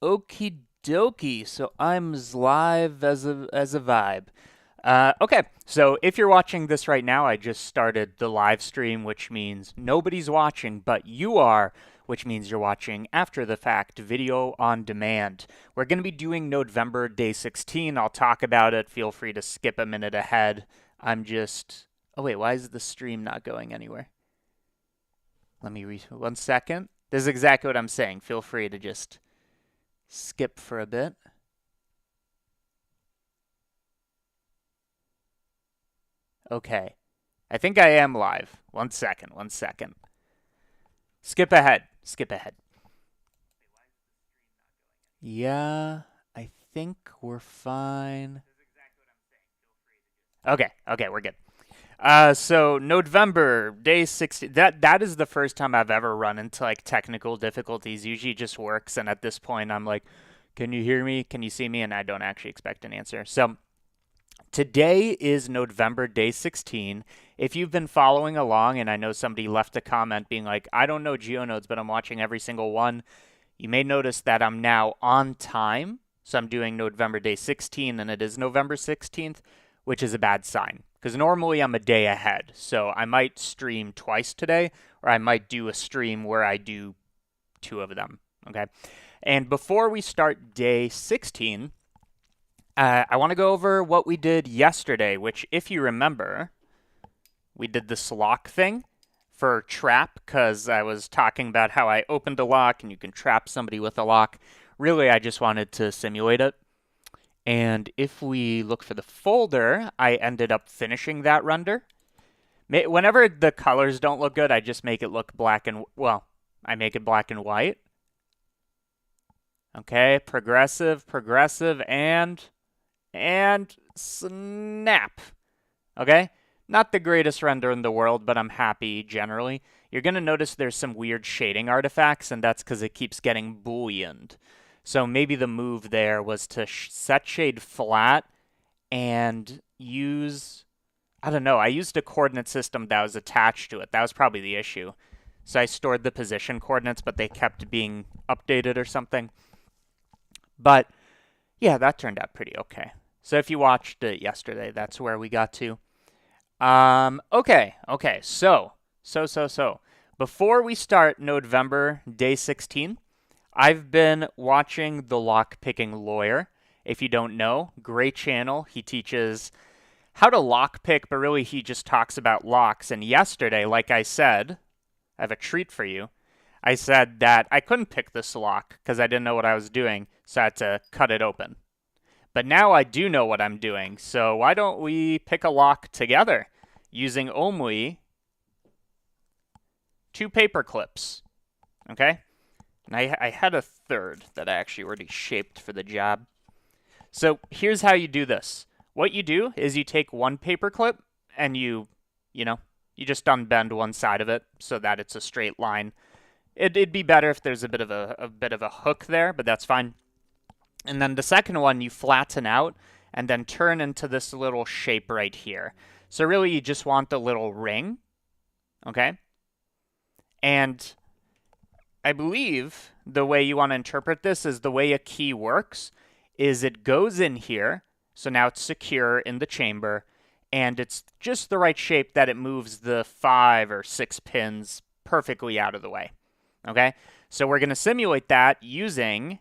Okie dokie. So I'm as live as a vibe. Okay, so if you're watching this right now, I just started the live stream, which means nobody's watching, but you are, which means you're watching after the fact, video on demand. We're going to be doing Nodevember Day 16. I'll talk about it. Feel free to skip a minute ahead. I'm just. Oh, wait, why is the stream not going anywhere? Let me read 1 second. This is exactly what I'm saying. Feel free to just skip for a bit. Okay. I think I am live. 1 second, 1 second. Skip ahead. Skip ahead. Yeah, I think we're fine. Okay, we're good. So November day 60. That is the first time I've ever run into like technical difficulties. Usually it just works, and at this point I'm like, "Can you hear me? Can you see me?" And I don't actually expect an answer. So today is November day 16. If you've been following along, and I know somebody left a comment being like, "I don't know GeoNodes, but I'm watching every single one," you may notice that I'm now on time. So I'm doing November day 16, and it is November 16th, which is a bad sign because normally I'm a day ahead. So I might stream twice today, or I might do a stream where I do two of them. Okay. And before we start day 16, I want to go over what we did yesterday, which, if you remember, we did this lock thing for trap because I was talking about how I opened a lock and you can trap somebody with a lock. Really, I just wanted to simulate it. And if we look for the folder, I ended up finishing that render. Whenever the colors don't look good, I just make it look black and, well, I make it black and white. Okay, progressive, and snap. Okay? Not the greatest render in the world, but I'm happy generally. You're going to notice there's some weird shading artifacts, and that's because it keeps getting booleaned. So maybe the move there was to set shade flat and use, I don't know, I used a coordinate system that was attached to it. That was probably the issue. So I stored the position coordinates, but they kept being updated or something. But yeah, that turned out pretty okay. So if you watched it yesterday, that's where we got to. Okay. So. Before we start November Day 16, I've been watching The Lockpicking Lawyer. If you don't know, great channel. He teaches how to lockpick, but really he just talks about locks. And yesterday, like I said, I have a treat for you. I said that I couldn't pick this lock because I didn't know what I was doing, so I had to cut it open. But now I do know what I'm doing, so why don't we pick a lock together using only 2 paper clips, okay? And I had a third that I actually already shaped for the job. So here's how you do this. What you do is you take 1 paper clip and you just unbend one side of it so that it's a straight line. It'd be better if there's a bit of a hook there, but that's fine. And then the second one you flatten out and then turn into this little shape right here. So really you just want the little ring, okay? And I believe the way you want to interpret this is the way a key works is it goes in here, so now it's secure in the chamber, and it's just the right shape that it moves the 5 or 6 pins perfectly out of the way, okay? So we're going to simulate that using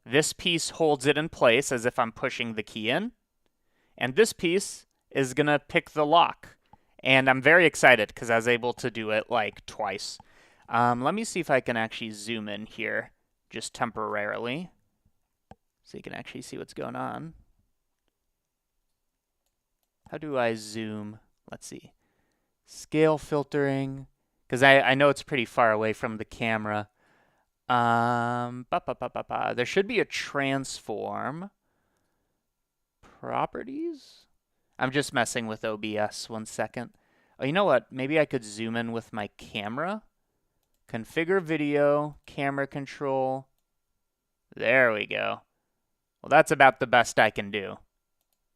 this piece holds it in place as if I'm pushing the key in, and this piece is going to pick the lock. And I'm very excited because I was able to do it like twice. Let me see if I can actually zoom in here just temporarily so you can actually see what's going on. How do I zoom? Let's see. Scale filtering, because I know it's pretty far away from the camera. There should be a transform. Properties? I'm just messing with OBS. 1 second. Oh, you know what? Maybe I could zoom in with my camera. Configure video, camera control. There we go. Well, that's about the best I can do.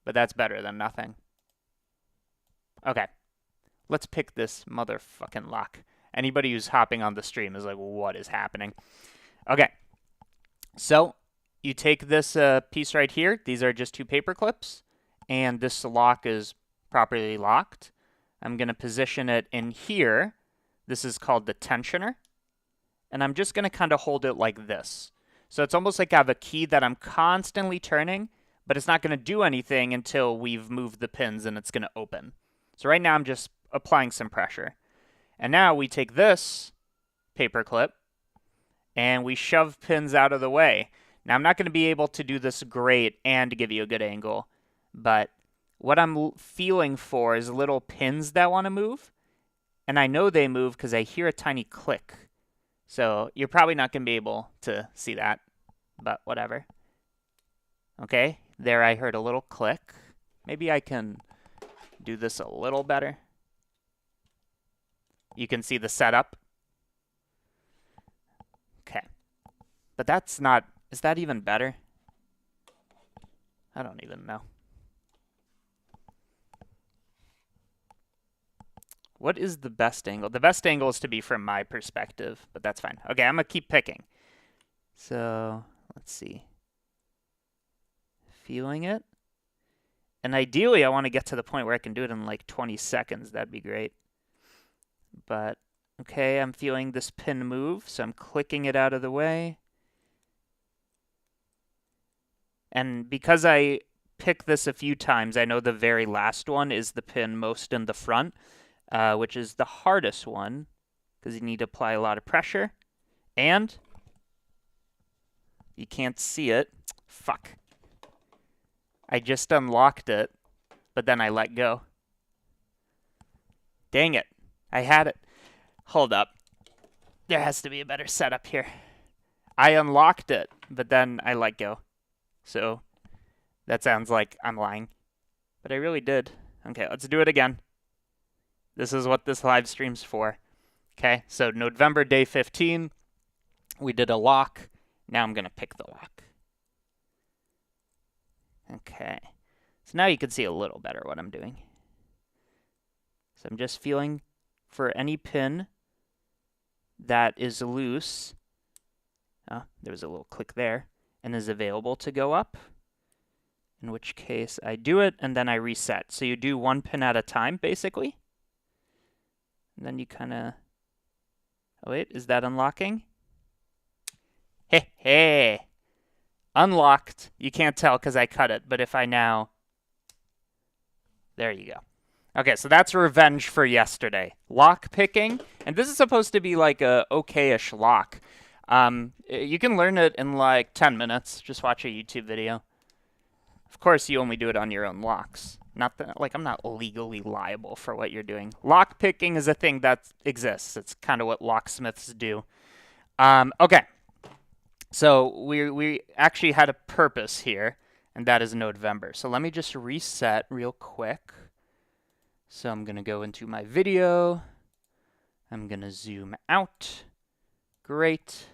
But that's better than nothing. Okay. Let's pick this motherfucking lock. Anybody who's hopping on the stream is like, what is happening? Okay. So you take this piece right here. These are just 2 paper clips, and this lock is properly locked. I'm going to position it in here. This is called the tensioner, and I'm just going to kind of hold it like this. So it's almost like I have a key that I'm constantly turning, but it's not going to do anything until we've moved the pins and it's going to open. So right now I'm just applying some pressure. And now we take this paper clip and we shove pins out of the way. Now I'm not going to be able to do this great and give you a good angle, but what I'm feeling for is little pins that want to move, and I know they move because I hear a tiny click. So you're probably not going to be able to see that, but whatever. Okay, there I heard a little click. Maybe I can do this a little better. You can see the setup. Okay, but that's not, is that even better? I don't even know. What is the best angle? The best angle is to be from my perspective, but that's fine. Okay, I'm going to keep picking. So, let's see. Feeling it. And ideally, I want to get to the point where I can do it in like 20 seconds. That'd be great. But, okay, I'm feeling this pin move, so I'm clicking it out of the way. And because I pick this a few times, I know the very last one is the pin most in the front, which is the hardest one because you need to apply a lot of pressure. And you can't see it. Fuck. I just unlocked it, but then I let go. Dang it. I had it. Hold up. There has to be a better setup here. I unlocked it, but then I let go. So that sounds like I'm lying. But I really did. Okay, let's do it again. This is what this live stream's for. Okay, so Nodevember day 15. We did a lock. Now I'm going to pick the lock. Okay, so now you can see a little better what I'm doing. So I'm just feeling for any pin that is loose. Oh, there was a little click there. And is available to go up. In which case I do it and then I reset. So you do 1 pin at a time, basically. And then you kind of... Oh, wait, is that unlocking? Hey, hey! Unlocked. You can't tell because I cut it, but if I now... There you go. Okay, so that's revenge for yesterday. Lock picking, and this is supposed to be like a okay-ish lock. You can learn it in like 10 minutes. Just watch a YouTube video. Of course, you only do it on your own locks. Not that, like, I'm not legally liable for what you're doing. Lock picking is a thing that exists. It's kind of what locksmiths do. Okay. So we actually had a purpose here, and that is Nodevember. So let me just reset real quick. So I'm going to go into my video. I'm going to zoom out. Great.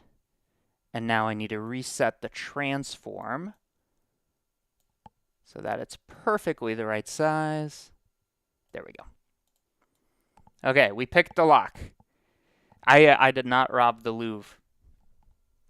And now I need to reset the transform so that it's perfectly the right size. There we go. Okay, we picked the lock. I did not rob the Louvre.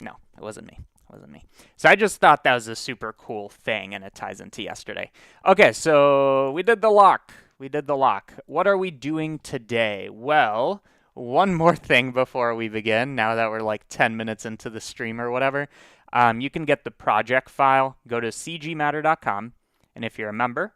No, it wasn't me. It wasn't me. So I just thought that was a super cool thing, and it ties into yesterday. Okay, so we did the lock. We did the lock. What are we doing today? Well, one more thing before we begin, now that we're like 10 minutes into the stream or whatever. You can get the project file. Go to cgmatter.com, and if you're a member,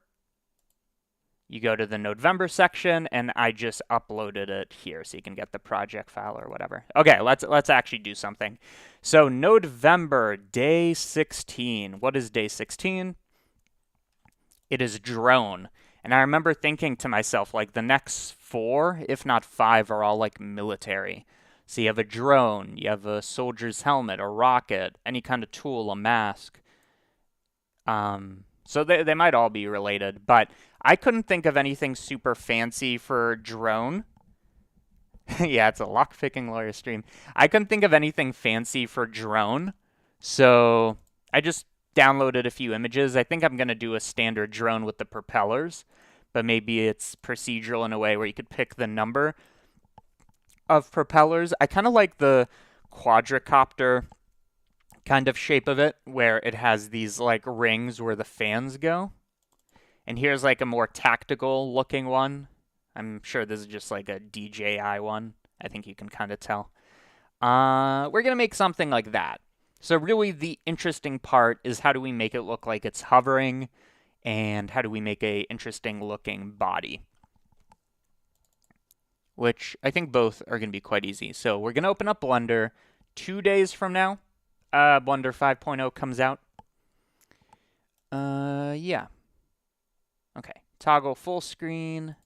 you go to the Nodevember section, and I just uploaded it here so you can get the project file or whatever. Okay, let's actually do something. So Nodevember, day 16. What is day 16? It is drone. And I remember thinking to myself, like, the next 4, if not 5, are all, like, military. So you have a drone, you have a soldier's helmet, a rocket, any kind of tool, a mask. So they might all be related, but I couldn't think of anything super fancy for drone. Yeah, it's a lock-picking lawyer stream. I couldn't think of anything fancy for drone, so I just downloaded a few images. I think I'm going to do a standard drone with the propellers, but maybe it's procedural in a way where you could pick the number of propellers. I kind of like the quadricopter kind of shape of it, where it has these like rings where the fans go. And here's like a more tactical looking one. I'm sure this is just like a DJI one. I think you can kind of tell. We're going to make something like that. So really the interesting part is how do we make it look like it's hovering, and how do we make a interesting looking body? Which I think both are going to be quite easy. So we're going to open up Blender 2 days from now. Blender 5.0 comes out. Yeah. Okay, toggle full screen,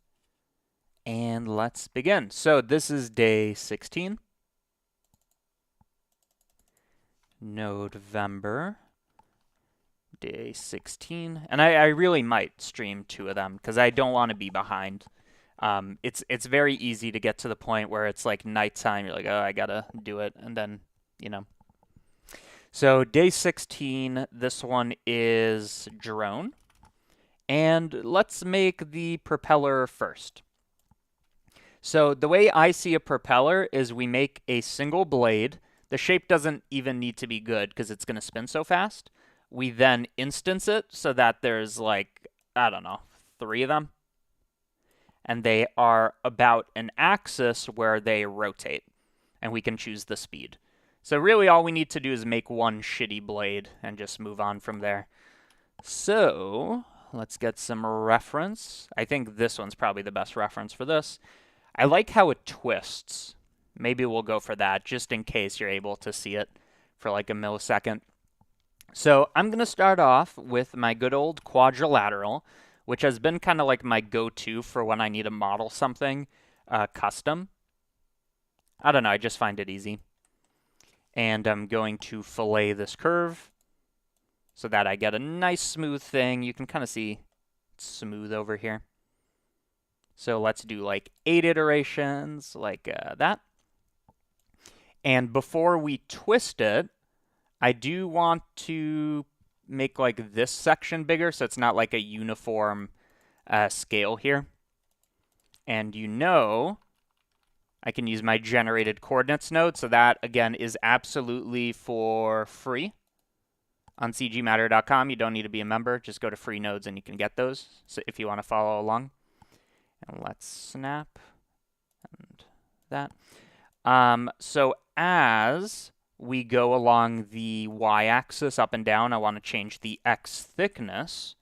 and let's begin. So this is day 16. Nodevember, day 16. And I really might stream 2 of them, because I don't want to be behind. It's very easy to get to the point where it's like nighttime, you're like, oh, I gotta do it, and then, you know. So day 16, this one is drone. And let's make the propeller first. So the way I see a propeller is we make a single blade. The shape doesn't even need to be good because it's going to spin so fast. We then instance it so that there's like, I don't know, 3 of them. And they are about an axis where they rotate. And we can choose the speed. So really all we need to do is make one shitty blade and just move on from there. So let's get some reference. I think this one's probably the best reference for this. I like how it twists. Maybe we'll go for that, just in case you're able to see it for like a millisecond. So I'm going to start off with my good old quadrilateral, which has been kind of like my go-to for when I need to model something custom. I don't know, I just find it easy. And I'm going to fillet this curve so that I get a nice smooth thing. You can kind of see it's smooth over here. So let's do like 8 iterations like that. And before we twist it, I do want to make like this section bigger so it's not like a uniform scale here. And you know, I can use my generated coordinates node, so that again is absolutely for free. On cgmatter.com, you don't need to be a member. Just go to free nodes and you can get those so if you want to follow along. And let's snap and that. So as we go along the y-axis up and down, I want to change the x thickness.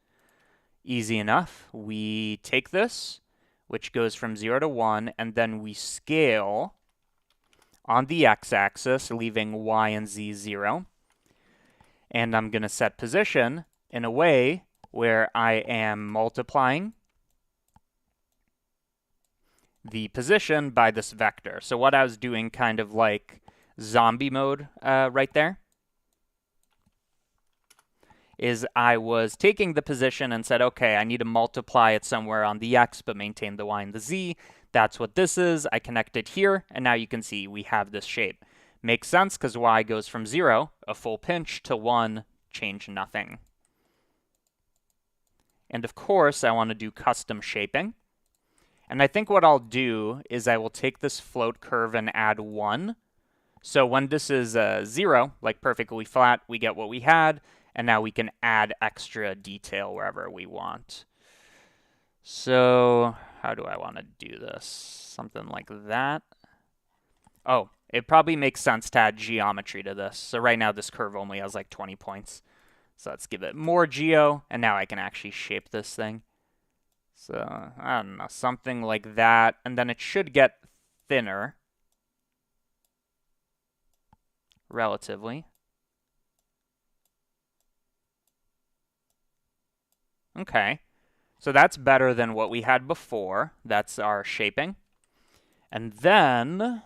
Easy enough. We take this, which goes from 0 to 1, and then we scale on the x-axis, leaving y and z 0. And I'm going to set position in a way where I am multiplying the position by this vector. So what I was doing kind of like zombie mode right there is I was taking the position and said, okay, I need to multiply it somewhere on the x but maintain the y and the z. That's what this is. I connect it here, and now you can see we have this shape. Makes sense because y goes from 0, a full pinch, to 1, change nothing. And of course, I want to do custom shaping. And I think what I'll do is I will take this float curve and add 1. So when this is 0, like perfectly flat, we get what we had. And now we can add extra detail wherever we want. So how do I want to do this? Something like that. Oh, it probably makes sense to add geometry to this. So right now this curve only has like 20 points. So let's give it more geo, and now I can actually shape this thing. So, I don't know, something like that. And then it should get thinner. Relatively. Okay. So that's better than what we had before. That's our shaping. And then,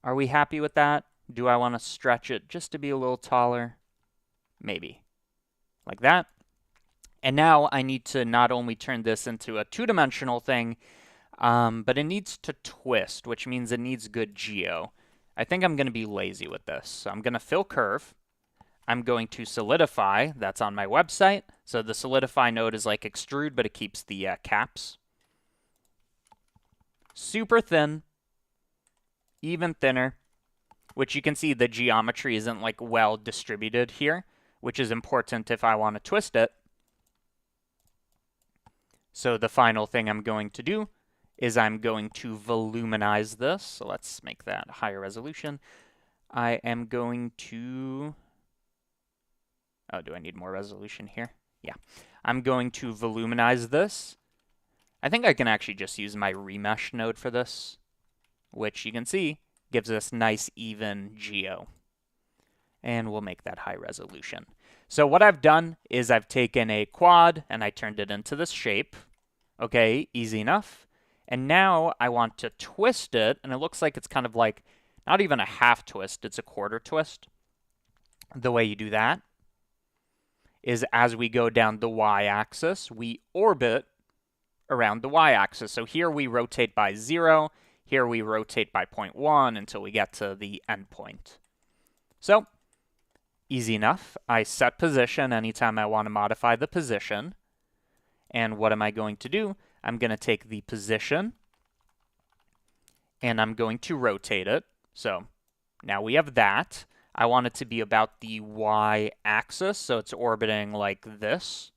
are we happy with that? Do I want to stretch it just to be a little taller? Maybe. Like that. And now I need to not only turn this into a 2-dimensional thing, but it needs to twist, which means it needs good geo. I think I'm going to be lazy with this. So I'm going to fill curve. I'm going to solidify. That's on my website. So the solidify node is like extrude, but it keeps the caps. Super thin. Even thinner. which you can see the geometry isn't like well distributed here, which is important if I want to twist it. So the final thing I'm going to do is I'm going to voluminize this. So let's make that higher resolution. I am going to... Oh, do I need more resolution here? Yeah. I'm going to voluminize this. I think I can actually just use my remesh node for this, which you can see gives us nice even geo. And we'll make that high resolution. So what I've done is I've taken a quad and I turned it into this shape. Okay, easy enough. And now I want to twist it, and it looks like it's kind of like not even a half twist, it's a quarter twist. The way you do that is as we go down the y-axis, we orbit around the y-axis. So here we rotate by 0, here we rotate by 0.1 until we get to the endpoint. So, easy enough. I set position anytime I want to modify the position. And what am I going to do? I'm going to take the position, and I'm going to rotate it. So, now we have that. I want it to be about the y-axis, so it's orbiting like this.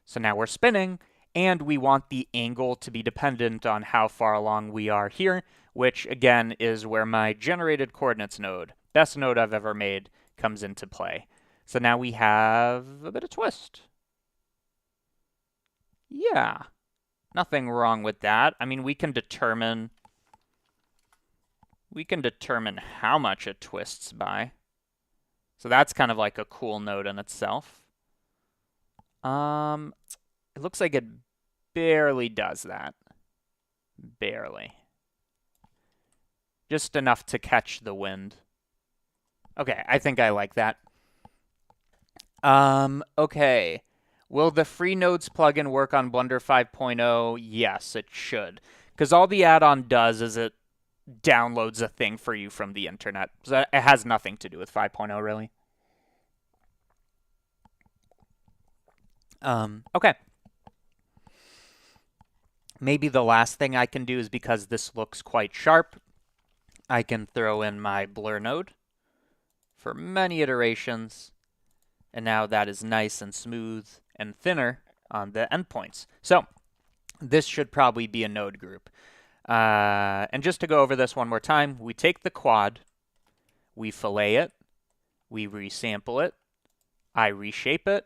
So now we're spinning, and we want the angle to be dependent on how far along we are here, which, again, is where my generated coordinates node, best node I've ever made, comes into play. So now we have a bit of twist. Yeah, nothing wrong with that. I mean, we can determine how much it twists by. So that's kind of like a cool node in itself. It looks like it barely does that. Barely. Just enough to catch the wind. Okay, I think I like that. Okay. Will the free nodes plugin work on Blender 5.0? Yes, it should. Because all the add-on does is it downloads a thing for you from the internet. So it has nothing to do with 5.0, really. Okay. Maybe the last thing I can do is, because this looks quite sharp, I can throw in my blur node for many iterations. And now that is nice and smooth and thinner on the endpoints. So this should probably be a node group. And just to go over this one more time, we take the quad, we fillet it, we resample it, I reshape it,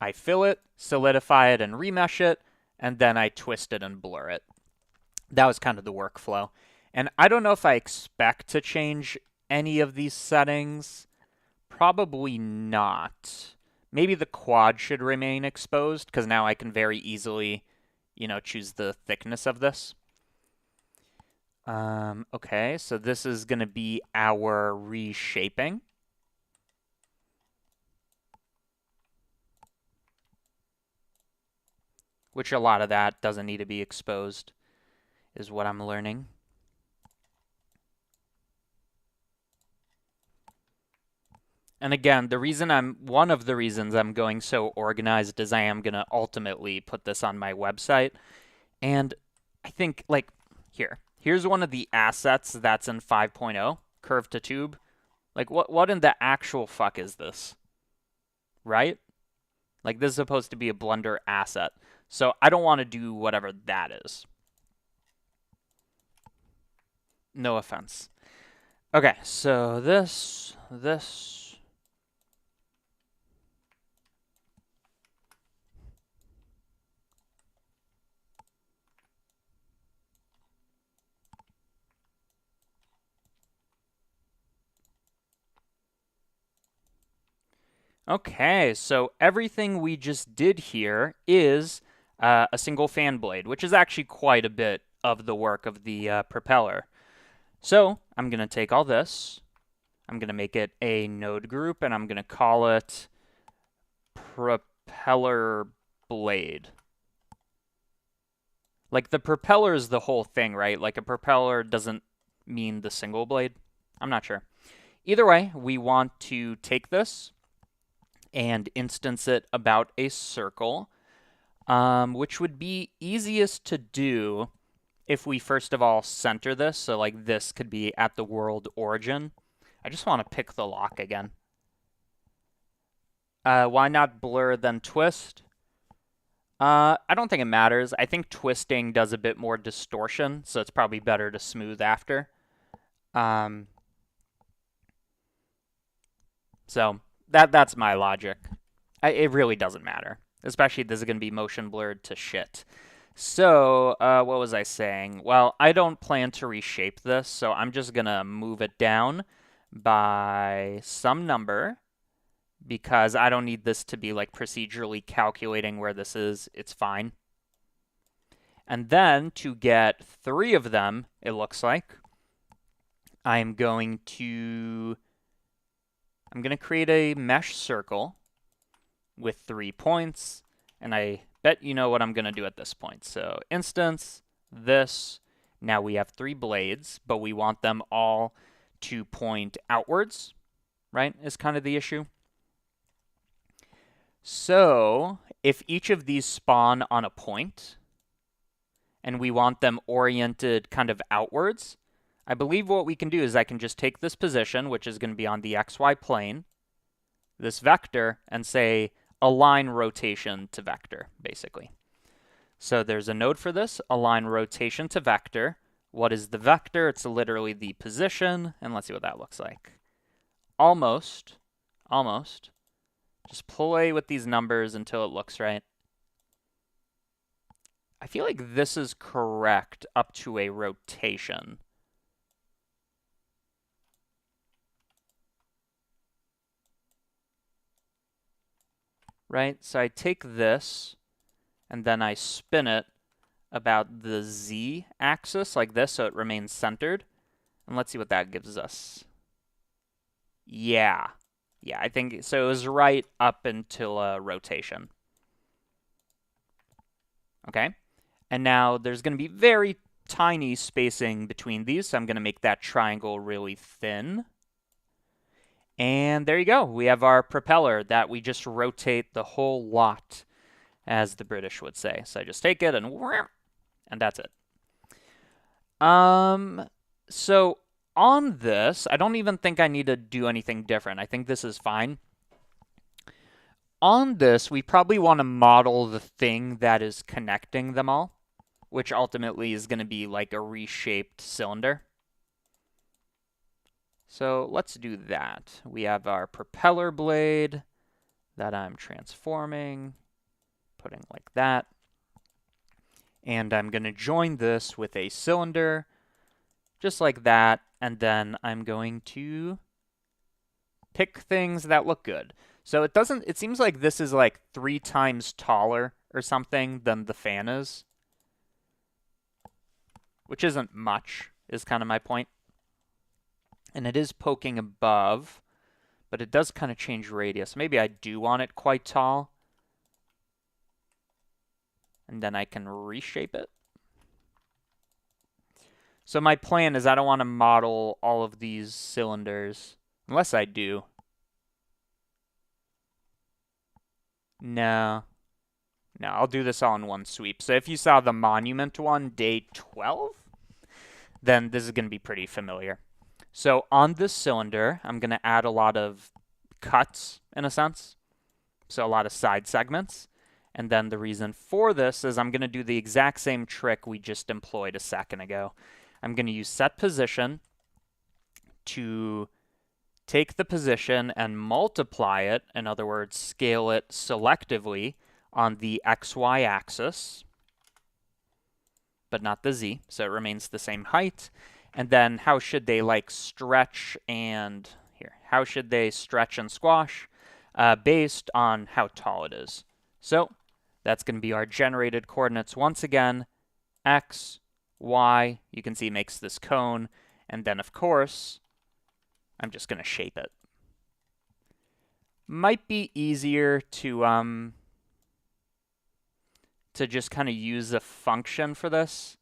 I fill it, solidify it, and remesh it, and then I twist it and blur it. That was kind of the workflow. And I don't know if I expect to change any of these settings. Probably not. Maybe the quad should remain exposed, because now I can very easily, choose the thickness of this. Okay, so this is going to be our reshaping. Which a lot of that doesn't need to be exposed, is what I'm learning. And again, one of the reasons I'm going so organized is I am going to ultimately put this on my website. And I think, here's one of the assets that's in 5.0, curve to tube. Like, what in the actual fuck is this? Right? Like, this is supposed to be a Blender asset. So I don't want to do whatever that is. No offense. Okay, so this. Okay, so everything we just did here is a single fan blade, which is actually quite a bit of the work of the propeller. So I'm going to take all this, I'm going to make it a node group, and I'm going to call it propeller blade. Like, the propeller is the whole thing, right? Like, a propeller doesn't mean the single blade. I'm not sure. Either way, we want to take this and instance it about a circle, which would be easiest to do if we first of all center this. So like this could be at the world origin. I just want to pick the lock again. Why not blur then twist? I don't think it matters. I think twisting does a bit more distortion, so it's probably better to smooth after. So that's my logic. It really doesn't matter, especially this is going to be motion blurred to shit. So what was I saying? Well, I don't plan to reshape this, so I'm just going to move it down by some number because I don't need this to be like procedurally calculating where this is. It's fine. And then to get 3 of them, it looks like, I'm going to create a mesh circle with 3 points, and I bet you know what I'm going to do at this point. So instance, this, now we have 3 blades, but we want them all to point outwards, right, is kind of the issue. So if each of these spawn on a point, and we want them oriented kind of outwards, I believe what we can do is I can just take this position, which is going to be on the XY plane, this vector, and say align rotation to vector, basically. So there's a node for this, align rotation to vector. What is the vector? It's literally the position, and let's see what that looks like. Almost. Just play with these numbers until it looks right. I feel like this is correct up to a rotation. Right? So I take this, and then I spin it about the Z axis like this so it remains centered. And let's see what that gives us. Yeah, I think so. It was right up until rotation. Okay, and now there's going to be very tiny spacing between these, so I'm going to make that triangle really thin. And there you go. We have our propeller that we just rotate the whole lot, as the British would say. So I just take it and that's it. So on this, I don't even think I need to do anything different. I think this is fine. On this, we probably want to model the thing that is connecting them all, which ultimately is going to be like a reshaped cylinder. So let's do that. We have our propeller blade that I'm transforming, putting like that. And I'm going to join this with a cylinder, just like that. And then I'm going to pick things that look good. So it seems like this is like 3 times taller or something than the fan is, which isn't much, is kind of my point. And it is poking above, but it does kind of change radius. Maybe I do want it quite tall. And then I can reshape it. So my plan is I don't want to model all of these cylinders, unless I do. No, I'll do this all in one sweep. So if you saw the monument one, day 12, then this is going to be pretty familiar. So on this cylinder, I'm going to add a lot of cuts, in a sense. So a lot of side segments. And then the reason for this is I'm going to do the exact same trick we just employed a second ago. I'm going to use set position to take the position and multiply it, in other words, scale it selectively on the XY axis, but not the Z, so it remains the same height. And then how should they like stretch and, how should they stretch and squash based on how tall it is. So that's going to be our generated coordinates once again, X, Y, you can see makes this cone, and then of course, I'm just going to shape it. Might be easier to just kind of use a function for this,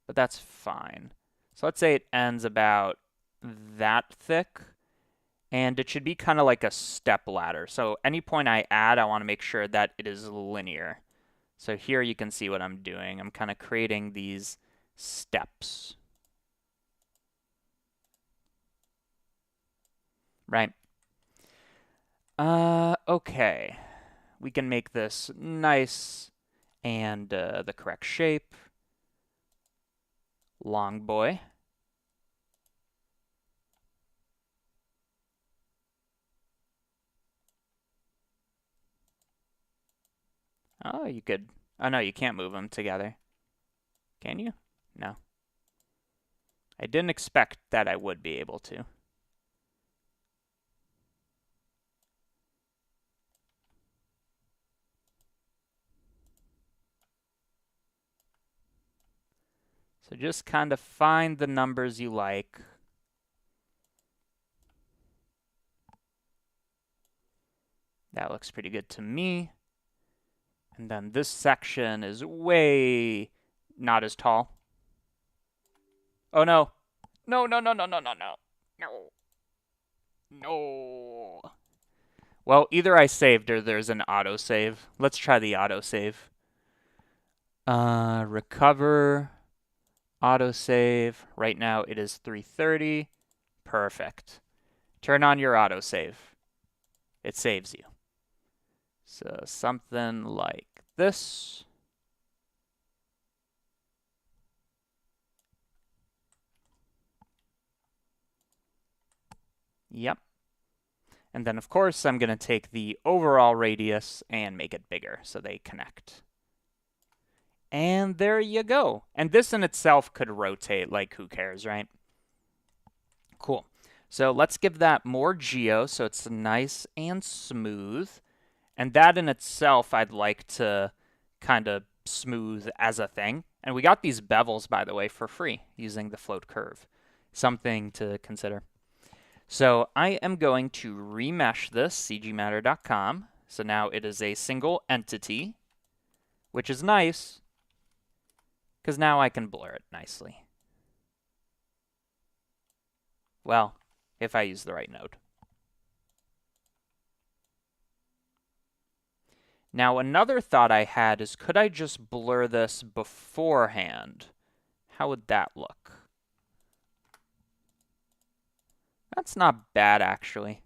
but that's fine. So let's say it ends about that thick, and it should be kind of like a step ladder. So any point I add, I want to make sure that it is linear. So here you can see what I'm doing. I'm kind of creating these steps. right? Okay. We can make this nice and the correct shape. Long boy. Oh, you could. Oh, no, you can't move them together. Can you? No. I didn't expect that I would be able to. So just kind of find the numbers you like. That looks pretty good to me. And then this section is way not as tall. Oh no. No, no, no, no, no, no, no. No. No. Well, either I saved or there's an autosave. Let's try the autosave. Recover. Autosave. Right now it is 3:30. Perfect. Turn on your autosave. It saves you. So something like this. Yep. And then, of course, I'm going to take the overall radius and make it bigger so they connect. And there you go. And this in itself could rotate, like who cares, right? Cool. So let's give that more geo so it's nice and smooth. And that in itself I'd like to kind of smooth as a thing. And we got these bevels, by the way, for free using the float curve. Something to consider. So I am going to remesh this, cgmatter.com. So now it is a single entity, which is nice, because now I can blur it nicely. Well, if I use the right node. Now another thought I had is, could I just blur this beforehand? How would that look? That's not bad, actually.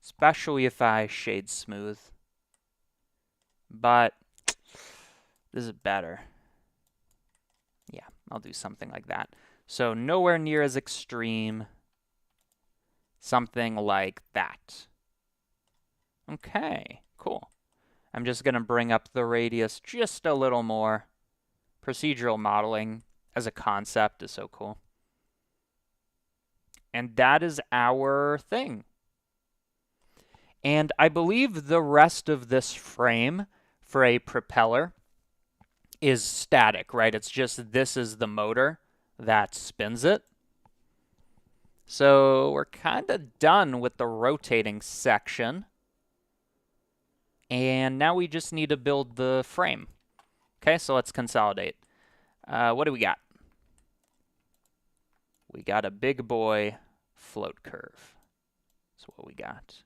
Especially if I shade smooth. But this is better. Yeah, I'll do something like that. So nowhere near as extreme. Something like that. Okay, cool. I'm just going to bring up the radius just a little more. Procedural modeling as a concept is so cool. And that is our thing. And I believe the rest of this frame for a propeller is static, right? It's just this is the motor that spins it. So we're kind of done with the rotating section. And now we just need to build the frame. Okay, so let's consolidate. What do we got? We got a big boy float curve. That's what we got.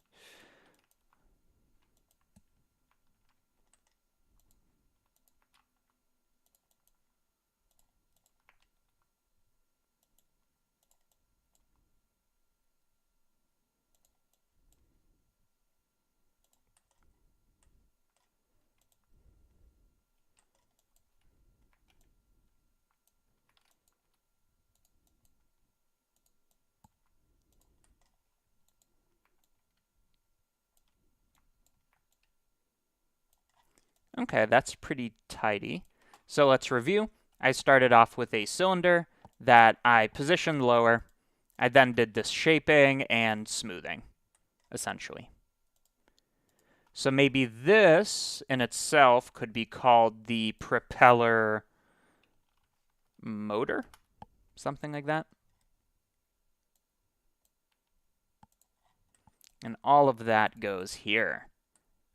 Okay, that's pretty tidy. So let's review. I started off with a cylinder that I positioned lower. I then did this shaping and smoothing, essentially. So maybe this in itself could be called the propeller motor, something like that. And all of that goes here.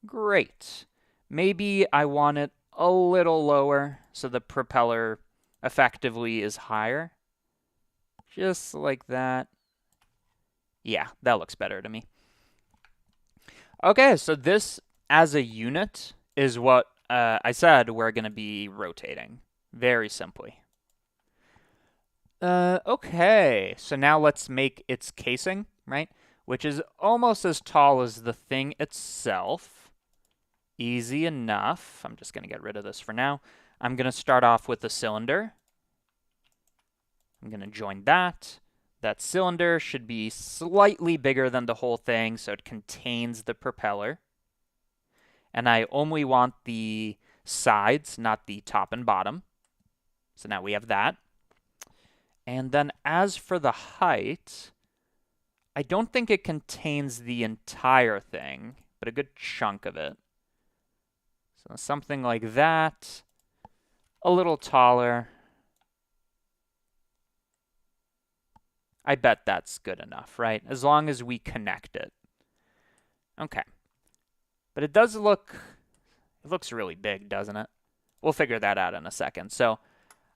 Great. Maybe I want it a little lower so the propeller effectively is higher. Just like that. Yeah, that looks better to me. Okay, so this as a unit is what I said we're going to be rotating. Very simply. Okay, so now let's make its casing, right? which is almost as tall as the thing itself. Easy enough. I'm just going to get rid of this for now. I'm going to start off with the cylinder. I'm going to join that. That cylinder should be slightly bigger than the whole thing, so it contains the propeller. And I only want the sides, not the top and bottom. So now we have that. And then as for the height, I don't think it contains the entire thing, but a good chunk of it. So something like that, a little taller. I bet that's good enough, right? As long as we connect it. Okay. But it does look, it looks really big, doesn't it? We'll figure that out in a second. So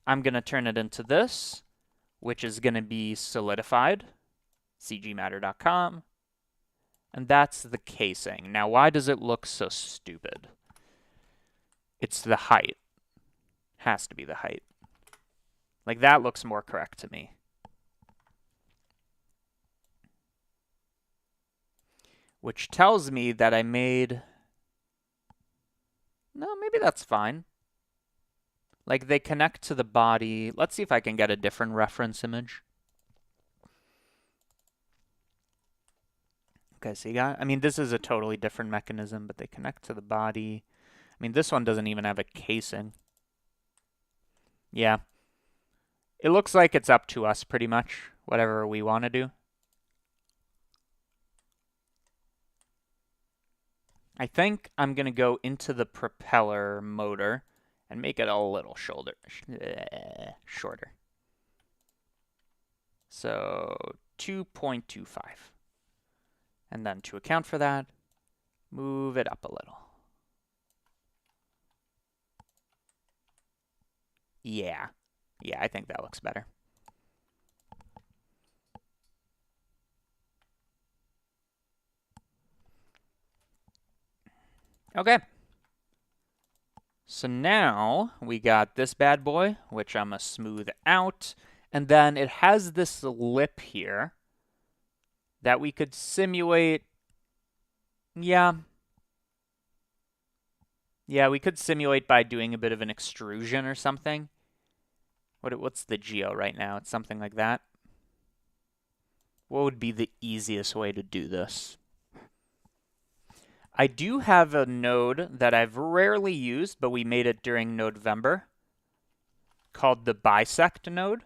I'm going to turn it into this, which is going to be solidified, cgmatter.com. And that's the casing. Now, why does it look so stupid? It's the height. Has to be the height. Like, that looks more correct to me. Which tells me that I made... No, maybe that's fine. Like, they connect to the body. Let's see if I can get a different reference image. Okay, so you got... I mean, this is a totally different mechanism, but they connect to the body. I mean, this one doesn't even have a casing. Yeah. It looks like it's up to us, pretty much. Whatever we want to do. I think I'm going to go into the propeller motor and make it a little shorter. So 2.25. And then to account for that, move it up a little. Yeah. Yeah, I think that looks better. Okay. So now we got this bad boy, which I'm going to smooth out. And then it has this lip here that we could simulate. Yeah. Yeah, we could simulate by doing a bit of an extrusion or something. What's the geo right now? It's something like that. What would be the easiest way to do this? I do have a node that I've rarely used, but we made it during Nodevember, called the bisect node.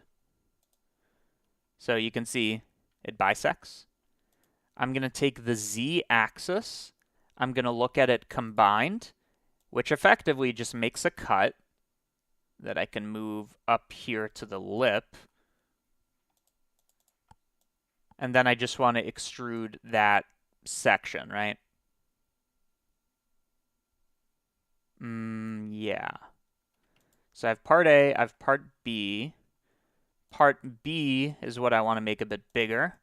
So you can see it bisects. I'm going to take the z-axis. I'm going to look at it combined, which effectively just makes a cut that I can move up here to the lip. And then I just want to extrude that section, right? Yeah. So I have part A, I have part B. Part B is what I want to make a bit bigger.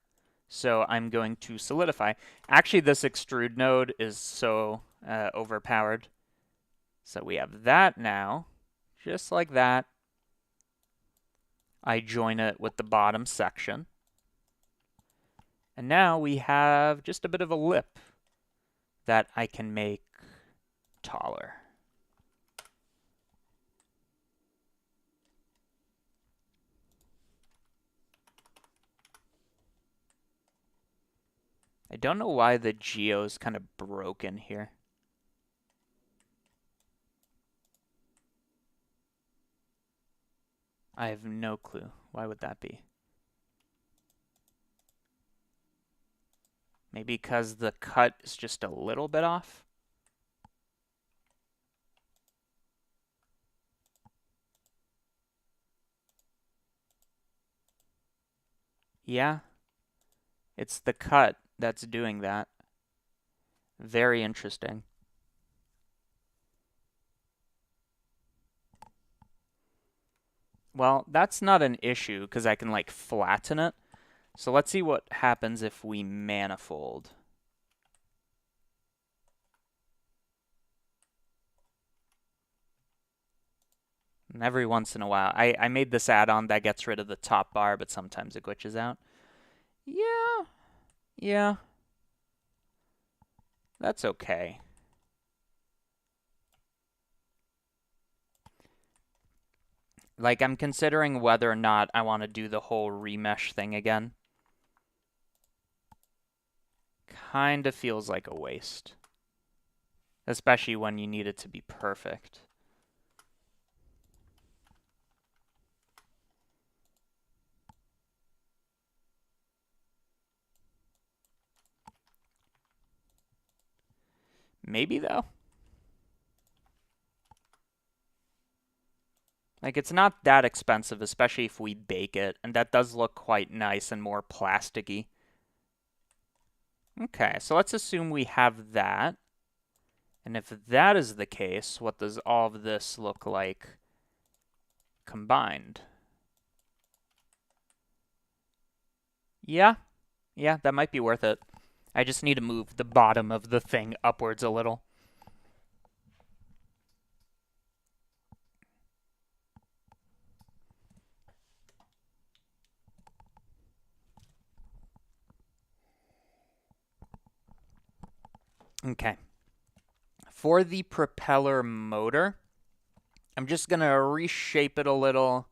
So I'm going to solidify. Actually, this extrude node is so overpowered. So we have that now, just like that. I join it with the bottom section. And now we have just a bit of a lip that I can make taller. I don't know why the geo is kind of broken here. I have no clue. Why would that be? Maybe because the cut is just a little bit off? Yeah. It's the cut that's doing that. Very interesting. Well, that's not an issue because I can like flatten it. So let's see what happens if we manifold. And every once in a while, I made this add-on that gets rid of the top bar, but sometimes it glitches out. Yeah. That's okay. Like, I'm considering whether or not I want to do the whole remesh thing again. Kind of feels like a waste. Especially when you need it to be perfect. Maybe, though. Like, it's not that expensive, especially if we bake it. And that does look quite nice and more plasticky. Okay, so let's assume we have that. And if that is the case, what does all of this look like combined? Yeah, that might be worth it. I just need to move the bottom of the thing upwards a little. Okay. For the propeller motor, I'm just going to reshape it a little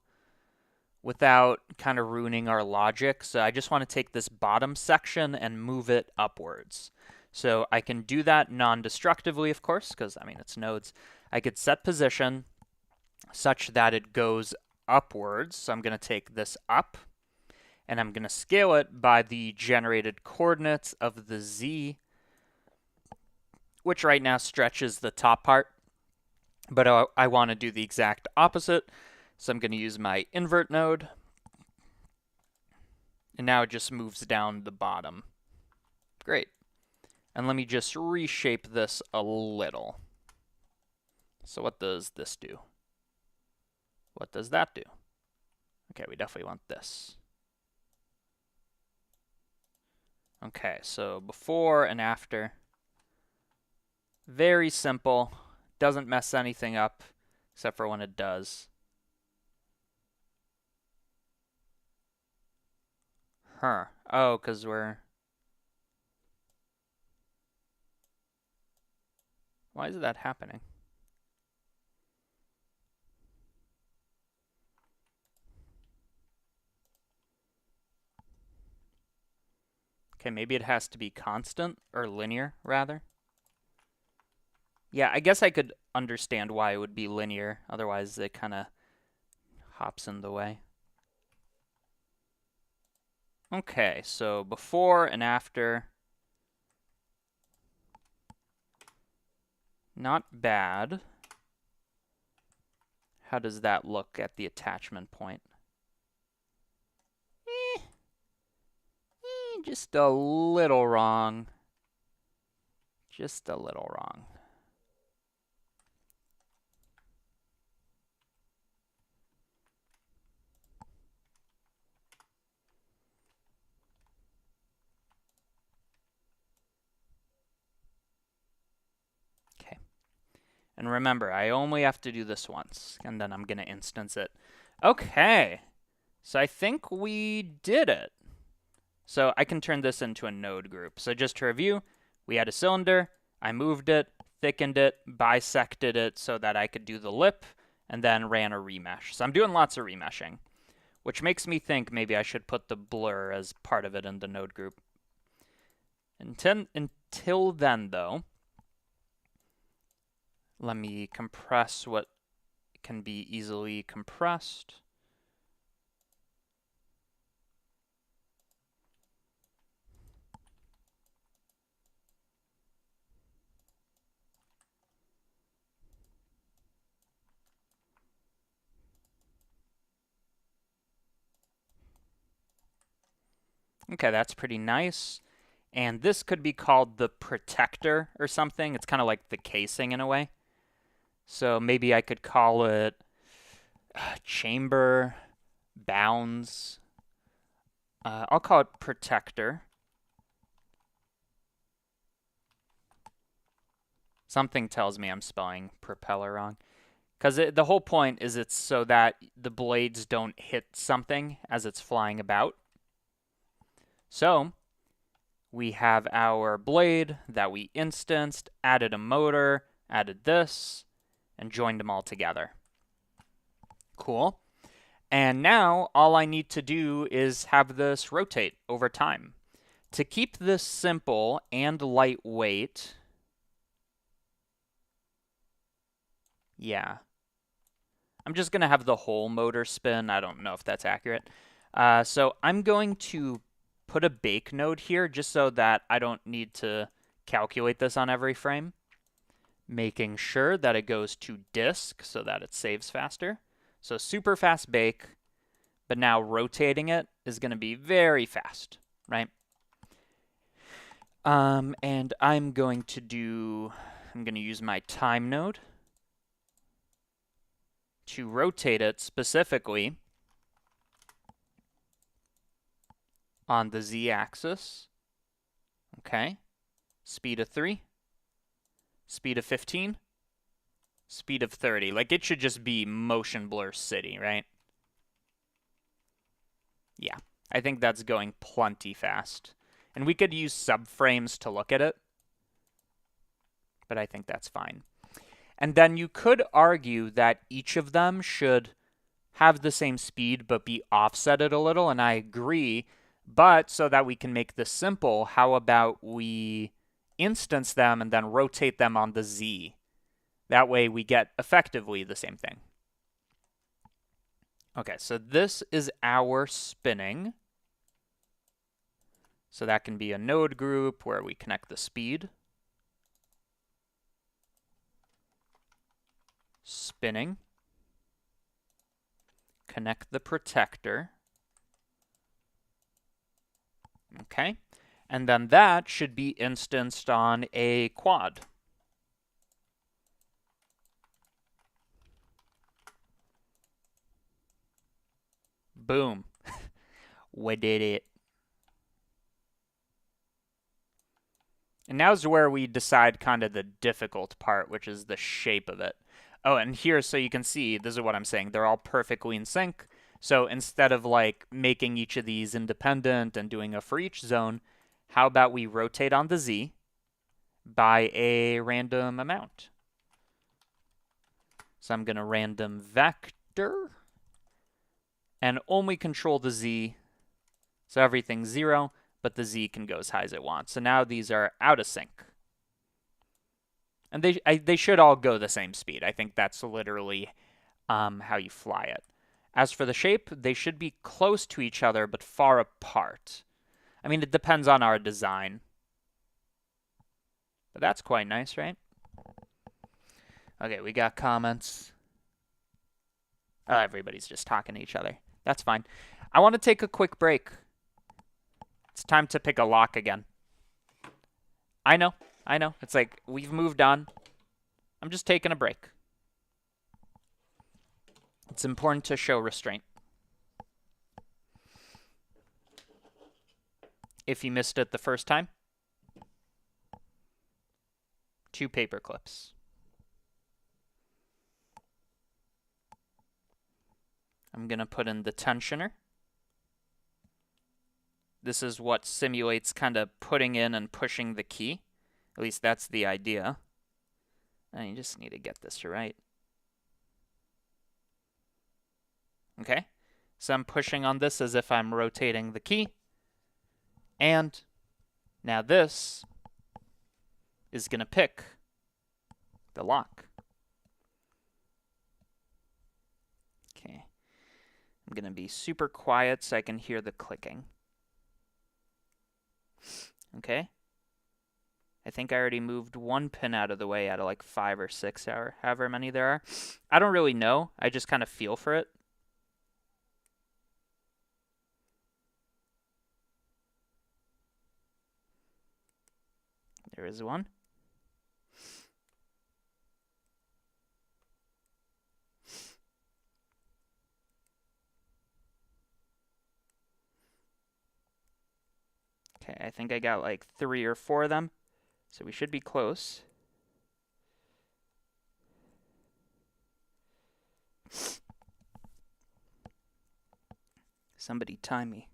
without kind of ruining our logic. So I just want to take this bottom section and move it upwards. So I can do that non-destructively, of course, because, I mean, it's nodes. I could set position such that it goes upwards. So I'm going to take this up, and I'm going to scale it by the generated coordinates of the z, which right now stretches the top part. But I want to do the exact opposite. So I'm going to use my invert node. And now it just moves down the bottom. Great. And let me just reshape this a little. So what does this do? What does that do? Okay, we definitely want this. Okay, so before and after. Very simple. Doesn't mess anything up, except for when it does. Huh. Oh, because we're... Why is that happening? Okay, maybe it has to be constant, or linear, rather. Yeah, I guess I could understand why it would be linear. Otherwise, it kind of hops in the way. Okay, so before and after. Not bad. How does that look at the attachment point? Just a little wrong. Just a little wrong. Okay. And remember, I only have to do this once, and then I'm going to instance it. Okay. So I think we did it. So I can turn this into a node group. So just to review, we had a cylinder, I moved it, thickened it, bisected it so that I could do the lip, and then ran a remesh. So I'm doing lots of remeshing, which makes me think maybe I should put the blur as part of it in the node group. Until then, though, let me compress what can be easily compressed. Okay, that's pretty nice. And this could be called the protector or something. It's kind of like the casing in a way. So maybe I could call it chamber bounds. I'll call it protector. Something tells me I'm spelling propeller wrong. Because the whole point is it's so that the blades don't hit something as it's flying about. So We have our blade that we instanced, added a motor, added this, and joined them all together. Cool. And now all I need to do is have this rotate over time. To keep this simple and lightweight, yeah, I'm just going to have the whole motor spin. I don't know if that's accurate. So I'm going to put a bake node here just so that I don't need to calculate this on every frame. Making sure that it goes to disk so that it saves faster. So super fast bake, but now rotating it is going to be very fast, right? And I'm going to use my time node to rotate it specifically on the z-axis. Okay. Speed of 3, speed of 15, speed of 30. Like, it should just be motion blur city, right? Yeah, I think that's going plenty fast. And we could use subframes to look at it, but I think that's fine. And then you could argue that each of them should have the same speed but be offsetted a little, and I agree. But so that we can make this simple, how about we instance them and then rotate them on the z? That way we get effectively the same thing. Okay, so this is our spinning. So that can be a node group where we connect the speed. Spinning. Connect the protector. Okay, and then that should be instanced on a quad. Boom. We did it. And now's where we decide kind of the difficult part, which is the shape of it. Oh, and here, so you can see, this is what I'm saying. They're all perfectly in sync. So instead of like making each of these independent and doing a for each zone, how about we rotate on the z by a random amount? So I'm going to random vector and only control the z. So everything's 0, but the z can go as high as it wants. So now these are out of sync. And they should all go the same speed. I think that's literally how you fly it. As for the shape, they should be close to each other, but far apart. I mean, it depends on our design. But that's quite nice, right? Okay, we got comments. Oh, everybody's just talking to each other. That's fine. I want to take a quick break. It's time to pick a lock again. I know. It's like, we've moved on. I'm just taking a break. It's important to show restraint. If you missed it the first time, 2 paper clips. I'm going to put in the tensioner. This is what simulates kind of putting in and pushing the key. At least that's the idea. And you just need to get this right. Okay, so I'm pushing on this as if I'm rotating the key. And now this is going to pick the lock. Okay, I'm going to be super quiet so I can hear the clicking. Okay, I think I already moved 1 pin out of the way out of like 5 or 6 or however many there are. I don't really know. I just kind of feel for it. There is one. Okay, I think I got like 3 or 4 of them. So we should be close. Somebody time me.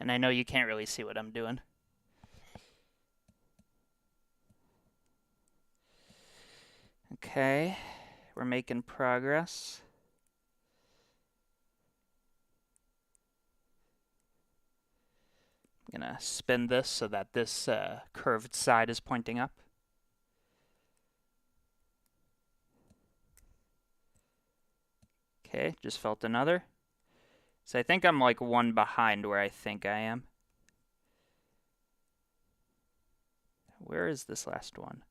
And I know you can't really see what I'm doing. Okay, we're making progress. I'm gonna spin this so that this curved side is pointing up. Okay, just felt another. So I think I'm like one behind where I think I am. Where is this last one?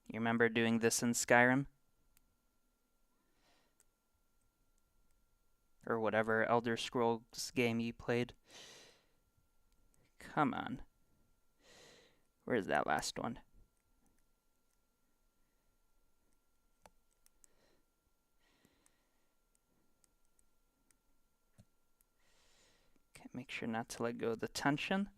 You remember doing this in Skyrim? Or whatever Elder Scrolls game you played? Come on. Where's that last one? Okay, make sure not to let go of the tension.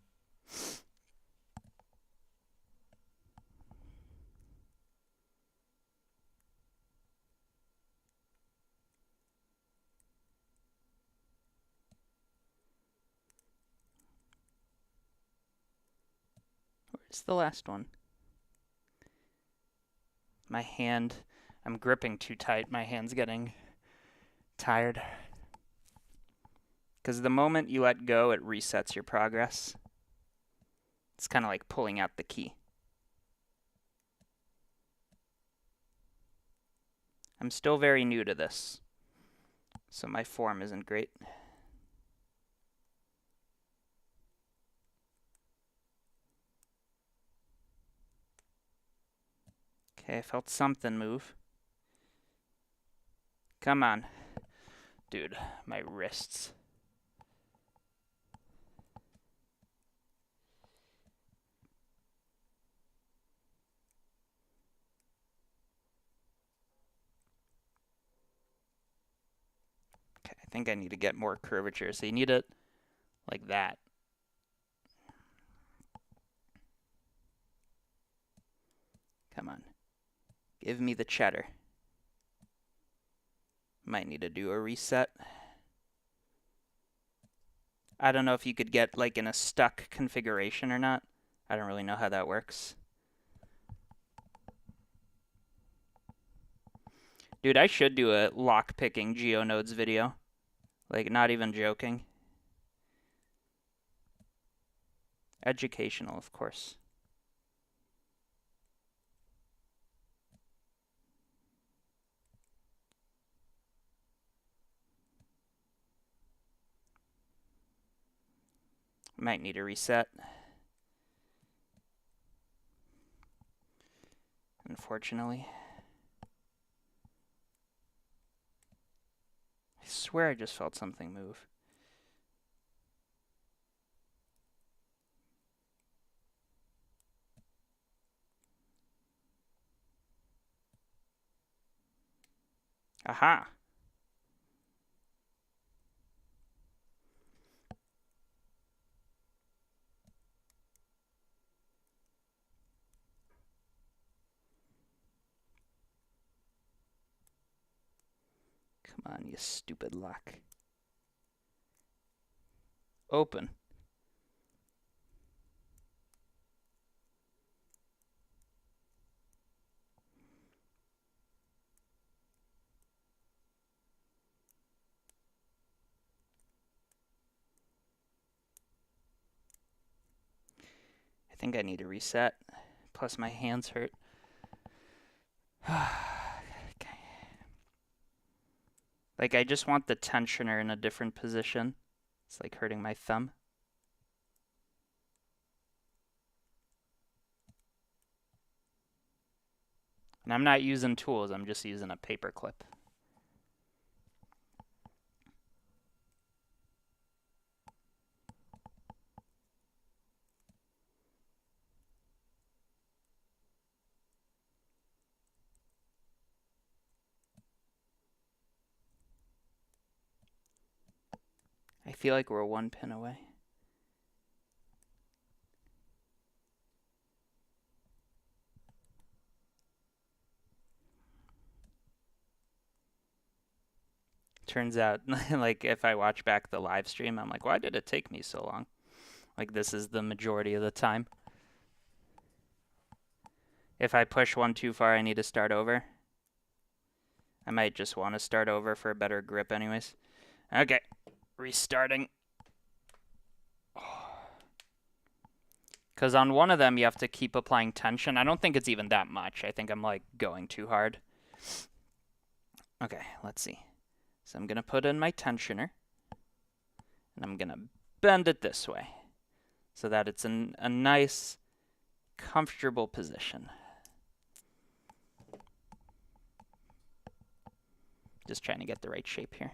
Where's the last one? My hand, I'm gripping too tight. My hand's getting tired. Because the moment you let go, it resets your progress. It's kind of like pulling out the key. I'm still very new to this, so my form isn't great. Okay, I felt something move. Come on. Dude, my wrists. Okay, I think I need to get more curvature. So you need it like that. Come on. Give me the cheddar. Might need to do a reset. I don't know if you could get like in a stuck configuration or not. I don't really know how that works. Dude, I should do a lock-picking GeoNodes video. Like, not even joking. Educational, of course. Might need a reset. Unfortunately. I swear I just felt something move. Aha! Come on, you stupid lock. Open. I think I need to reset. Plus my hands hurt. Okay. Like, I just want the tensioner in a different position. It's like hurting my thumb. And I'm not using tools, I'm just using a paper clip. I feel like we're one pin away. turns out, like, if I watch back the live stream, I'm like, why did it take me so long? Like, this is the majority of the time. If I push one too far, I need to start over. I might just want to start over for a better grip anyways. Okay, restarting. Because on one of them, you have to keep applying tension. I don't think it's even that much. I think I'm, like, going too hard. Okay, let's see. So I'm going to put in my tensioner. And I'm going to bend it this way so that it's in a nice, comfortable position. Just trying to get the right shape here.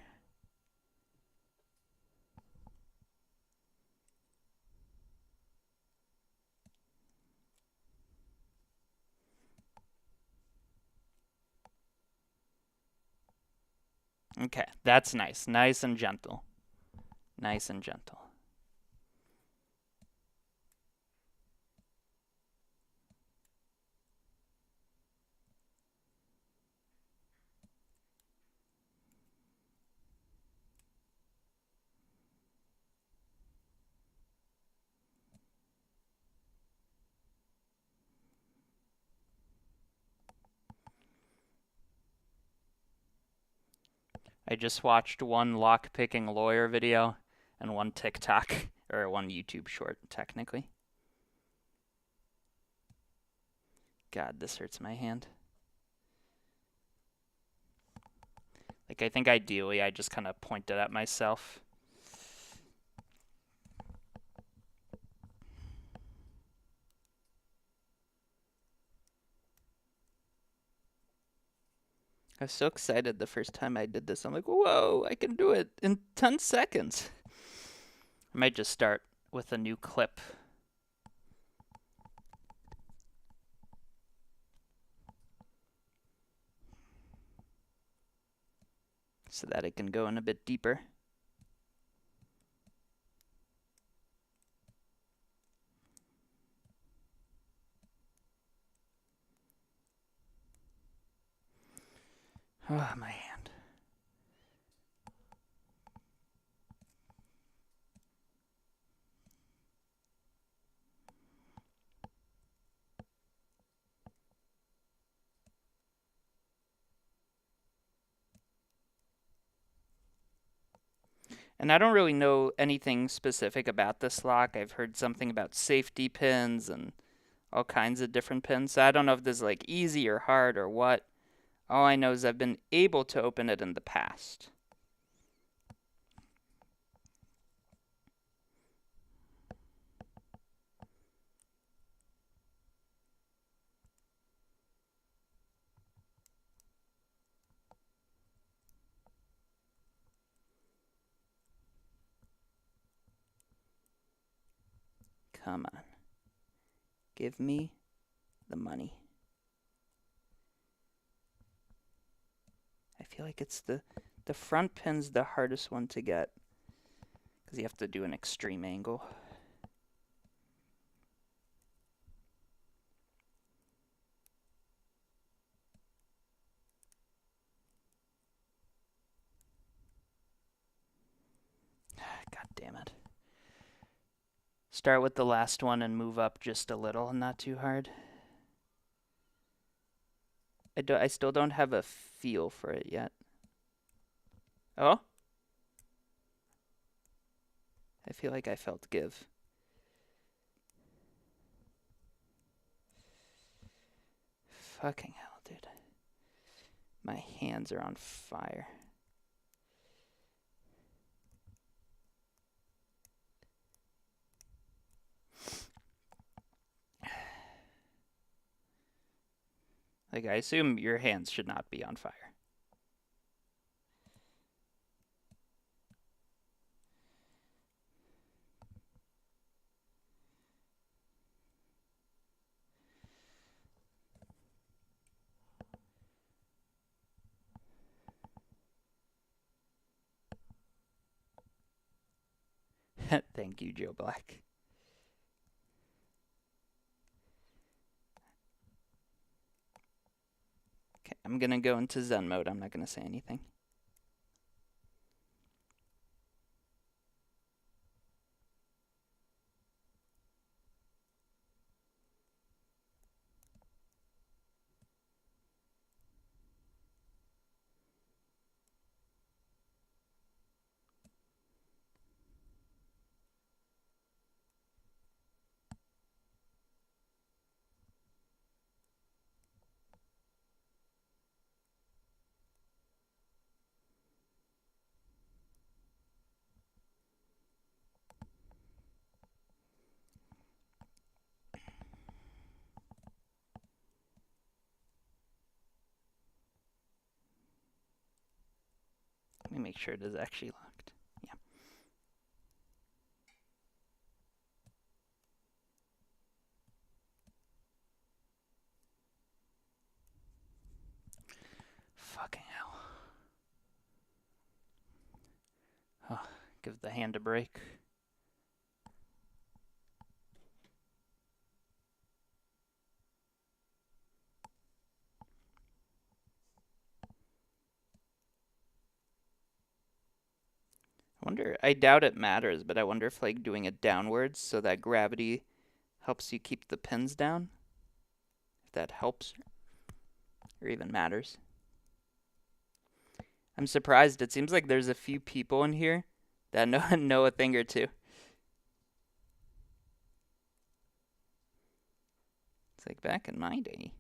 Okay, that's nice. Nice and gentle. Nice and gentle. I just watched one lock-picking lawyer video and one TikTok, or one YouTube short, technically. God, this hurts my hand. Like, I think ideally I just kind of point it at myself. I was so excited the first time I did this. I'm like, whoa, I can do it in 10 seconds. I might just start with a new clip. So that it can go in a bit deeper. Oh, my hand. And I don't really know anything specific about this lock. I've heard something about safety pins and all kinds of different pins. So I don't know if this is like easy or hard or what. All I know is I've been able to open it in the past. Come on. Give me the money. I feel like it's the front pin's the hardest one to get because you have to do an extreme angle. God damn it. Start with the last one and move up just a little and not too hard. I still don't have a feel for it yet. Oh? I feel like I felt give. Fucking hell, dude. My hands are on fire. Like, I assume your hands should not be on fire. Thank you, Joe Black. Okay, I'm gonna go into Zen mode. I'm not gonna say anything. me make sure it is actually locked. Yeah. Fucking hell. Oh, give the hand a break. I doubt it matters, but I wonder if like doing it downwards so that gravity helps you keep the pins down, if that helps or even matters. I'm surprised. It seems like there's a few people in here that know a thing or two. It's like back in my day.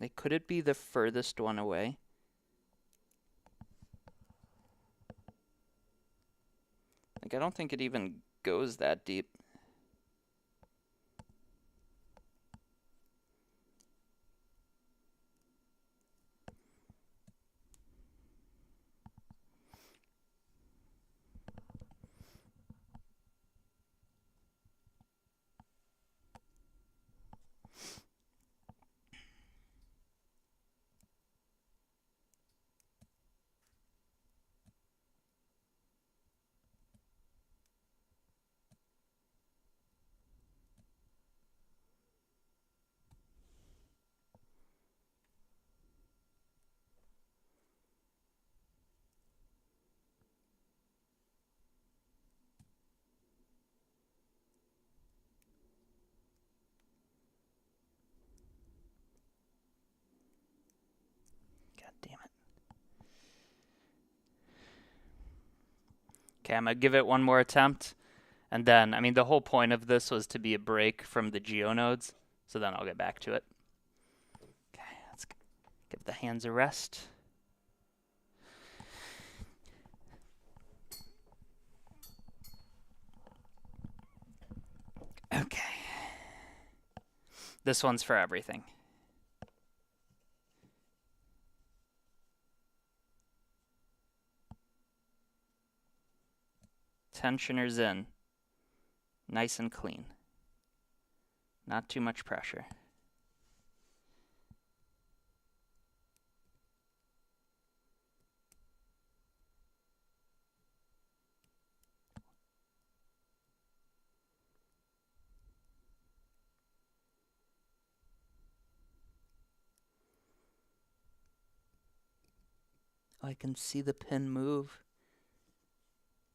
Like, could it be the furthest one away? Like, I don't think it even goes that deep. God damn it. Okay, I'm going to give it one more attempt. And then, I mean, the whole point of this was to be a break from the geonodes. So then I'll get back to it. Okay, let's give the hands a rest. Okay. This one's for everything. Tensioners in. Nice and clean. Not too much pressure. Oh, I can see the pin move.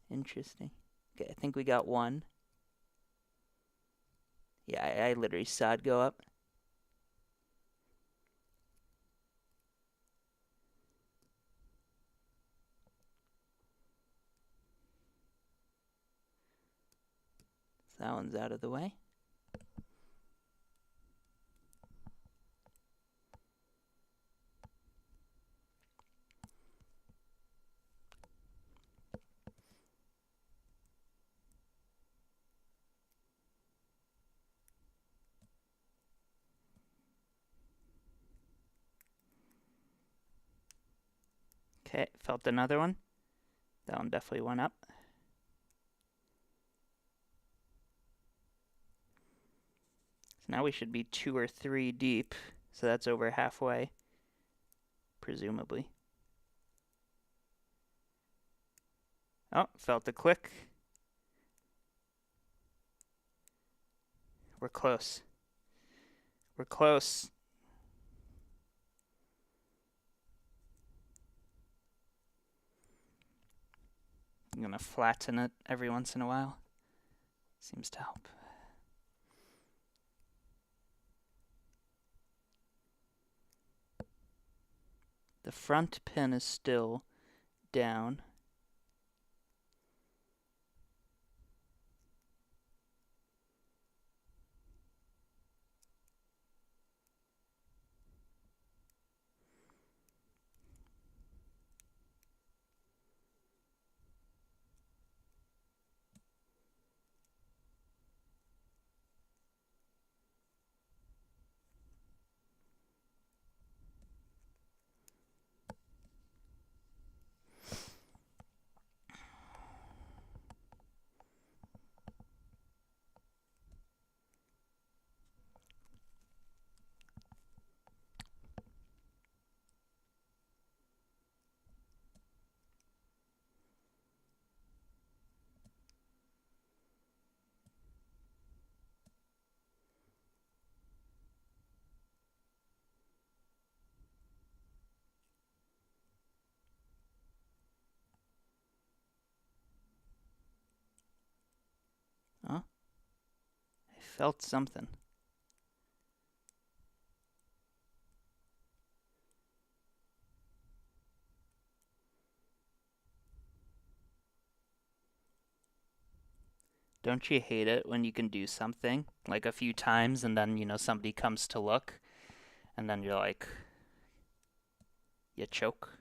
Interesting. Okay, I think we got one. Yeah, I literally saw it go up. So that one's out of the way. Okay, felt another one. That one definitely went up. So now we should be 2 or 3 deep. So that's over halfway, presumably. Oh, felt the click. We're close. We're close. I'm going to flatten it every once in a while. Seems to help. The front pin is still down. felt something. Don't you hate it when you can do something like a few times and then, somebody comes to look and then you're like, you choke?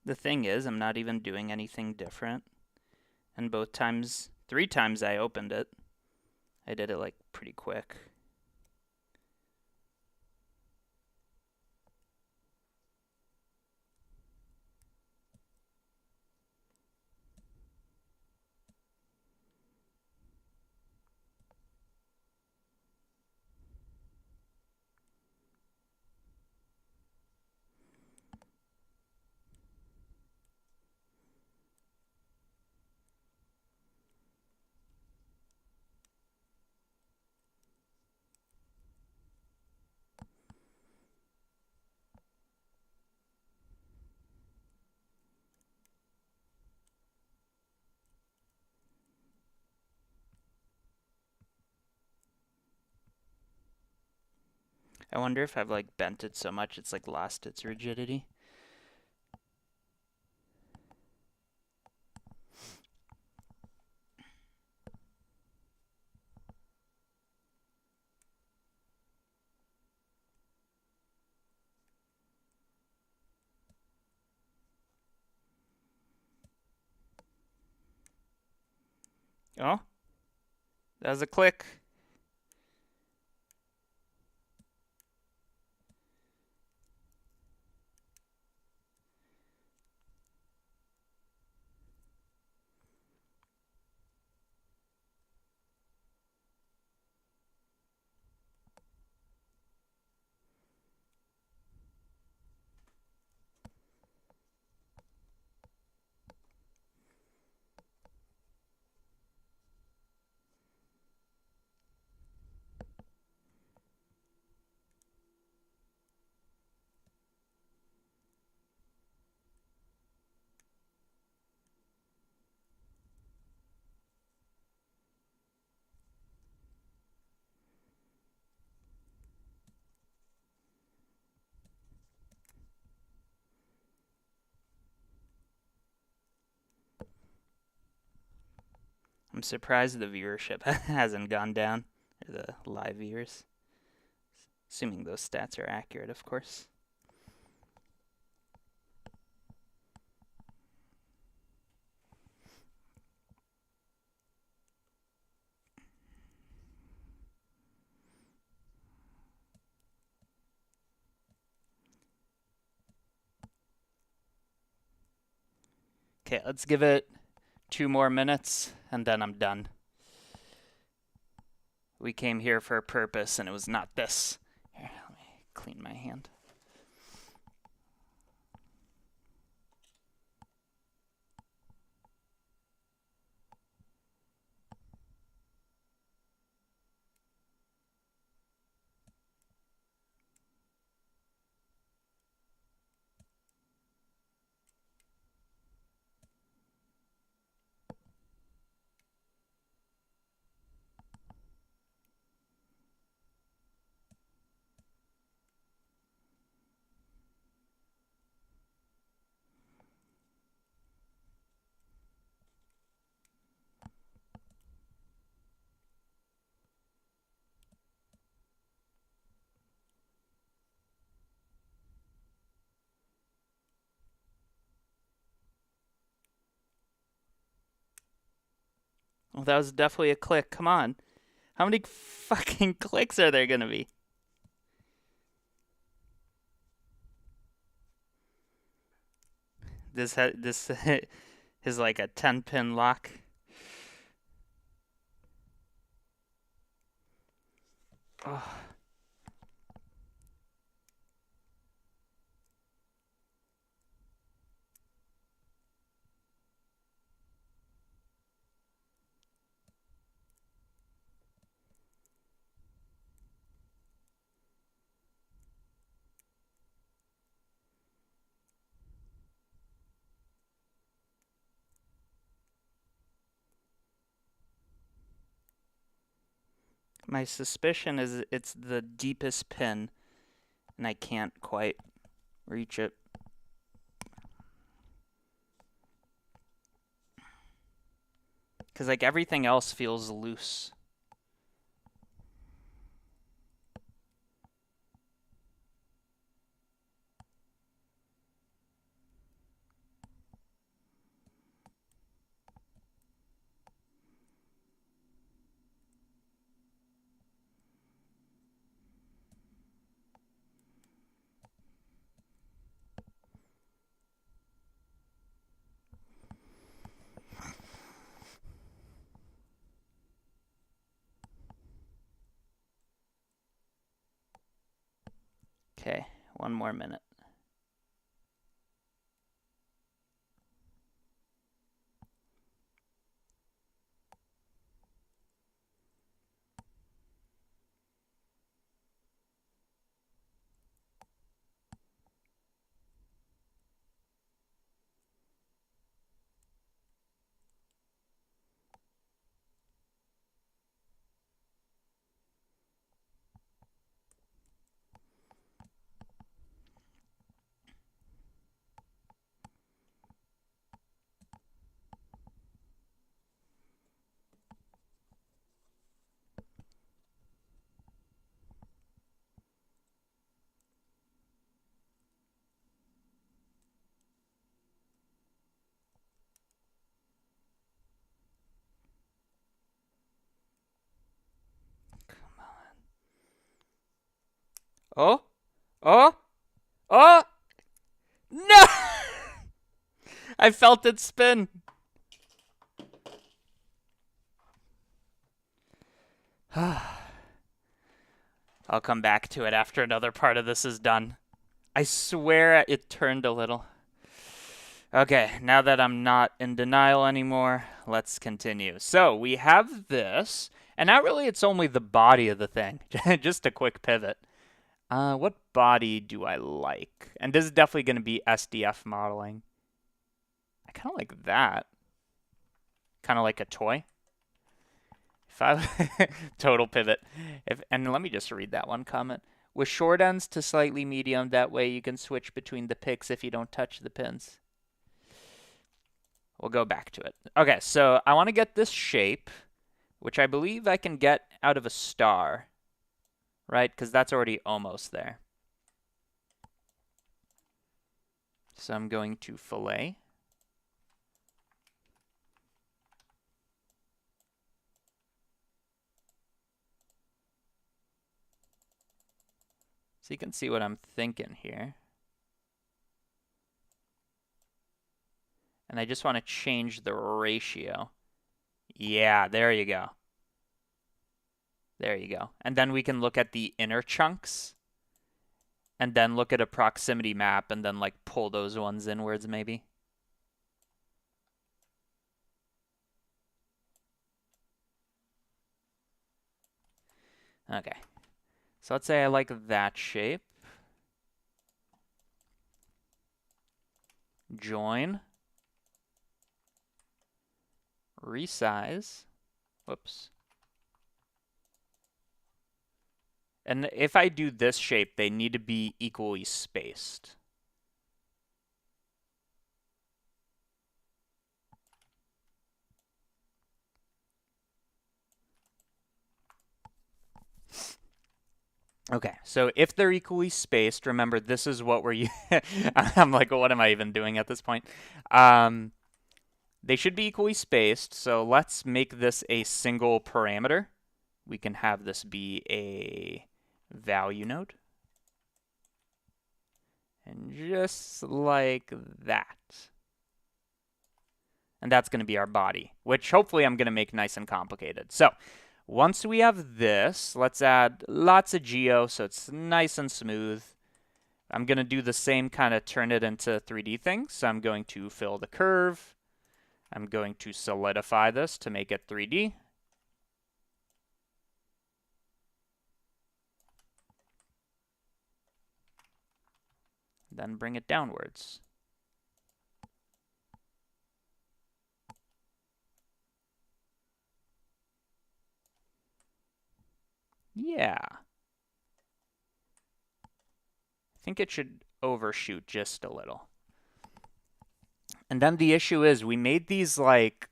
The thing is, I'm not even doing anything different. And both times, 3 times I opened it, I did it like pretty quick. I wonder if I've like bent it so much it's like lost its rigidity. Oh, that was a click. I'm surprised the viewership hasn't gone down, or the live viewers. Assuming those stats are accurate, of course. Okay, let's give it 2 more minutes and then I'm done. We came here for a purpose and it was not this. Here, let me clean my hand. Well, that was definitely a click. Come on. How many fucking clicks are there gonna be? This is like a 10-pin lock. Oh. My suspicion is it's the deepest pin, and I can't quite reach it. Because, like, everything else feels loose. Okay, one more minute. Oh? Oh? Oh! No! I felt it spin. I'll come back to it after another part of this is done. I swear it turned a little. Okay, now that I'm not in denial anymore, let's continue. So we have this, and now really it's only the body of the thing. Just a quick pivot. What body do I like? And this is definitely going to be SDF modeling. I kind of like that. Kind of like a toy. If I total pivot. And let me just read that one comment. With short ends to slightly medium, that way you can switch between the picks if you don't touch the pins. We'll go back to it. Okay, so I want to get this shape, which I believe I can get out of a star, right? Because that's already almost there. So I'm going to fillet. So you can see what I'm thinking here. And I just want to change the ratio. Yeah, there you go. There you go. And then we can look at the inner chunks. And then look at a proximity map and then like pull those ones inwards maybe. Okay. So let's say I like that shape. Join. Resize. Whoops. And if I do this shape, they need to be equally spaced. Okay, so if they're equally spaced, remember this is what we're I'm like, what am I even doing at this point? They should be equally spaced, so let's make this a single parameter. We can have this be a value node. And just like that. And that's going to be our body, which hopefully I'm going to make nice and complicated. So once we have this, let's add lots of geo so it's nice and smooth. I'm going to do the same kind of turn it into 3D thing. So I'm going to fill the curve. I'm going to solidify this to make it 3D. Then bring it downwards. Yeah. I think it should overshoot just a little. And then the issue is we made these like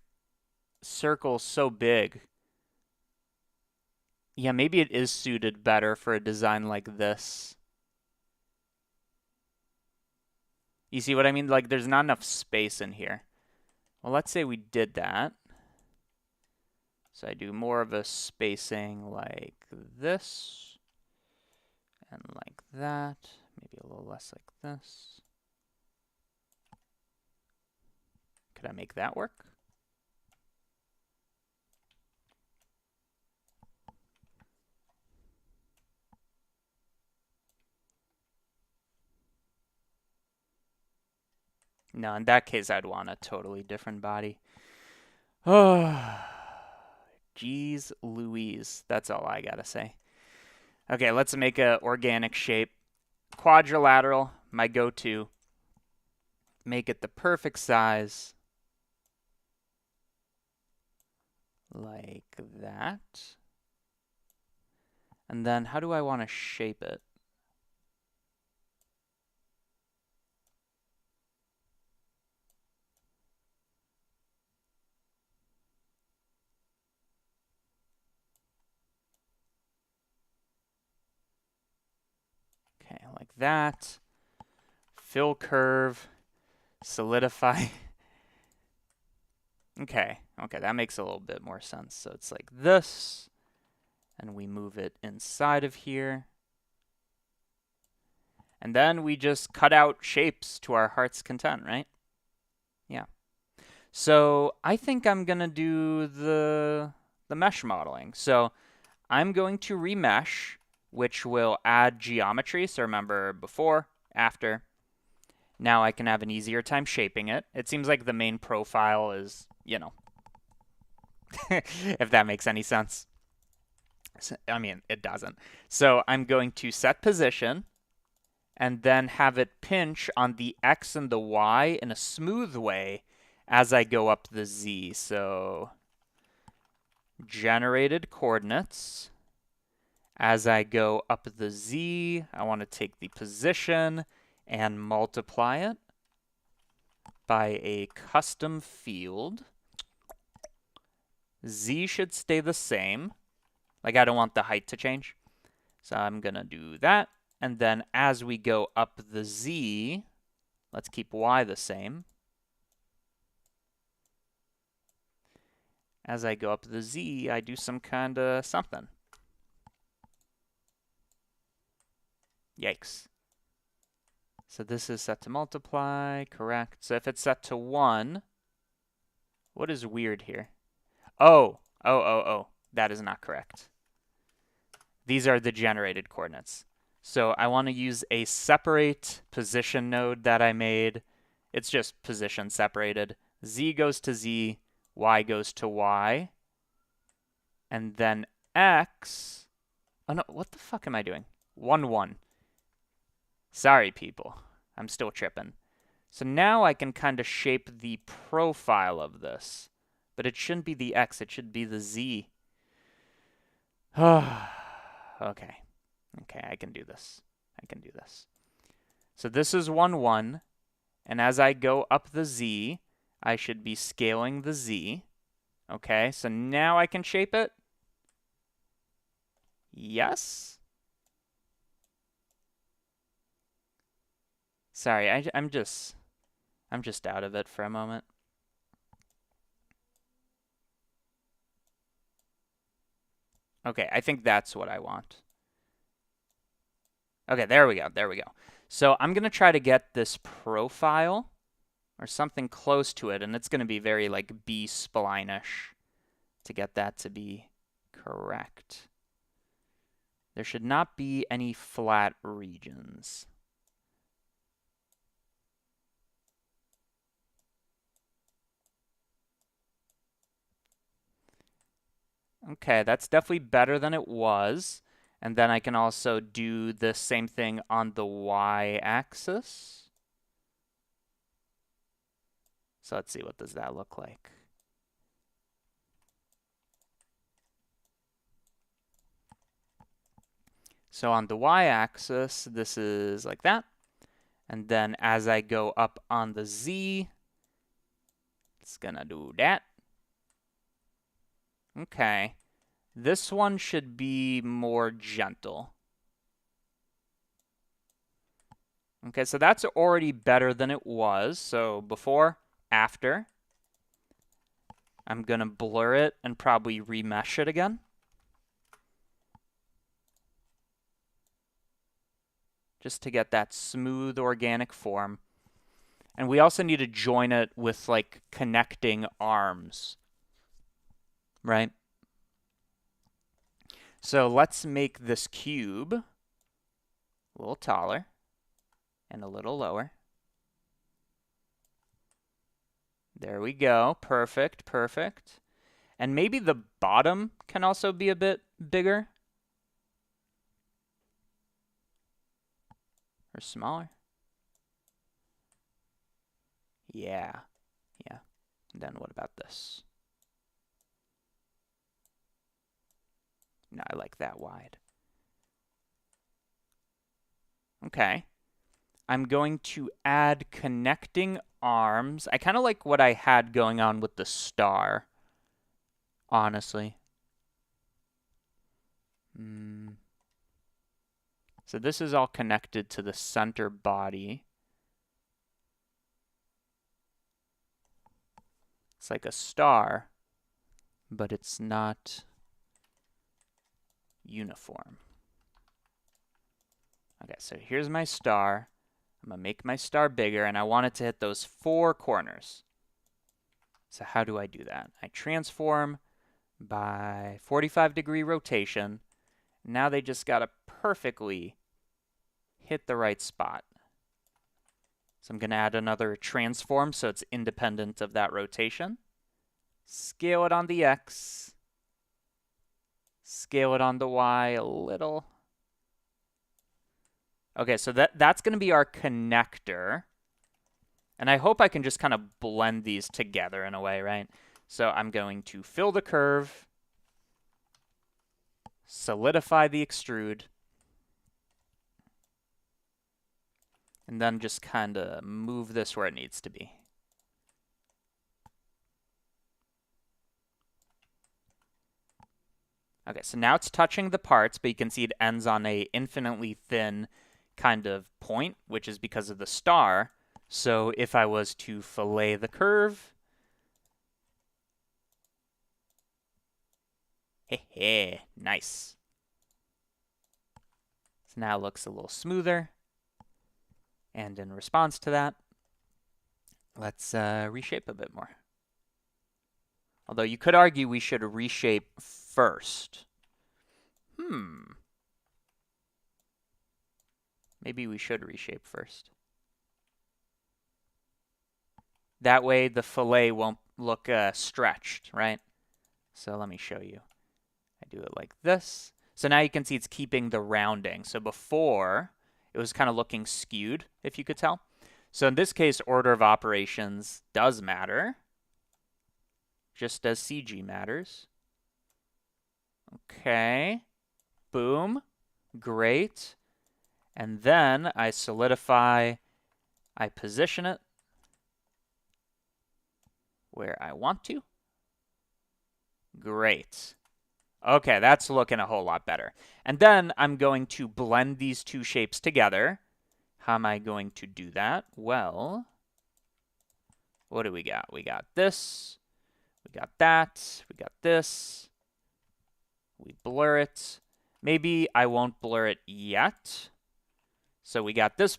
circles so big. Yeah, maybe it is suited better for a design like this. You see what I mean? Like there's not enough space in here. Well, let's say we did that. So I do more of a spacing like this and like that. Maybe a little less like this. Could I make that work? No, in that case, I'd want a totally different body. Oh, geez Louise. That's all I gotta say. Okay, let's make a organic shape. Quadrilateral, my go-to. Make it the perfect size. Like that. And then how do I want to shape it? Okay, like that. Fill curve. Solidify. Okay, that makes a little bit more sense. So it's like this. And we move it inside of here. And then we just cut out shapes to our heart's content, right? Yeah. So I think I'm going to do the mesh modeling. So I'm going to remesh, which will add geometry. So remember before, after. Now I can have an easier time shaping it. It seems like the main profile is, you know, if that makes any sense. I mean, it doesn't. So I'm going to set position and then have it pinch on the X and the Y in a smooth way as I go up the Z. So generated coordinates. As I go up the Z, I want to take the position and multiply it by a custom field. Z should stay the same. Like I don't want the height to change. So I'm going to do that. And then as we go up the Z, let's keep Y the same. As I go up the Z, I do some kind of something. Yikes. So this is set to multiply, correct. So if it's set to 1, what is weird here? Oh, that is not correct. These are the generated coordinates. So I want to use a separate position node that I made. It's just position separated. Z goes to Z, Y goes to Y. And then X, oh no, what the fuck am I doing? 1, 1. Sorry, people. I'm still tripping. So now I can kind of shape the profile of this. But it shouldn't be the X, it should be the Z. Okay. Okay, I can do this. I can do this. So this is 1, 1. And as I go up the Z, I should be scaling the Z. Okay, so now I can shape it. Yes. Sorry, I'm just out of it for a moment. Okay, I think that's what I want. Okay, there we go. There we go. So I'm going to try to get this profile or something close to it, and it's going to be very like B-spline-ish to get that to be correct. There should not be any flat regions. Okay, that's definitely better than it was. And then I can also do the same thing on the y-axis. So let's see, what does that look like? So on the y-axis, this is like that. And then as I go up on the z, it's gonna do that. Okay. This one should be more gentle. Okay, so that's already better than it was. So before, after. I'm gonna blur it and probably remesh it again. Just to get that smooth organic form. And we also need to join it with like connecting arms, right? So let's make this cube a little taller and a little lower. There we go. Perfect, perfect. And maybe the bottom can also be a bit bigger. Or smaller. Yeah. Yeah. And then what about this? No, I like that wide. Okay. I'm going to add connecting arms. I kind of like what I had going on with the star, honestly. So this is all connected to the center body. It's like a star, but it's not uniform. Okay, so here's my star. I'm going to make my star bigger, and I want it to hit those 4 corners. So how do I do that? I transform by 45-degree rotation. Now they just got to perfectly hit the right spot. So I'm going to add another transform so it's independent of that rotation. Scale it on the X. Scale it on the Y a little. Okay, so that's going to be our connector. And I hope I can just kind of blend these together in a way, right? So I'm going to fill the curve, solidify the extrude, and then just kind of move this where it needs to be. Okay, so now it's touching the parts, but you can see it ends on a infinitely thin kind of point, which is because of the star. So if I was to fillet the curve, nice. So now it looks a little smoother. And in response to that, let's reshape a bit more. Although you could argue we should reshape first. Maybe we should reshape first. That way the fillet won't look stretched, right? So let me show you. I do it like this. So now you can see it's keeping the rounding. So before, it was kind of looking skewed, if you could tell. So in this case, order of operations does matter, just as CG matters. Okay. Boom. Great. And then I solidify, I position it where I want to. Great. Okay, that's looking a whole lot better. And then I'm going to blend these two shapes together. How am I going to do that? Well, what do we got? We got this. We got that. We got this. We blur it. Maybe I won't blur it yet. So we got this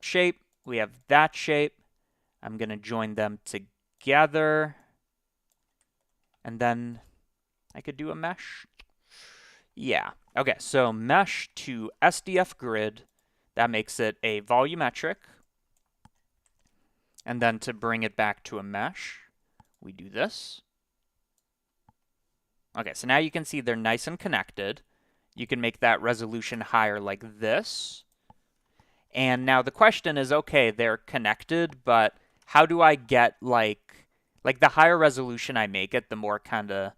shape. We have that shape. I'm going to join them together. And then I could do a mesh. Yeah. Okay, so mesh to SDF grid. That makes it a volumetric. And then to bring it back to a mesh, we do this. Okay, so now you can see they're nice and connected. You can make that resolution higher like this. And now the question is, okay, they're connected, but how do I get like the higher resolution I make it, the more kind of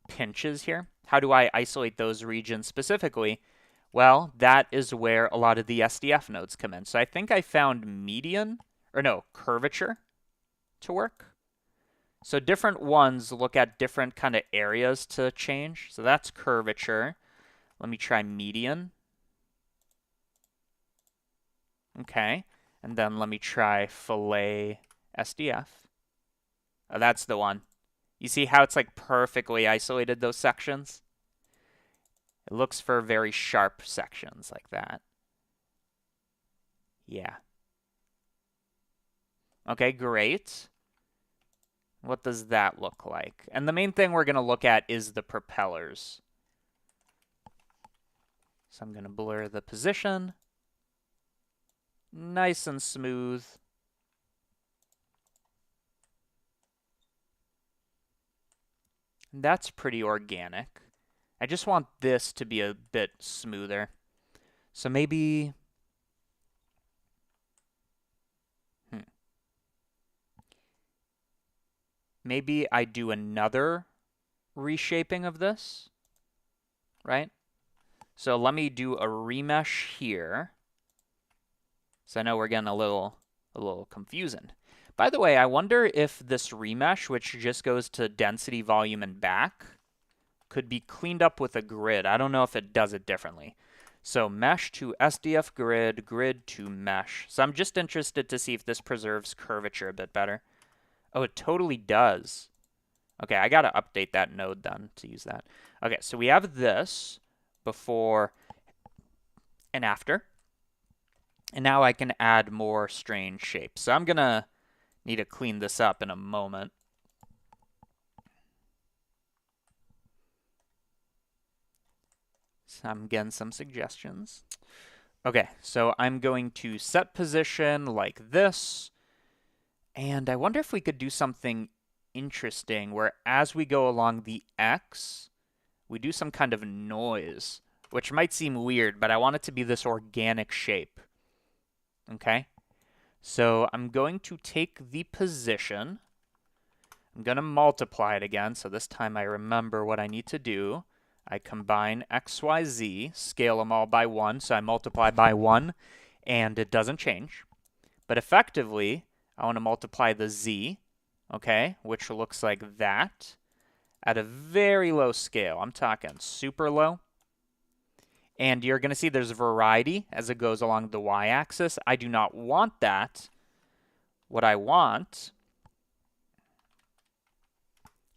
pinches here? How do I isolate those regions specifically? Well, that is where a lot of the SDF nodes come in. So I think I found median, or no, curvature to work. So different ones look at different kind of areas to change. So that's curvature. Let me try median. Okay. And then let me try fillet SDF. Oh, that's the one. You see how it's like perfectly isolated those sections? It looks for very sharp sections like that. Yeah. Okay, great. What does that look like? And the main thing we're going to look at is the propellers. So I'm going to blur the position. Nice and smooth. That's pretty organic. I just want this to be a bit smoother. So maybe... Maybe I do another reshaping of this, right? So let me do a remesh here. So I know we're getting a little confusing. By the way, I wonder if this remesh, which just goes to density, volume, and back, could be cleaned up with a grid. I don't know if it does it differently. So mesh to SDF grid, grid to mesh. So I'm just interested to see if this preserves curvature a bit better. Oh, it totally does. Okay, I got to update that node then to use that. Okay, so we have this before and after. And now I can add more strange shapes. So I'm going to need to clean this up in a moment. So I'm getting some suggestions. Okay, so I'm going to set position like this. And I wonder if we could do something interesting where as we go along the X, we do some kind of noise, which might seem weird, but I want it to be this organic shape. Okay? So I'm going to take the position. I'm going to multiply it again, so this time I remember what I need to do. I combine X, Y, Z, scale them all by 1, so I multiply by 1, and it doesn't change. But effectively, I want to multiply the Z, okay, which looks like that, at a very low scale. I'm talking super low. And you're going to see there's variety as it goes along the y-axis. I do not want that. What I want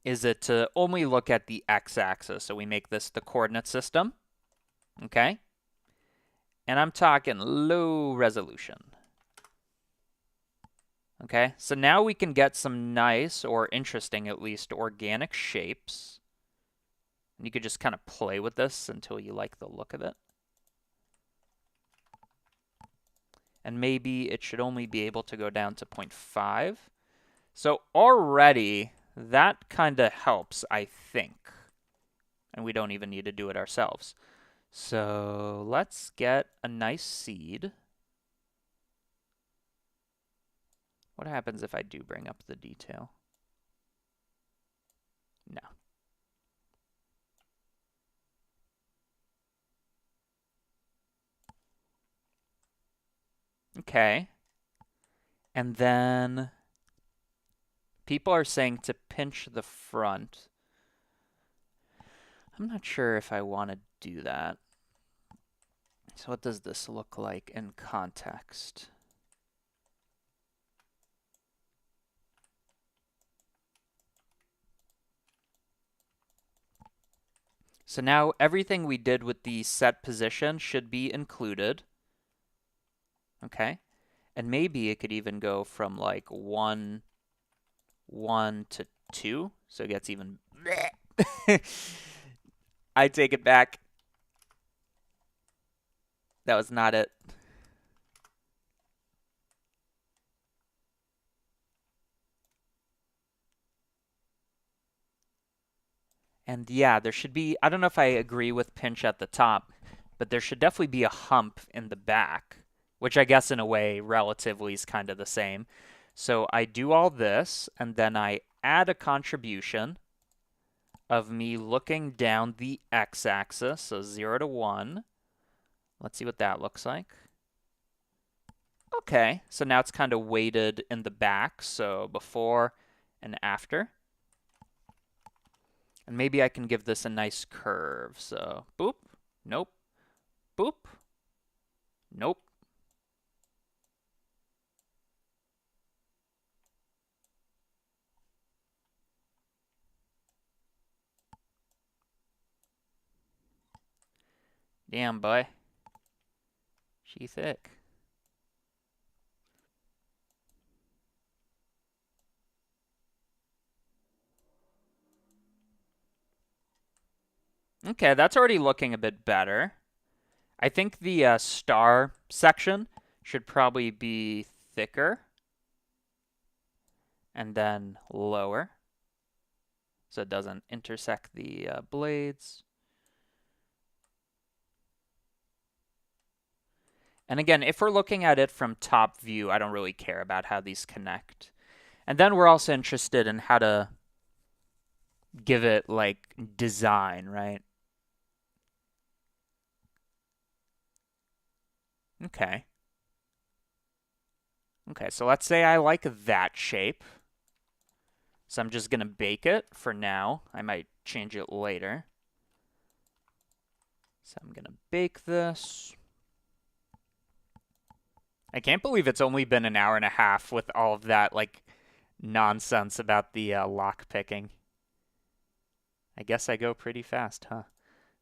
is it to only look at the x-axis. So we make this the coordinate system, okay? And I'm talking low resolution. Okay, so now we can get some nice, or interesting at least, organic shapes. And you could just kind of play with this until you like the look of it. And maybe it should only be able to go down to 0.5. So already, that kind of helps, I think. And we don't even need to do it ourselves. So let's get a nice seed. What happens if I do bring up the detail? No. Okay. And then people are saying to pinch the front. I'm not sure if I want to do that. So what does this look like in context? So now everything we did with the set position should be included. Okay. And maybe it could even go from like 1 to 2. So it gets even... I take it back. That was not it. And yeah, there should be, I don't know if I agree with pinch at the top, but there should definitely be a hump in the back, which I guess in a way relatively is kind of the same. So I do all this, and then I add a contribution of me looking down the x-axis, so 0 to 1, Let's see what that looks like. Okay, so now it's kind of weighted in the back, so before and after. And maybe I can give this a nice curve. So boop, nope, boop, nope. Damn, boy. She thick. Okay, that's already looking a bit better. I think the star section should probably be thicker and then lower so it doesn't intersect the blades. And again, if we're looking at it from top view, I don't really care about how these connect. And then we're also interested in how to give it like design, right? Okay. Okay, so let's say I like that shape. So I'm just going to bake it for now. I might change it later. So I'm going to bake this. I can't believe it's only been an hour and a half with all of that like nonsense about the lock picking. I guess I go pretty fast, huh?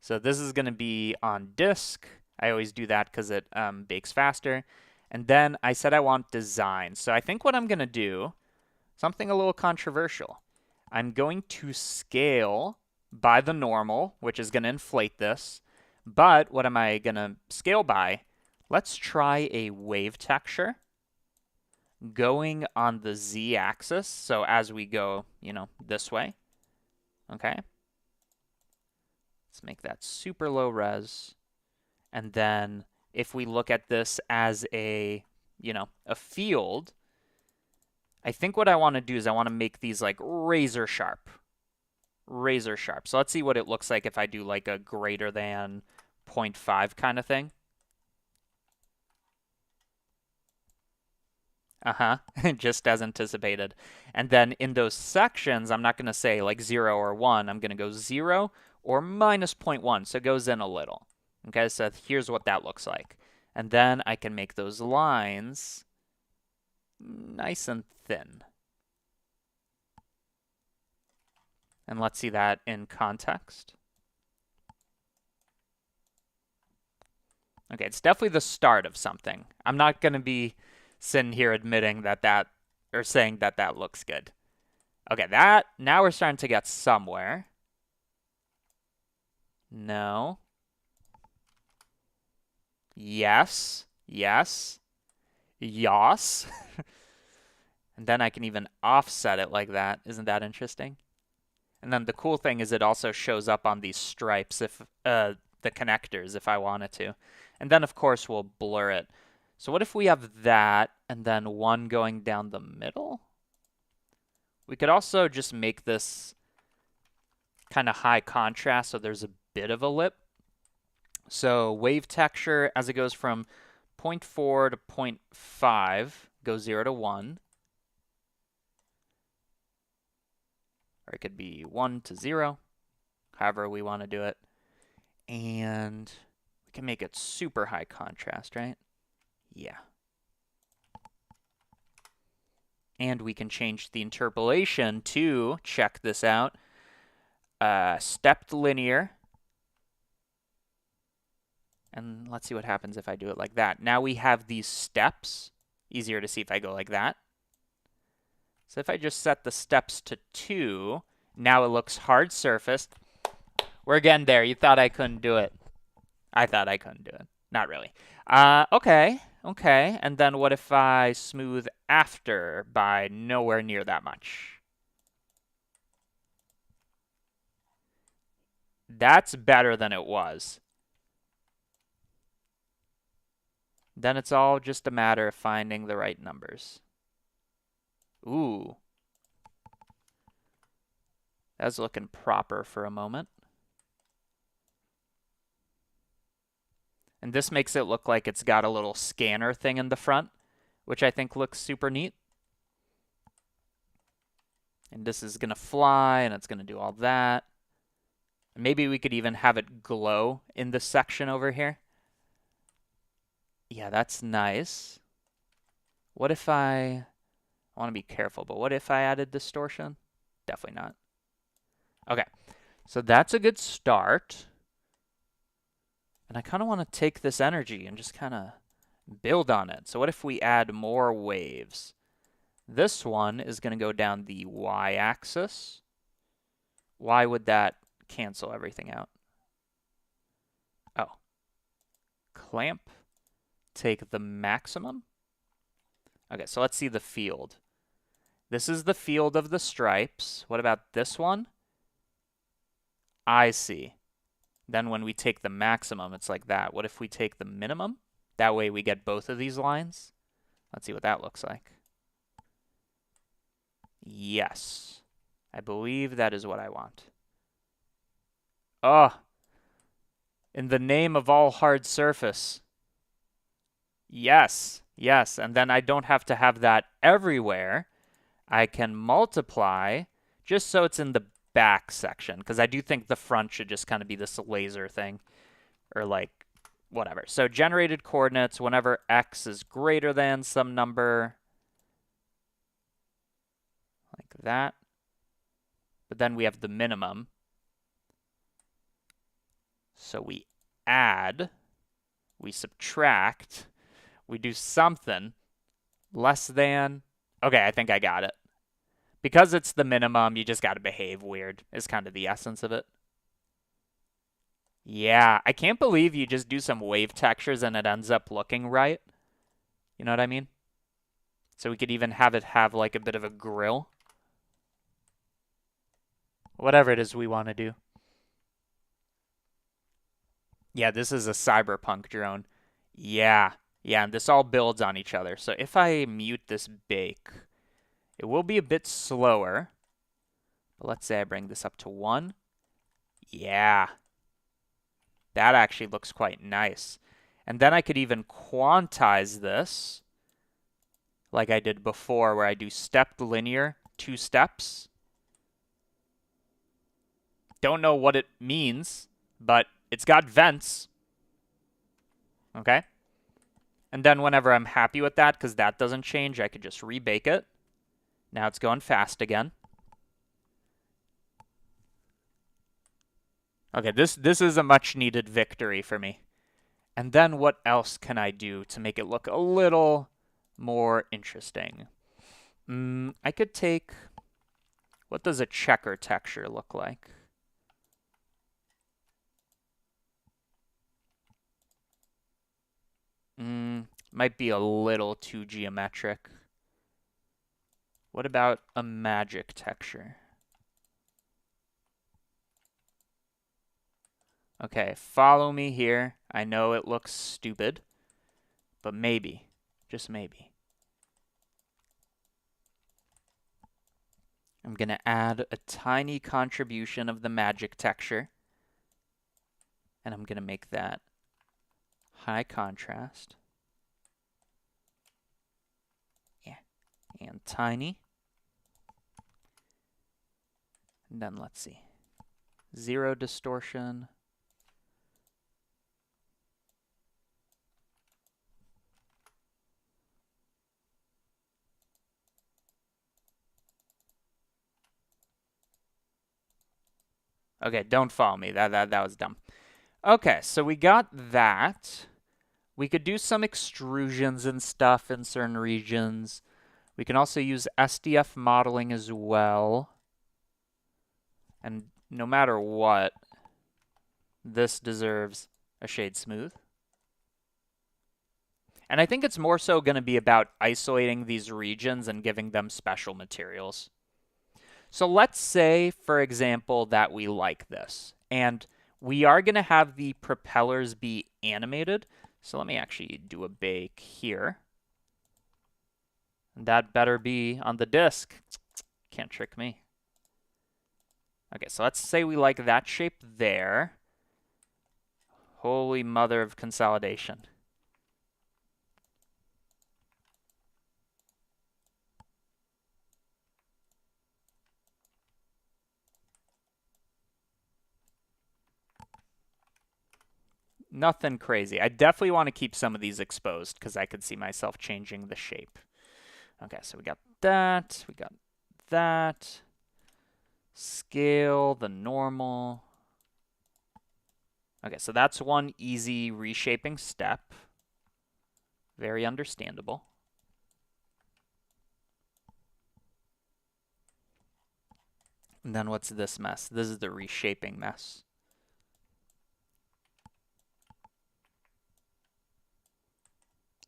So this is going to be on disk. I always do that because it bakes faster. And then I said I want design. So I think what I'm going to do, something a little controversial. I'm going to scale by the normal, which is going to inflate this. But what am I going to scale by? Let's try a wave texture going on the z-axis. So as we go, this way. Okay. Let's make that super low res. And then if we look at this as a field, I think what I want to do is I want to make these like razor sharp. Razor sharp. So let's see what it looks like if I do like a greater than 0.5 kind of thing. Uh-huh, just as anticipated. And then in those sections, I'm not going to say like 0 or 1. I'm going to go 0 or minus 0.1, so it goes in a little. Okay, so here's what that looks like. And then I can make those lines nice and thin. And let's see that in context. Okay, it's definitely the start of something. I'm not going to be sitting here admitting that or saying that looks good. Okay, now we're starting to get somewhere. No. Yes. Yes. Yas. And then I can even offset it like that. Isn't that interesting? And then the cool thing is it also shows up on these stripes, if the connectors, if I wanted to. And then, of course, we'll blur it. So what if we have that and then one going down the middle? We could also just make this kind of high contrast so there's a bit of a lip. So wave texture, as it goes from 0.4 to 0.5, goes 0 to 1. Or it could be 1 to 0, however we want to do it. And we can make it super high contrast, right? Yeah. And we can change the interpolation to, check this out, stepped linear. And let's see what happens if I do it like that. Now we have these steps. Easier to see if I go like that. So if I just set the steps to 2, now it looks hard surfaced. We're getting there. You thought I couldn't do it. I thought I couldn't do it. Not really. Okay. And then what if I smooth after by nowhere near that much? That's better than it was. Then it's all just a matter of finding the right numbers. Ooh. That's looking proper for a moment. And this makes it look like it's got a little scanner thing in the front, which I think looks super neat. And this is going to fly, and it's going to do all that. Maybe we could even have it glow in this section over here. Yeah, that's nice. What if I want to be careful, but what if I added distortion? Definitely not. Okay, so that's a good start. And I kind of want to take this energy and just kind of build on it. So what if we add more waves? This one is going to go down the y-axis. Why would that cancel everything out? Oh. Clamp. Take the maximum. Okay, so let's see the field. This is the field of the stripes. What about this one? I see. Then when we take the maximum, it's like that. What if we take the minimum? That way we get both of these lines. Let's see what that looks like. Yes. I believe that is what I want. Oh. In the name of all hard surface. Yes. Yes. And then I don't have to have that everywhere. I can multiply just so it's in the back section, because I do think the front should just kind of be this laser thing, or like whatever. So generated coordinates whenever x is greater than some number, like that. But then we have the minimum. So we add, we subtract, we do something less than. Okay, I think I got it. Because it's the minimum, you just got to behave weird, is kind of the essence of it. Yeah, I can't believe you just do some wave textures and it ends up looking right. You know what I mean? So we could even have it have like a bit of a grill. Whatever it is we want to do. Yeah, this is a cyberpunk drone. Yeah, and this all builds on each other. So if I mute this bake, it will be a bit slower. But let's say I bring this up to 1. Yeah. That actually looks quite nice. And then I could even quantize this like I did before, where I do stepped linear, 2 steps. Don't know what it means, but it's got vents. Okay? And then whenever I'm happy with that, because that doesn't change, I could just rebake it. Now it's going fast again. Okay, this is a much needed victory for me. And then what else can I do to make it look a little more interesting? I could take, what does a checker texture look like? Might be a little too geometric. What about a magic texture? Okay, follow me here. I know it looks stupid, but maybe, just maybe. I'm going to add a tiny contribution of the magic texture, and I'm going to make that high contrast. Yeah, and tiny. And then let's see. 0 distortion. Okay, don't follow me. That was dumb. Okay, so we got that. We could do some extrusions and stuff in certain regions. We can also use SDF modeling as well. And no matter what, this deserves a shade smooth. And I think it's more so going to be about isolating these regions and giving them special materials. So let's say, for example, that we like this. And we are going to have the propellers be animated. So let me actually do a bake here. And that better be on the disk. Can't trick me. Okay, so let's say we like that shape there. Holy mother of consolidation. Nothing crazy. I definitely want to keep some of these exposed because I could see myself changing the shape. Okay, so we got that. We got that. Scale, the normal. Okay, so that's one easy reshaping step. Very understandable. And then what's this mess? This is the reshaping mess.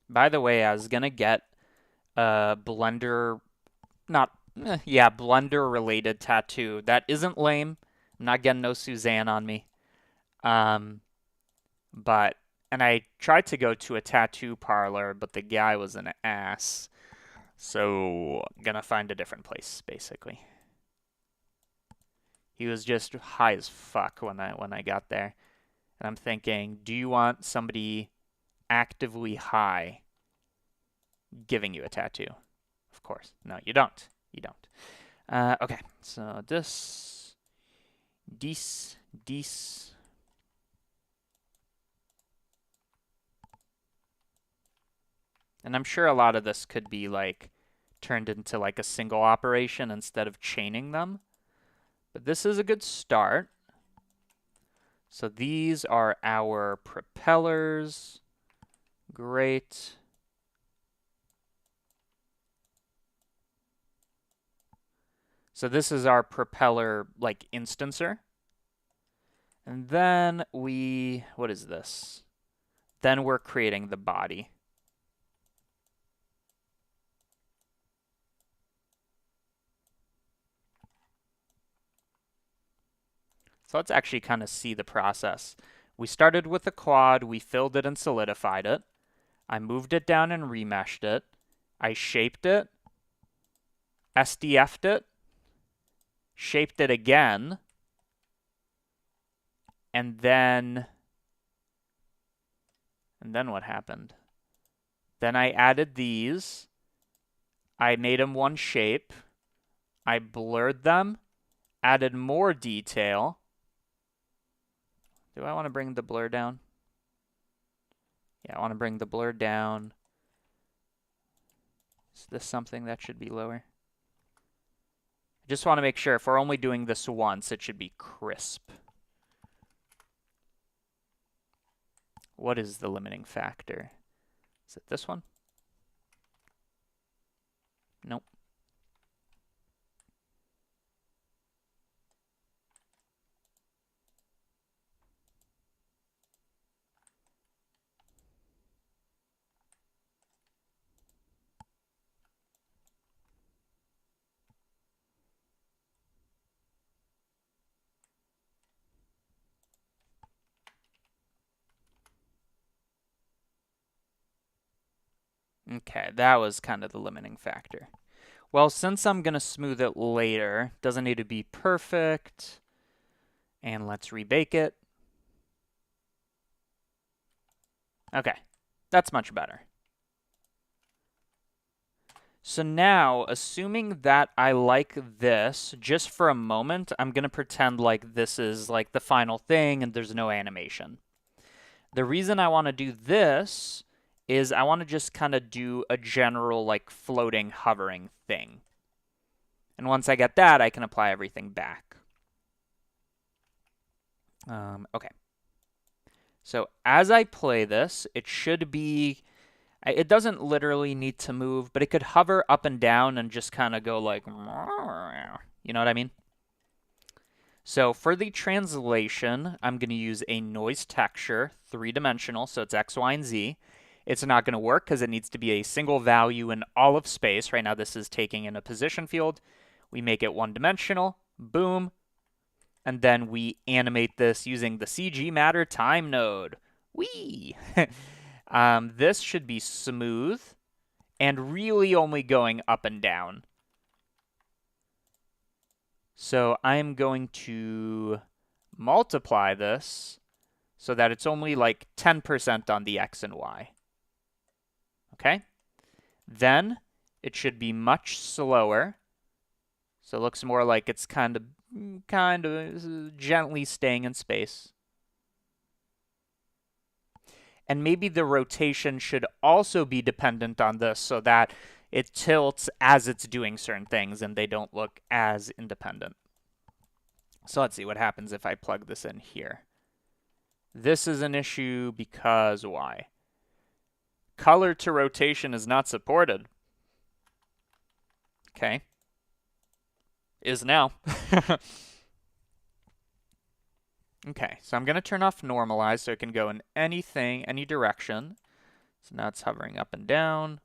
By the way, I was going to get a Blender, Blender related tattoo. That isn't lame. I'm not getting no Suzanne on me. And I tried to go to a tattoo parlor, but the guy was an ass. So, I'm gonna find a different place, basically. He was just high as fuck when I got there. And I'm thinking, do you want somebody actively high giving you a tattoo? Of course. No, you don't. You don't. Okay, so this, this. And I'm sure a lot of this could be like turned into like a single operation instead of chaining them. But this is a good start. So these are our propellers. Great. So this is our propeller like instancer. And then what is this? Then we're creating the body. So let's actually kind of see the process. We started with a quad, we filled it and solidified it. I moved it down and remeshed it. I shaped it, SDF'd it, shaped it again, and then what happened? Then I added these. I made them one shape. I blurred them, added more detail. Do I want to bring the blur down? Yeah, I want to bring the blur down. Is this something that should be lower? I just want to make sure if we're only doing this once, it should be crisp. What is the limiting factor? Is it this one? Nope. Okay, that was kind of the limiting factor. Well, since I'm going to smooth it later, doesn't need to be perfect. And let's rebake it. Okay, that's much better. So now, assuming that I like this, just for a moment, I'm going to pretend like this is like the final thing and there's no animation. The reason I want to do this is I want to just kind of do a general like floating, hovering thing. And once I get that, I can apply everything back. Okay. So as I play this, it should be, it doesn't literally need to move, but it could hover up and down and just kind of go like, you know what I mean? So for the translation, I'm going to use a noise texture, 3-dimensional, so it's X, Y, and Z. It's not going to work because it needs to be a single value in all of space. Right now this is taking in a position field. We make it 1-dimensional, boom, and then we animate this using the CG Matter time node. Whee! This should be smooth and really only going up and down. So I'm going to multiply this so that it's only like 10% on the X and Y. Okay? Then it should be much slower. So it looks more like it's kind of gently staying in space. And maybe the rotation should also be dependent on this so that it tilts as it's doing certain things and they don't look as independent. So let's see what happens if I plug this in here. This is an issue because why? Color to rotation is not supported. Okay. Is now. Okay, so I'm going to turn off normalize so it can go in anything, any direction. So now it's hovering up and down.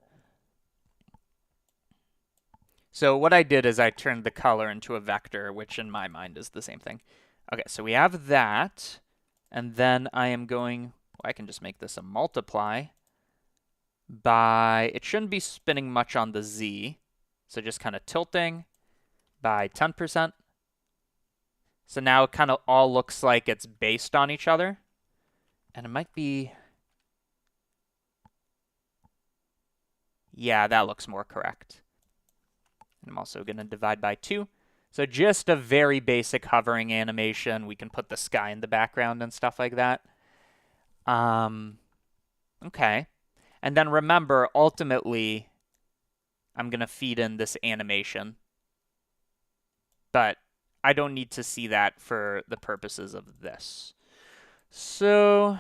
So what I did is I turned the color into a vector, which in my mind is the same thing. Okay, so we have that. And then I am going, well, I can just make this a multiply by, it shouldn't be spinning much on the Z. So just kind of tilting by 10%. So now it kind of all looks like it's based on each other. And it might be, yeah, that looks more correct. And I'm also going to divide by 2. So just a very basic hovering animation. We can put the sky in the background and stuff like that. Okay. And then remember, ultimately, I'm going to feed in this animation. But I don't need to see that for the purposes of this. So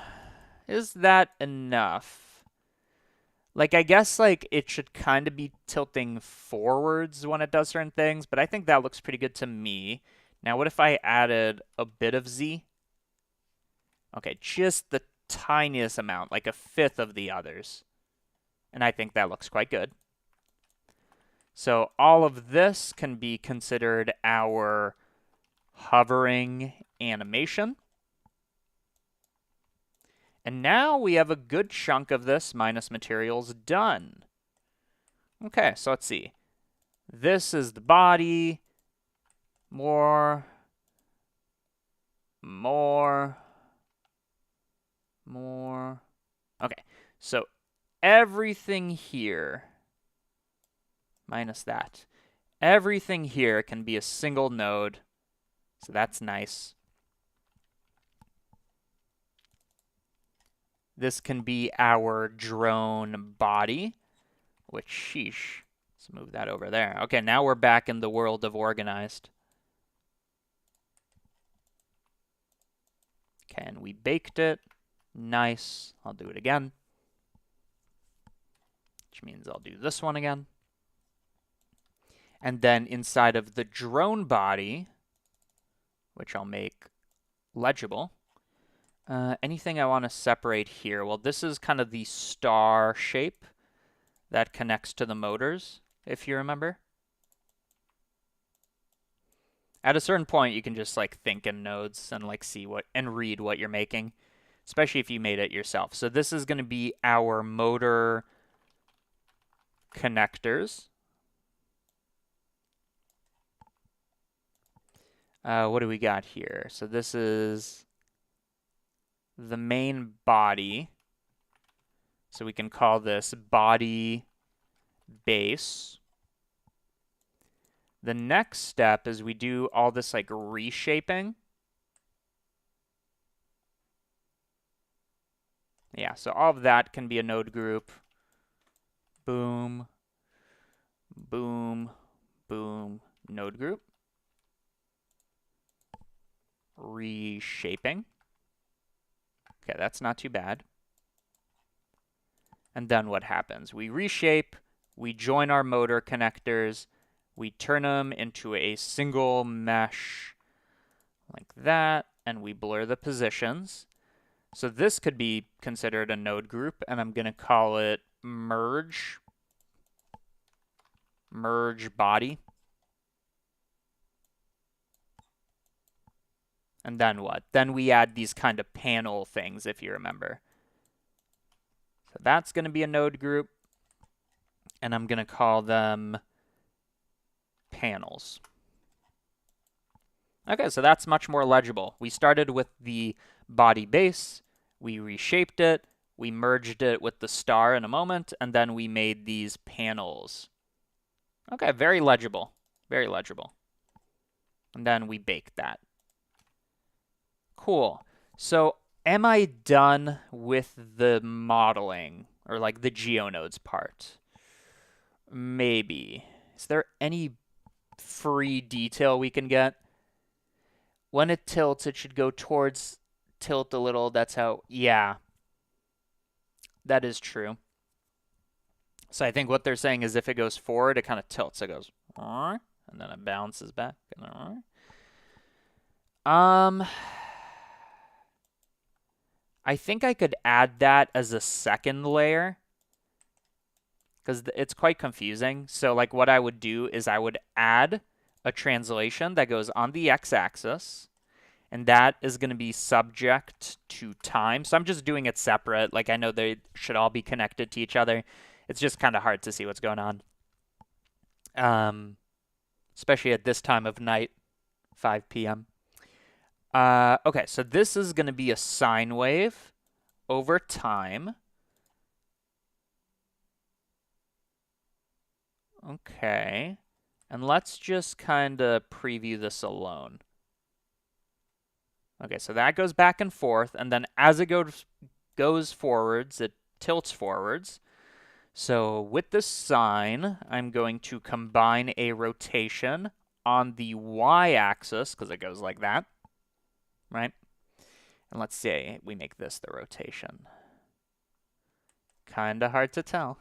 is that enough? Like, I guess, like, it should kind of be tilting forwards when it does certain things, but I think that looks pretty good to me. Now, what if I added a bit of Z? Okay, just the tiniest amount, like a fifth of the others. And I think that looks quite good. So all of this can be considered our hovering animation. And now we have a good chunk of this minus materials done. Okay, so let's see. This is the body. More. Okay, so everything here, minus that, everything here can be a single node. So that's nice. This can be our drone body, which, sheesh, let's move that over there. Okay, now we're back in the world of organized. Okay, and we baked it. Nice. I'll do it again, which means I'll do this one again. And then inside of the drone body, which I'll make legible, anything I want to separate here? Well, this is kind of the star shape that connects to the motors, if you remember. At a certain point, you can just like think in nodes and like see what and read what you're making, especially if you made it yourself. So this is going to be our motor connectors. What do we got here? So this is the main body. So we can call this body base. The next step is we do all this like reshaping. Yeah, so all of that can be a node group. Boom, boom, boom, node group. Reshaping. Okay, that's not too bad. And then what happens? We reshape, we join our motor connectors, we turn them into a single mesh like that, and we blur the positions. So this could be considered a node group, and I'm going to call it merge body. And then what? Then we add these kind of panel things, if you remember. So that's going to be a node group, and I'm going to call them panels. Okay, so that's much more legible. We started with the body base, we reshaped it, we merged it with the star in a moment, and then we made these panels. Okay, very legible. Very legible. And then we baked that. Cool. So am I done with the modeling, or like the geonodes part? Maybe. Is there any free detail we can get? When it tilts, it should go towards tilt a little. That's how, yeah, that is true. So I think what they're saying is if it goes forward, it kind of tilts. It goes, and then it bounces back. I think I could add that as a second layer because it's quite confusing. So like what I would do is I would add a translation that goes on the x-axis, and that is going to be subject to time. So I'm just doing it separate. Like I know they should all be connected to each other. It's just kind of hard to see what's going on. Especially at this time of night, 5 p.m. Okay, so this is going to be a sine wave over time. Okay, and let's just kind of preview this alone. Okay, so that goes back and forth, and then as it goes forwards, it tilts forwards. So with this sine, I'm going to combine a rotation on the y-axis, because it goes like that, right? And let's say we make this the rotation. Kind of hard to tell.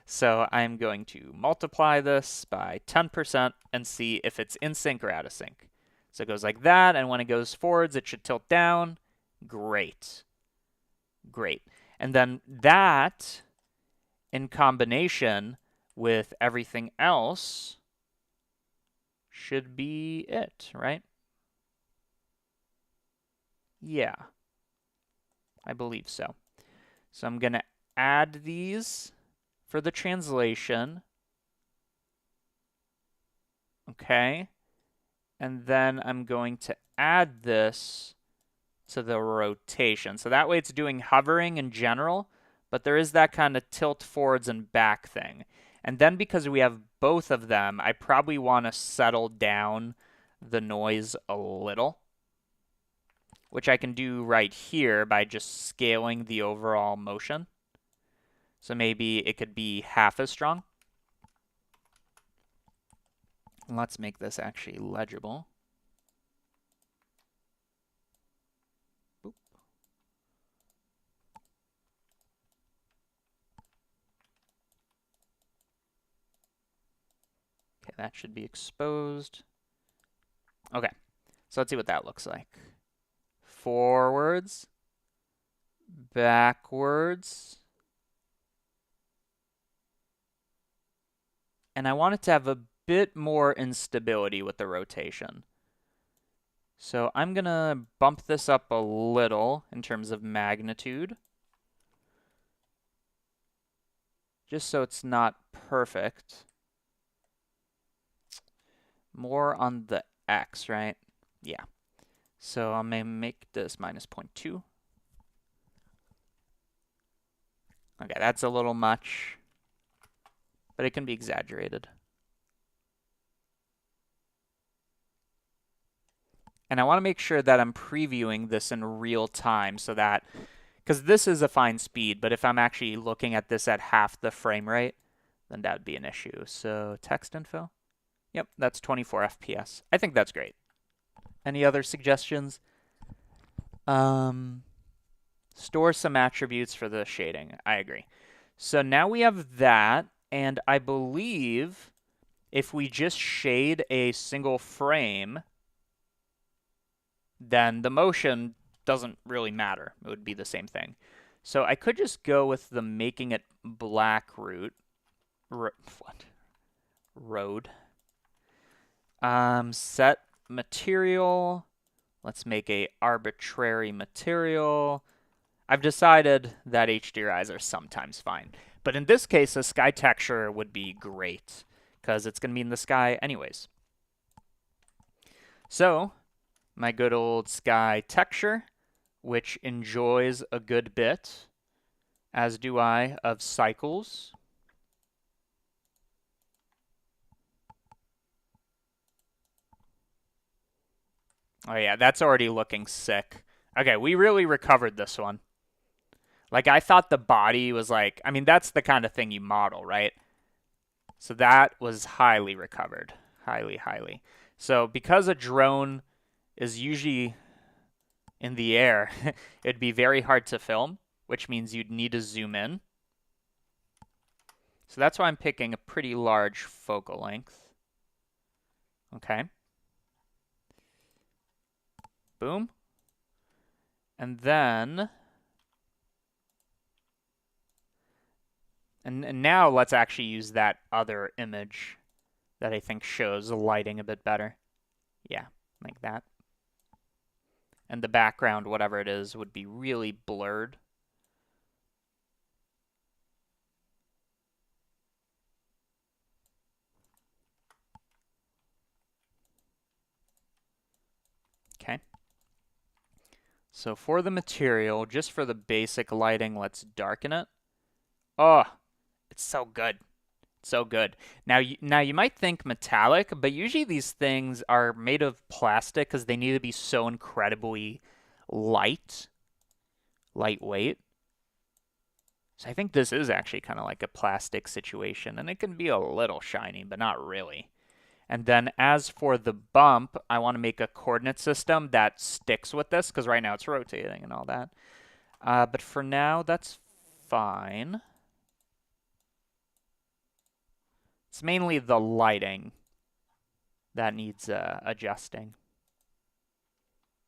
So I'm going to multiply this by 10% and see if it's in sync or out of sync. So it goes like that, and when it goes forwards, it should tilt down. Great. Great. And then that, in combination with everything else, should be it, right? Yeah, I believe so. So I'm going to add these for the translation. Okay. And then I'm going to add this to the rotation. So that way it's doing hovering in general, but there is that kind of tilt forwards and back thing. And then because we have both of them, I probably want to settle down the noise a little, which I can do right here by just scaling the overall motion. So maybe it could be half as strong. Let's make this actually legible. Boop. Okay, that should be exposed. Okay, so let's see what that looks like. Forwards, backwards, and I want it to have a bit more instability with the rotation. So I'm going to bump this up a little in terms of magnitude, just so it's not perfect. More on the x, right? Yeah. So I'm going to make this minus 0.2. Okay, that's a little much, but it can be exaggerated. And I want to make sure that I'm previewing this in real time so that, because this is a fine speed, but if I'm actually looking at this at half the frame rate, then that would be an issue. So text info. Yep, that's 24 FPS. I think that's great. Any other suggestions? Store some attributes for the shading. I agree. So now we have that, and I believe if we just shade a single frame, then the motion doesn't really matter. It would be the same thing. So I could just go with the making it black route. Road. Set material. Let's make a arbitrary material. I've decided that HDRIs are sometimes fine. But in this case, a sky texture would be great because it's going to be in the sky anyways. So my good old sky texture which enjoys a good bit, as do I, of cycles. Oh yeah, that's already looking sick. Okay, we really recovered this one. Like, I thought the body was like, I mean, that's the kind of thing you model, right? So that was highly recovered. Highly, highly. So because a drone is usually in the air, it'd be very hard to film, which means you'd need to zoom in. So that's why I'm picking a pretty large focal length. Okay. Boom. And then, and now let's actually use that other image that I think shows the lighting a bit better. Yeah, like that. And the background, whatever it is, would be really blurred. Okay. So for the material, just for the basic lighting, let's darken it. Oh, it's so good. So good. Now you might think metallic, but usually these things are made of plastic because they need to be so incredibly lightweight. So I think this is actually kind of like a plastic situation, and it can be a little shiny, but not really. And then as for the bump, I want to make a coordinate system that sticks with this, because right now it's rotating and all that. But for now, that's fine. It's mainly the lighting that needs adjusting.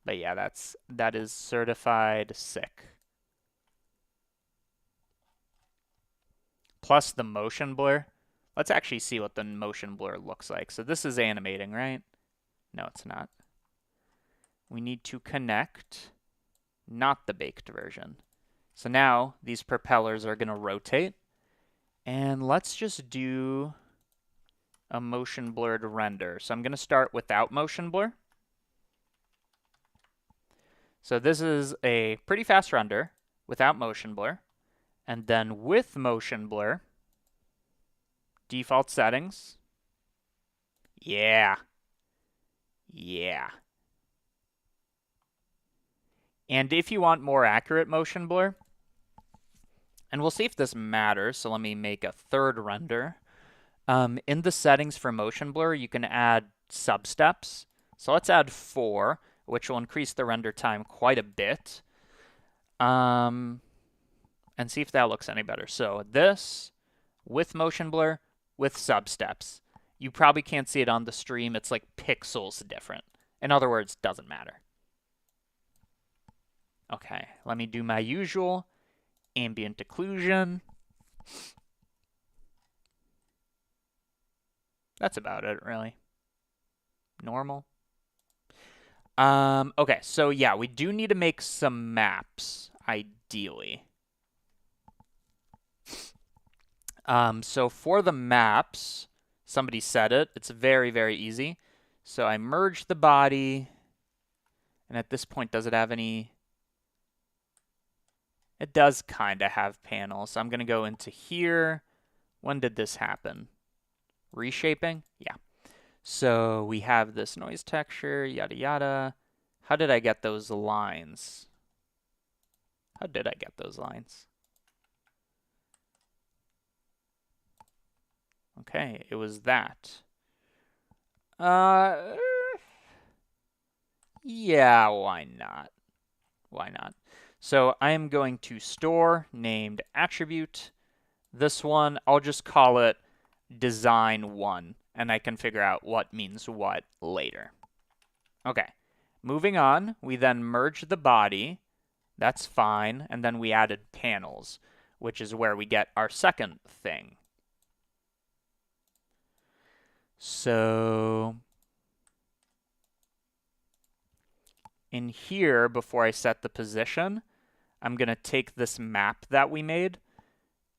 But yeah, that is certified sick. Plus the motion blur. Let's actually see what the motion blur looks like. So this is animating, right? No, it's not. We need to connect, not the baked version. So now these propellers are going to rotate. And let's just do a motion blurred render. So I'm going to start without motion blur. So this is a pretty fast render without motion blur. And then with motion blur, default settings. Yeah. Yeah. And if you want more accurate motion blur, and we'll see if this matters, so let me make a third render. In the settings for motion blur, you can add substeps. So let's add 4, which will increase the render time quite a bit. And see if that looks any better. So this, with motion blur, with substeps. You probably can't see it on the stream. It's like pixels different. In other words, doesn't matter. Okay, let me do my usual ambient occlusion. That's about it, really. Normal. Okay, so yeah, we do need to make some maps, ideally. So for the maps, somebody said it. It's very, very easy. So I merge the body, and at this point, does it have any? It does kind of have panels. So I'm going to go into here. When did this happen? Reshaping? Yeah. So we have this noise texture, yada yada. How did I get those lines? How did I get those lines? Okay, it was that. Yeah, why not? Why not? So I am going to store named attribute. This one, I'll just call it design1, and I can figure out what means what later. Okay, moving on, we then merge the body. That's fine, and then we added panels, which is where we get our second thing. So in here, before I set the position, I'm going to take this map that we made,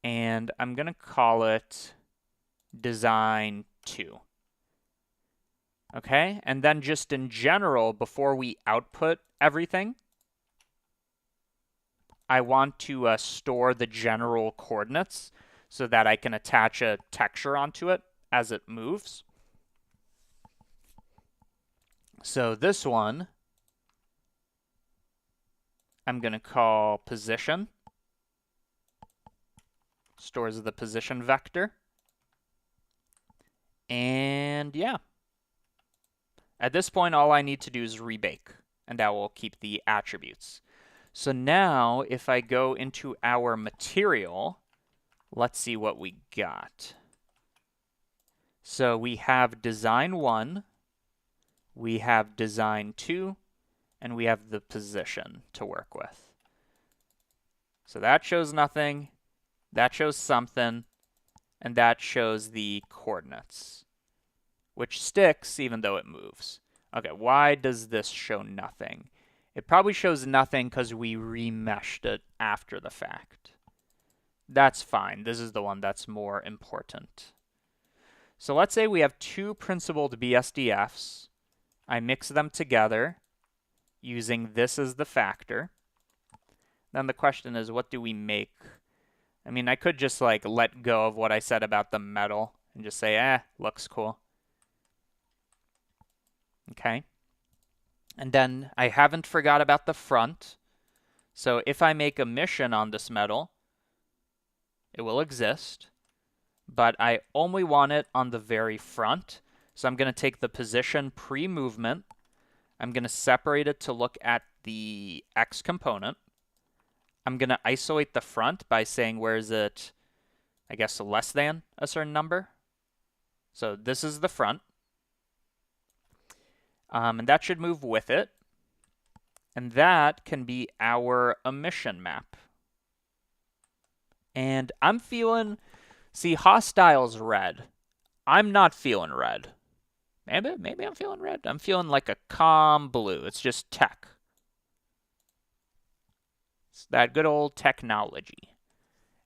and I'm going to call it design2. Okay, and then just in general, before we output everything, I want to store the general coordinates so that I can attach a texture onto it as it moves. So this one, I'm going to call position. Stores the position vector. And yeah. At this point, all I need to do is rebake, and that will keep the attributes. So now, if I go into our material, let's see what we got. So we have design 1, we have design 2, and we have the position to work with. So that shows nothing, that shows something, and that shows the coordinates, which sticks even though it moves. Okay, why does this show nothing? It probably shows nothing because we remeshed it after the fact. That's fine. This is the one that's more important. So let's say we have two principled BSDFs. I mix them together using this as the factor. Then the question is, what do we make? I mean, I could just like let go of what I said about the metal and just say, looks cool. Okay. And then I haven't forgot about the front. So if I make a mission on this metal, it will exist. But I only want it on the very front. So I'm going to take the position pre-movement. I'm going to separate it to look at the X component. I'm going to isolate the front by saying where is it, I guess, less than a certain number. So this is the front. And that should move with it. And that can be our emission map. And I'm feeling, see, hostile's red. I'm not feeling red. Maybe I'm feeling red. I'm feeling like a calm blue. It's just tech. It's that good old technology.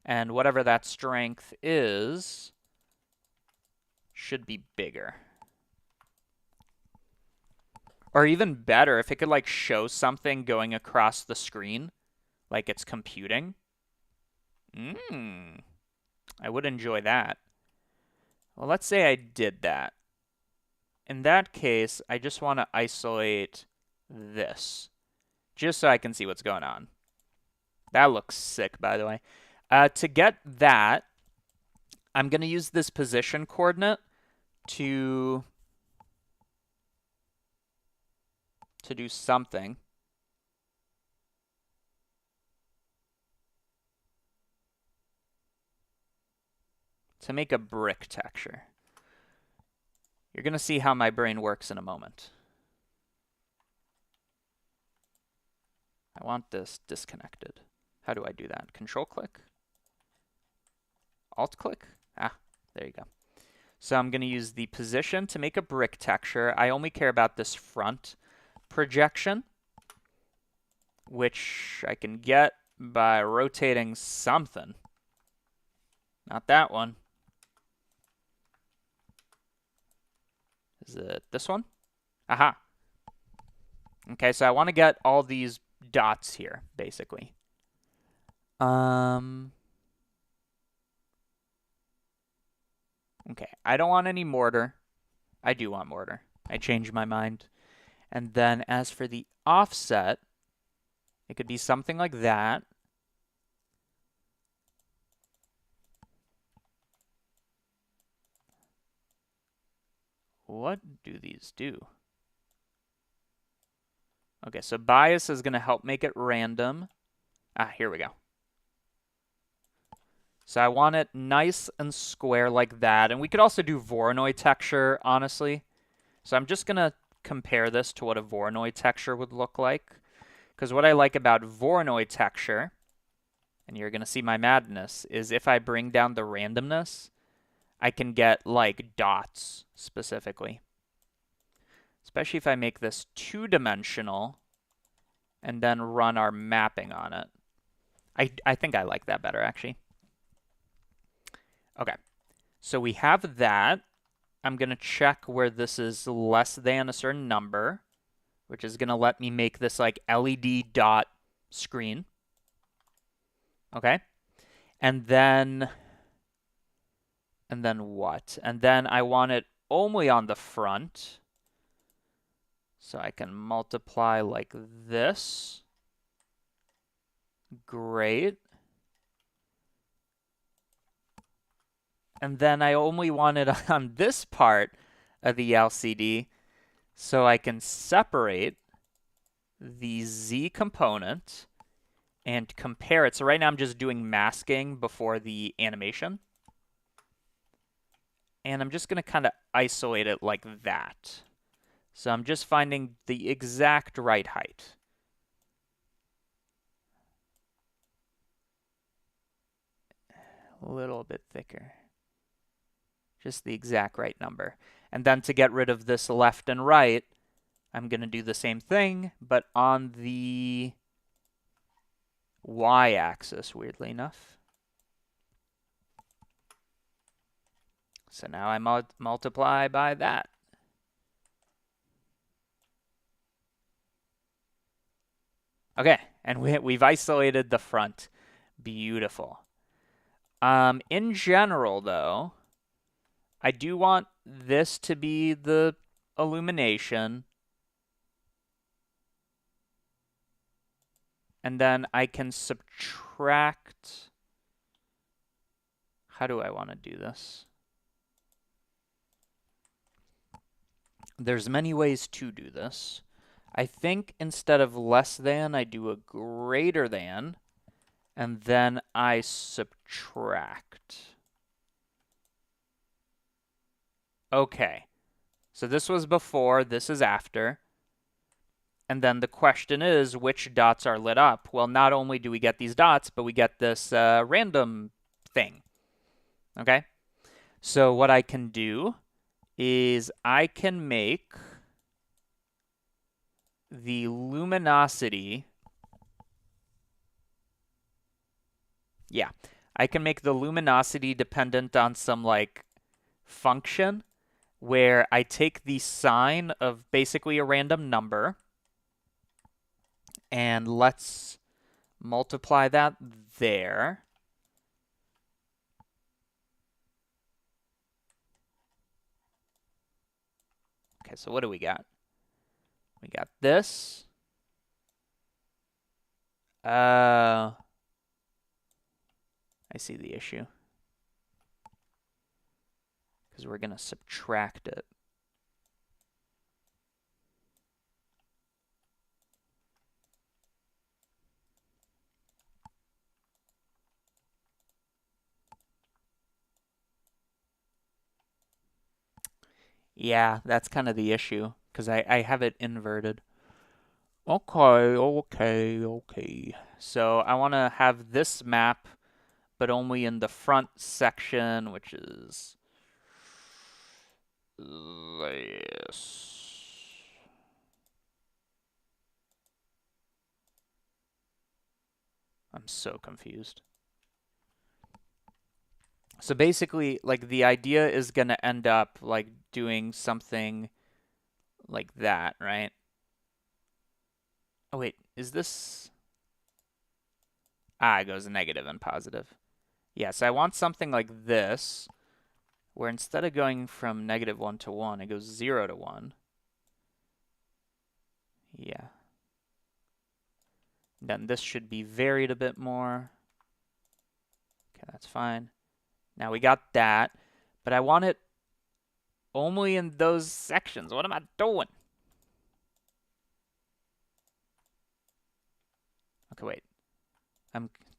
And whatever that strength is, should be bigger. Or even better, if it could like show something going across the screen, like it's computing. I would enjoy that. Well, let's say I did that. In that case, I just want to isolate this, just so I can see what's going on. That looks sick, by the way. To get that, I'm going to use this position coordinate to do something. To make a brick texture. You're going to see how my brain works in a moment. I want this disconnected. How do I do that? Control click? Alt click? There you go. So I'm going to use the position to make a brick texture. I only care about this front projection, which I can get by rotating something. Not that one. Is it this one? Aha. Okay, so I want to get all these dots here, basically. Okay, I don't want any mortar. I do want mortar. I changed my mind. And then as for the offset, it could be something like that. What do these do? Okay, so bias is going to help make it random. Here we go. So I want it nice and square like that. And we could also do Voronoi texture, honestly. So I'm just going to compare this to what a Voronoi texture would look like. Because what I like about Voronoi texture, and you're going to see my madness, is if I bring down the randomness, I can get like dots specifically. Especially if I make this two-dimensional and then run our mapping on it. I think I like that better, actually. Okay, so we have that. I'm going to check where this is less than a certain number, which is going to let me make this like LED dot screen. Okay? And then what? And then I want it only on the front. So I can multiply like this. Great. And then I only want it on this part of the LCD, so I can separate the Z component and compare it. So right now I'm just doing masking before the animation. And I'm just going to kind of isolate it like that. So I'm just finding the exact right height. A little bit thicker. Just the exact right number. And then to get rid of this left and right, I'm going to do the same thing, but on the y-axis, weirdly enough. So now I multiply by that. Okay, and we've isolated the front. Beautiful. In general, though, I do want this to be the illumination. And then I can subtract. How do I want to do this? There's many ways to do this. I think instead of less than, I do a greater than, and then I subtract. Okay, so this was before, this is after. And then the question is, which dots are lit up? Well, not only do we get these dots, but we get this random thing. Okay? So what I can do is I can make the luminosity. Yeah, I can make the luminosity dependent on some like function where I take the sign of basically a random number and let's multiply that there. Okay, so what do we got? We got this. I see the issue. Because we're going to subtract it. Yeah, that's kind of the issue. Because I have it inverted. Okay. So I want to have this map, but only in the front section, which is this. I'm so confused. So basically, like, the idea is going to end up, like, doing something like that, right? Oh, wait, is this... it goes negative and positive. Yeah, so I want something like this, where instead of going from -1 to 1, it goes 0 to 1. Yeah. Then this should be varied a bit more. Okay, that's fine. Now we got that, but I want it only in those sections. What am I doing? Okay, wait.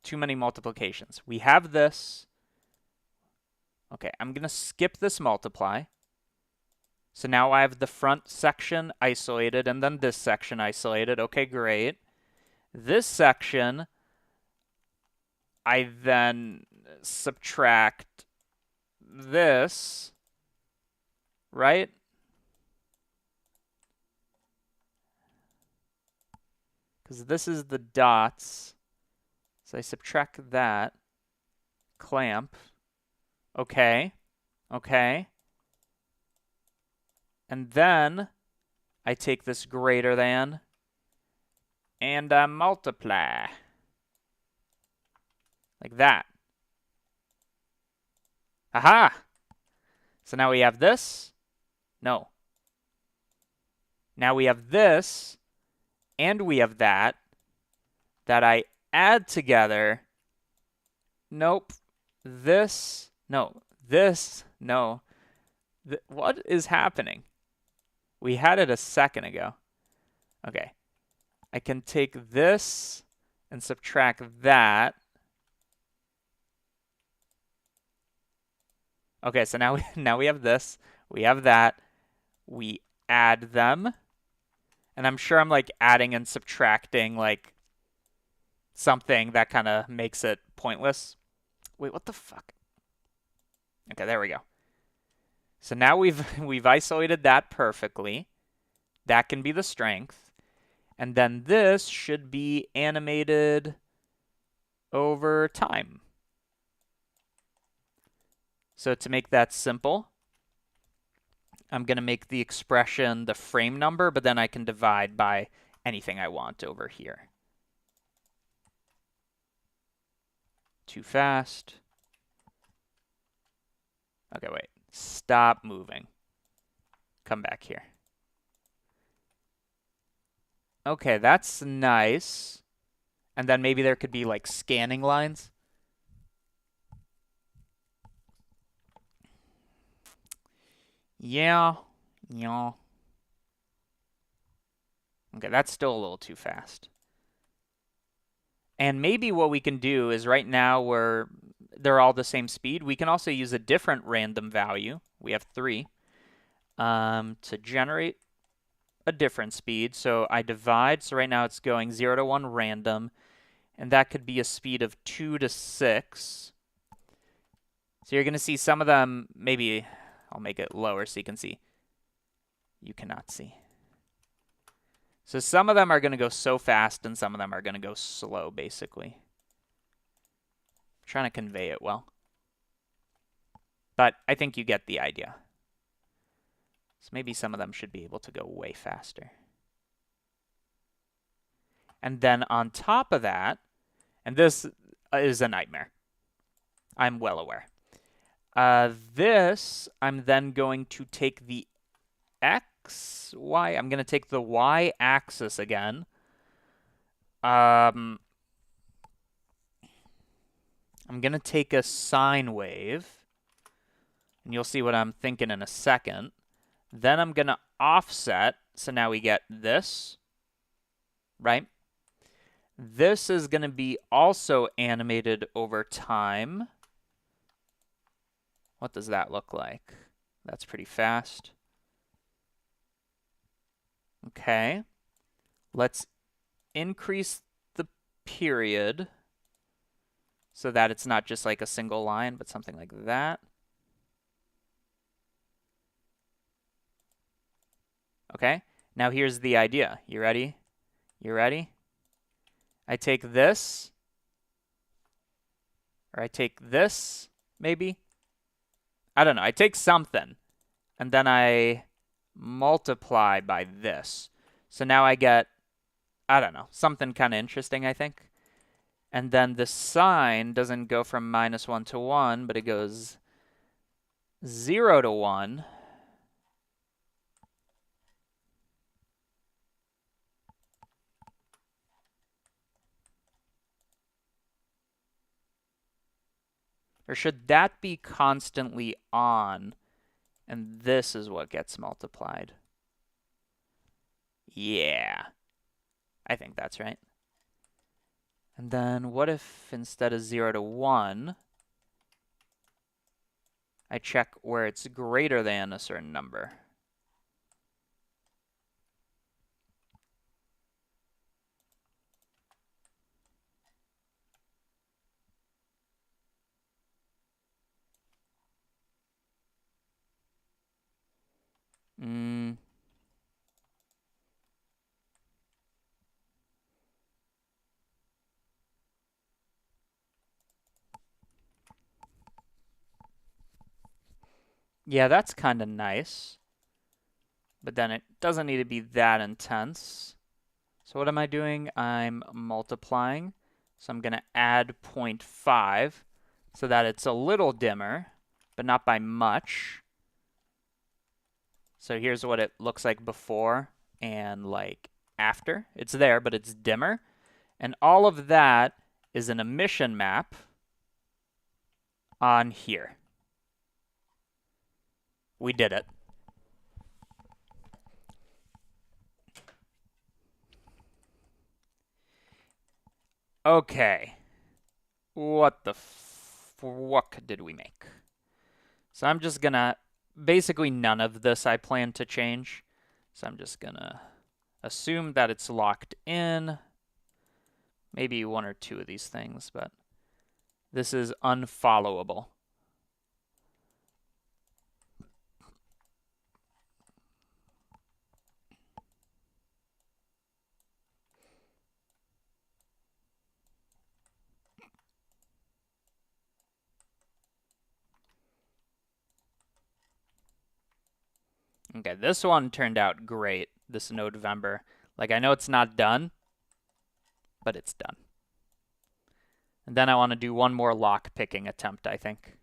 Too many multiplications. We have this. Okay, I'm going to skip this multiply. So now I have the front section isolated and then this section isolated. Okay, great. This section, I then subtract this, right? Because this is the dots. So I subtract that. Clamp. Okay. And then I take this greater than and I multiply. like that. Aha! So now we have this. No. Now we have this, and we have that I add together. Nope. This. No. This. No. What is happening? We had it a second ago. Okay. I can take this and subtract that. Okay, so now we have this. We have that. We add them. And I'm sure I'm like adding and subtracting like something that kind of makes it pointless. Wait, what the fuck? Okay, there we go. So now we've isolated that perfectly. That can be the strength. And then this should be animated over time. So to make that simple, I'm going to make the expression the frame number, but then I can divide by anything I want over here. Too fast. Okay, wait. Stop moving. Come back here. Okay, that's nice. And then maybe there could be like scanning lines. Yeah. Okay, that's still a little too fast. And maybe what we can do is right now they're all the same speed. We can also use a different random value. We have 3 to generate a different speed. So I divide. So right now it's going 0 to 1 random. And that could be a speed of 2 to 6. So you're going to see some of them, maybe I'll make it lower so you can see. You cannot see. So some of them are going to go so fast and some of them are going to go slow, basically. I'm trying to convey it well. But I think you get the idea. So maybe some of them should be able to go way faster. And then on top of that, and this is a nightmare. I'm well aware. This, I'm then going to take the X, Y. I'm going to take the Y axis again. I'm going to take a sine wave. And you'll see what I'm thinking in a second. Then I'm going to offset. So now we get this, right? This is going to be also animated over time. What does that look like? That's pretty fast. Okay. Let's increase the period so that it's not just like a single line, but something like that. Okay. Now here's the idea. You ready? You ready? I take this, or I take this, maybe. I don't know. I take something, and then I multiply by this. So now I get, I don't know, something kind of interesting, I think. And then the sign doesn't go from -1 to 1, but it goes 0 to 1. Or should that be constantly on, and this is what gets multiplied? Yeah, I think that's right. And then what if instead of 0 to 1, I check where it's greater than a certain number? Yeah, that's kind of nice. But then it doesn't need to be that intense. So what am I doing? I'm multiplying. So I'm going to add 0.5 so that it's a little dimmer, but not by much. So here's what it looks like before and like after. It's there, but it's dimmer. And all of that is an emission map on here. We did it. Okay. What the fuck did we make? So I'm just gonna, basically none of this I plan to change. So I'm just gonna assume that it's locked in. Maybe one or two of these things, but this is unfollowable. Okay, this one turned out great, this Nodevember. Like, I know it's not done, but it's done. And then I want to do one more lock picking attempt, I think.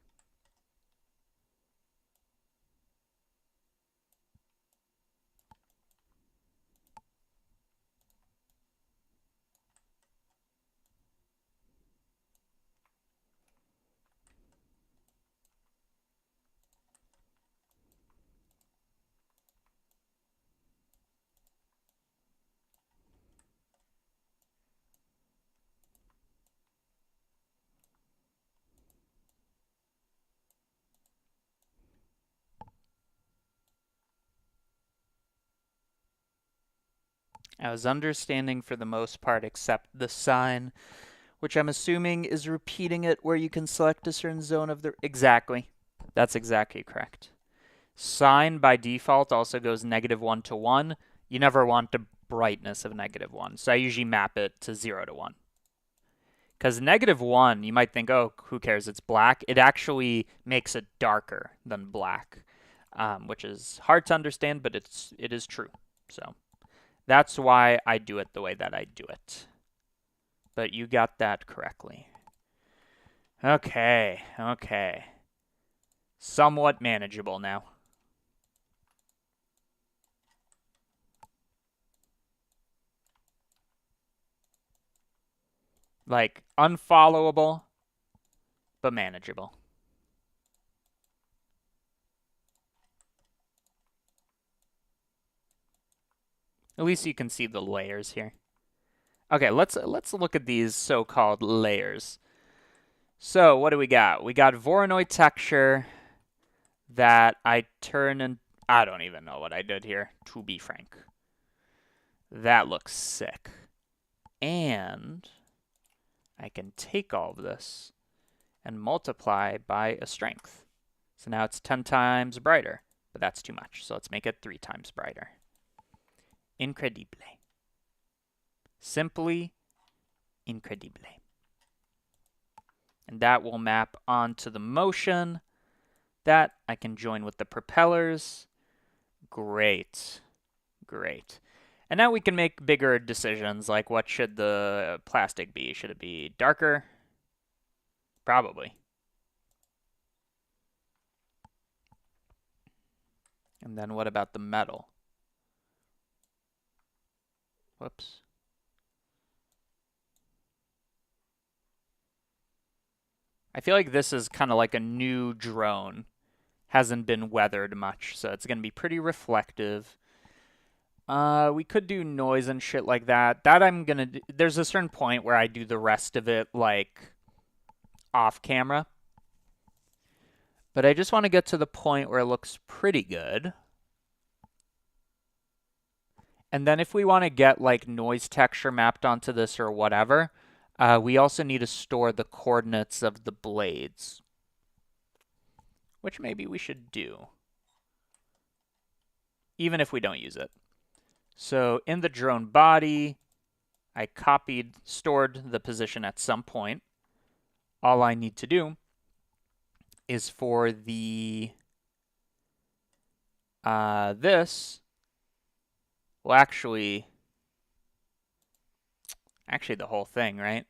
I was understanding for the most part except the sign, which I'm assuming is repeating it where you can select a certain zone of the... Exactly. That's exactly correct. Sign by default also goes -1 to 1. You never want the brightness of -1, so I usually map it to 0 to 1. Because -1, you might think, oh, who cares, it's black. It actually makes it darker than black, which is hard to understand, but it is true. So that's why I do it the way that I do it. But you got that correctly. Okay, okay. Somewhat manageable now. Like, unfollowable, but manageable. At least you can see the layers here. Okay, let's look at these so-called layers. So what do we got? We got Voronoi texture that I turn and I don't even know what I did here, to be frank. That looks sick. And I can take all of this and multiply by a strength. So now it's 10 times brighter, but that's too much. So let's make it 3 times brighter. Incredible. Simply incredible. And that will map onto the motion. That I can join with the propellers. Great. Great. And now we can make bigger decisions, like what should the plastic be? Should it be darker? Probably. And then what about the metal? Whoops. I feel like this is kind of like a new drone. Hasn't been weathered much, so it's going to be pretty reflective. We could do noise and shit like that. That I'm going to do. There's a certain point where I do the rest of it, like, off camera. But I just want to get to the point where it looks pretty good. And then if we want to get, like, noise texture mapped onto this or whatever, we also need to store the coordinates of the blades, which maybe we should do, even if we don't use it. So in the drone body, I stored the position at some point. All I need to do is for the this, well, actually the whole thing, right?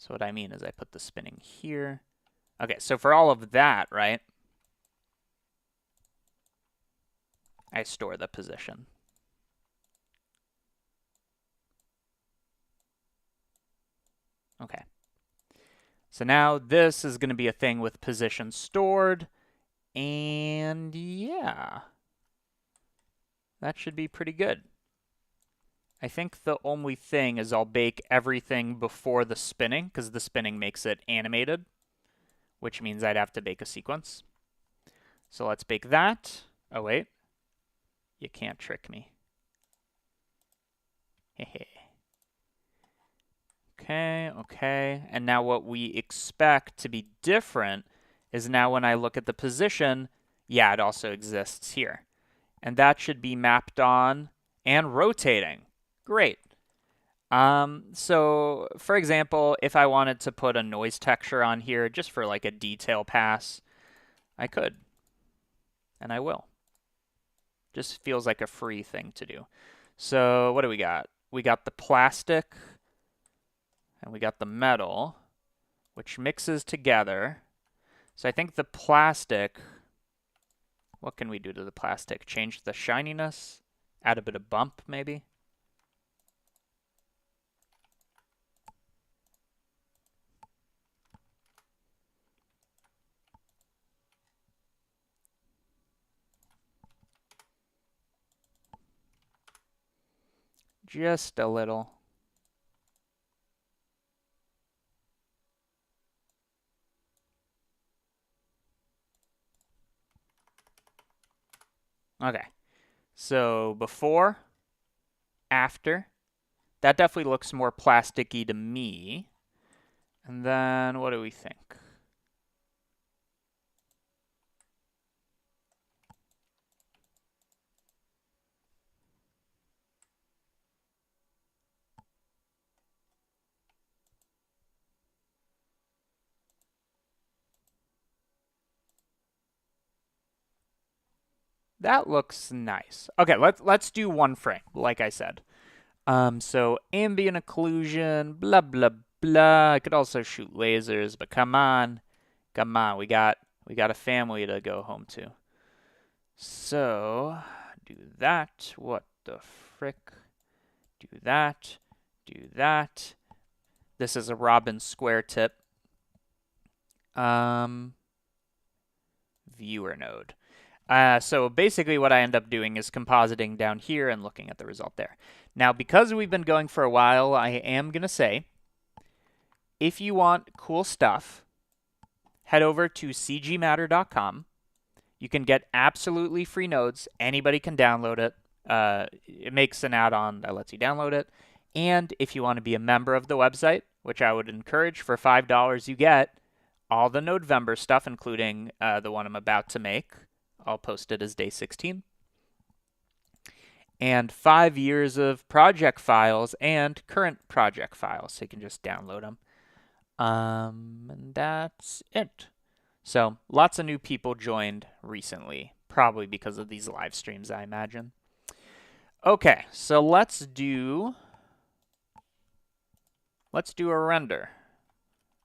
So what I mean is I put the spinning here. Okay, so for all of that, right, I store the position. Okay. So now this is going to be a thing with position stored. And yeah, that should be pretty good. I think the only thing is I'll bake everything before the spinning, because the spinning makes it animated, which means I'd have to bake a sequence. So let's bake that. Oh, wait. You can't trick me. Okay, okay. And now what we expect to be different is now when I look at the position, yeah, it also exists here. And that should be mapped on and rotating. Great. So for example, if I wanted to put a noise texture on here just for like a detail pass, I could. And I will. Just feels like a free thing to do. So what do we got? We got the plastic and we got the metal, which mixes together. So I think the plastic, what can we do to the plastic? Change the shininess? Add a bit of bump, maybe? Just a little. Okay. So before, after. That definitely looks more plasticky to me. And then what do we think? That looks nice. Okay, let's do one frame, like I said. So ambient occlusion, blah blah blah. I could also shoot lasers, but come on, we got a family to go home to. So do that. What the frick? Do that. Do that. This is a Robin square tip. Viewer node. So basically what I end up doing is compositing down here and looking at the result there. Now, because we've been going for a while, I am going to say, if you want cool stuff, head over to cgmatter.com. You can get absolutely free nodes. Anybody can download it. It makes an add-on that lets you download it. And if you want to be a member of the website, which I would encourage, for $5 you get all the Nodevember stuff, including the one I'm about to make. I'll post it as day 16. And 5 years of project files and current project files, so you can just download them. And that's it. So lots of new people joined recently, probably because of these live streams, I imagine. Okay, so let's do a render.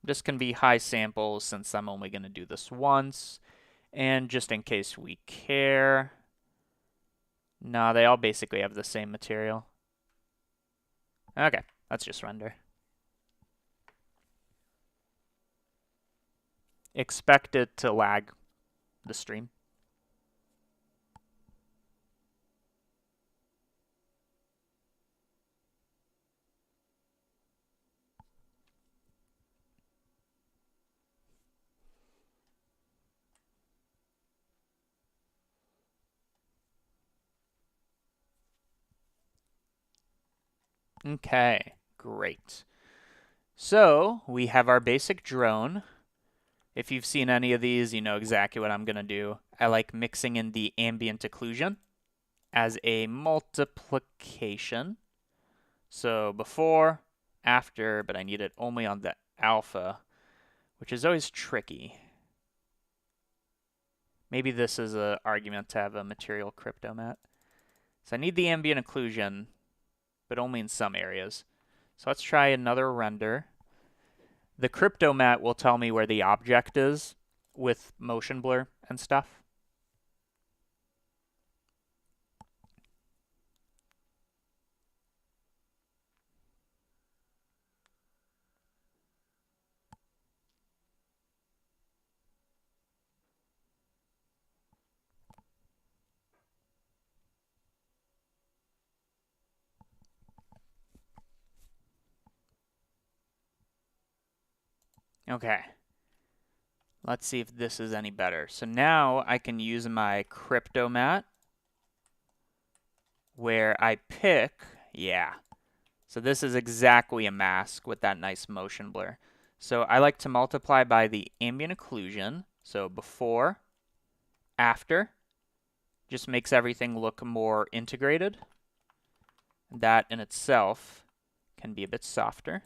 This can be high samples since I'm only going to do this once. And just in case we care. No, they all basically have the same material. Okay, let's just render. Expect it to lag the stream. Okay, great. So we have our basic drone. If you've seen any of these, you know exactly what I'm going to do. I like mixing in the ambient occlusion as a multiplication. So before, after, but I need it only on the alpha, which is always tricky. Maybe this is an argument to have a material cryptomat. So I need the ambient occlusion, but only in some areas. So let's try another render. The crypto mat will tell me where the object is with motion blur and stuff. Okay. Let's see if this is any better. So now I can use my crypto mat where I pick, yeah. So this is exactly a mask with that nice motion blur. So I like to multiply by the ambient occlusion. So before, after, just makes everything look more integrated. That in itself can be a bit softer.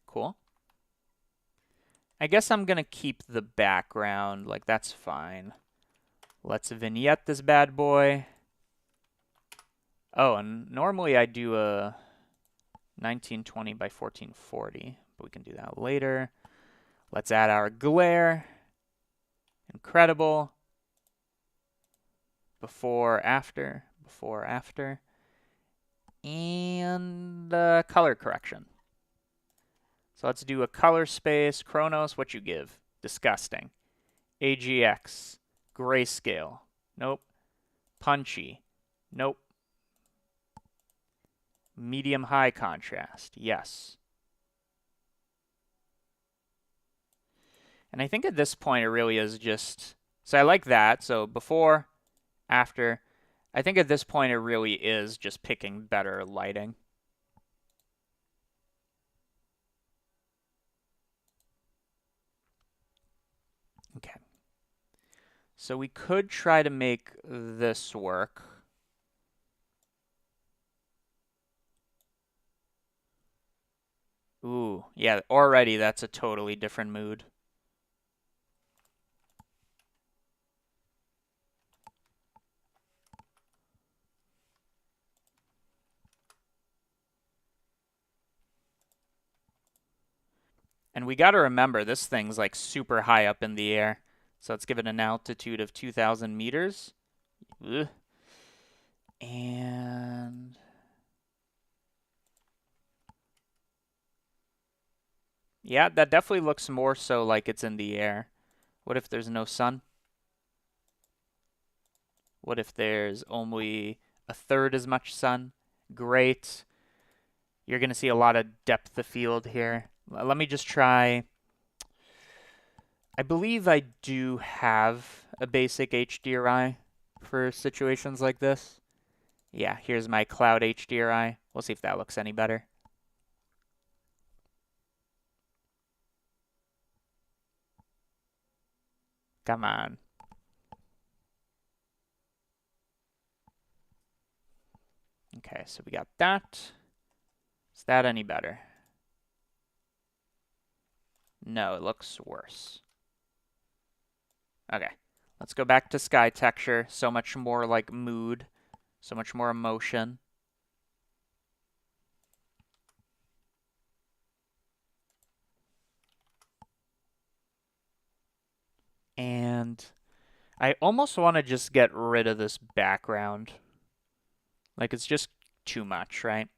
Cool. I guess I'm going to keep the background, like that's fine. Let's vignette this bad boy. Oh, and normally I do a 1920 by 1440, but we can do that later. Let's add our glare. Incredible. Before, after, before, after. And color correction. So let's do a color space. Chronos, what you give? Disgusting. AGX. Grayscale. Nope. Punchy. Nope. Medium high contrast. Yes. And I think at this point it really is just, so I like that. So before, after, I think at this point it really is just picking better lighting. Okay. So we could try to make this work. Ooh, yeah, already that's a totally different mood. And we got to remember, this thing's like super high up in the air. So let's give it an altitude of 2,000 meters. Ugh. And yeah, that definitely looks more so like it's in the air. What if there's no sun? What if there's only a third as much sun? Great. You're going to see a lot of depth of field here. Let me just try. I believe I do have a basic HDRI for situations like this. Yeah, here's my cloud HDRI. We'll see if that looks any better. Come on. Okay, so we got that. Is that any better? No, it looks worse. Okay, let's go back to sky texture. So much more like mood, so much more emotion. And I almost want to just get rid of this background. Like, it's just too much, right?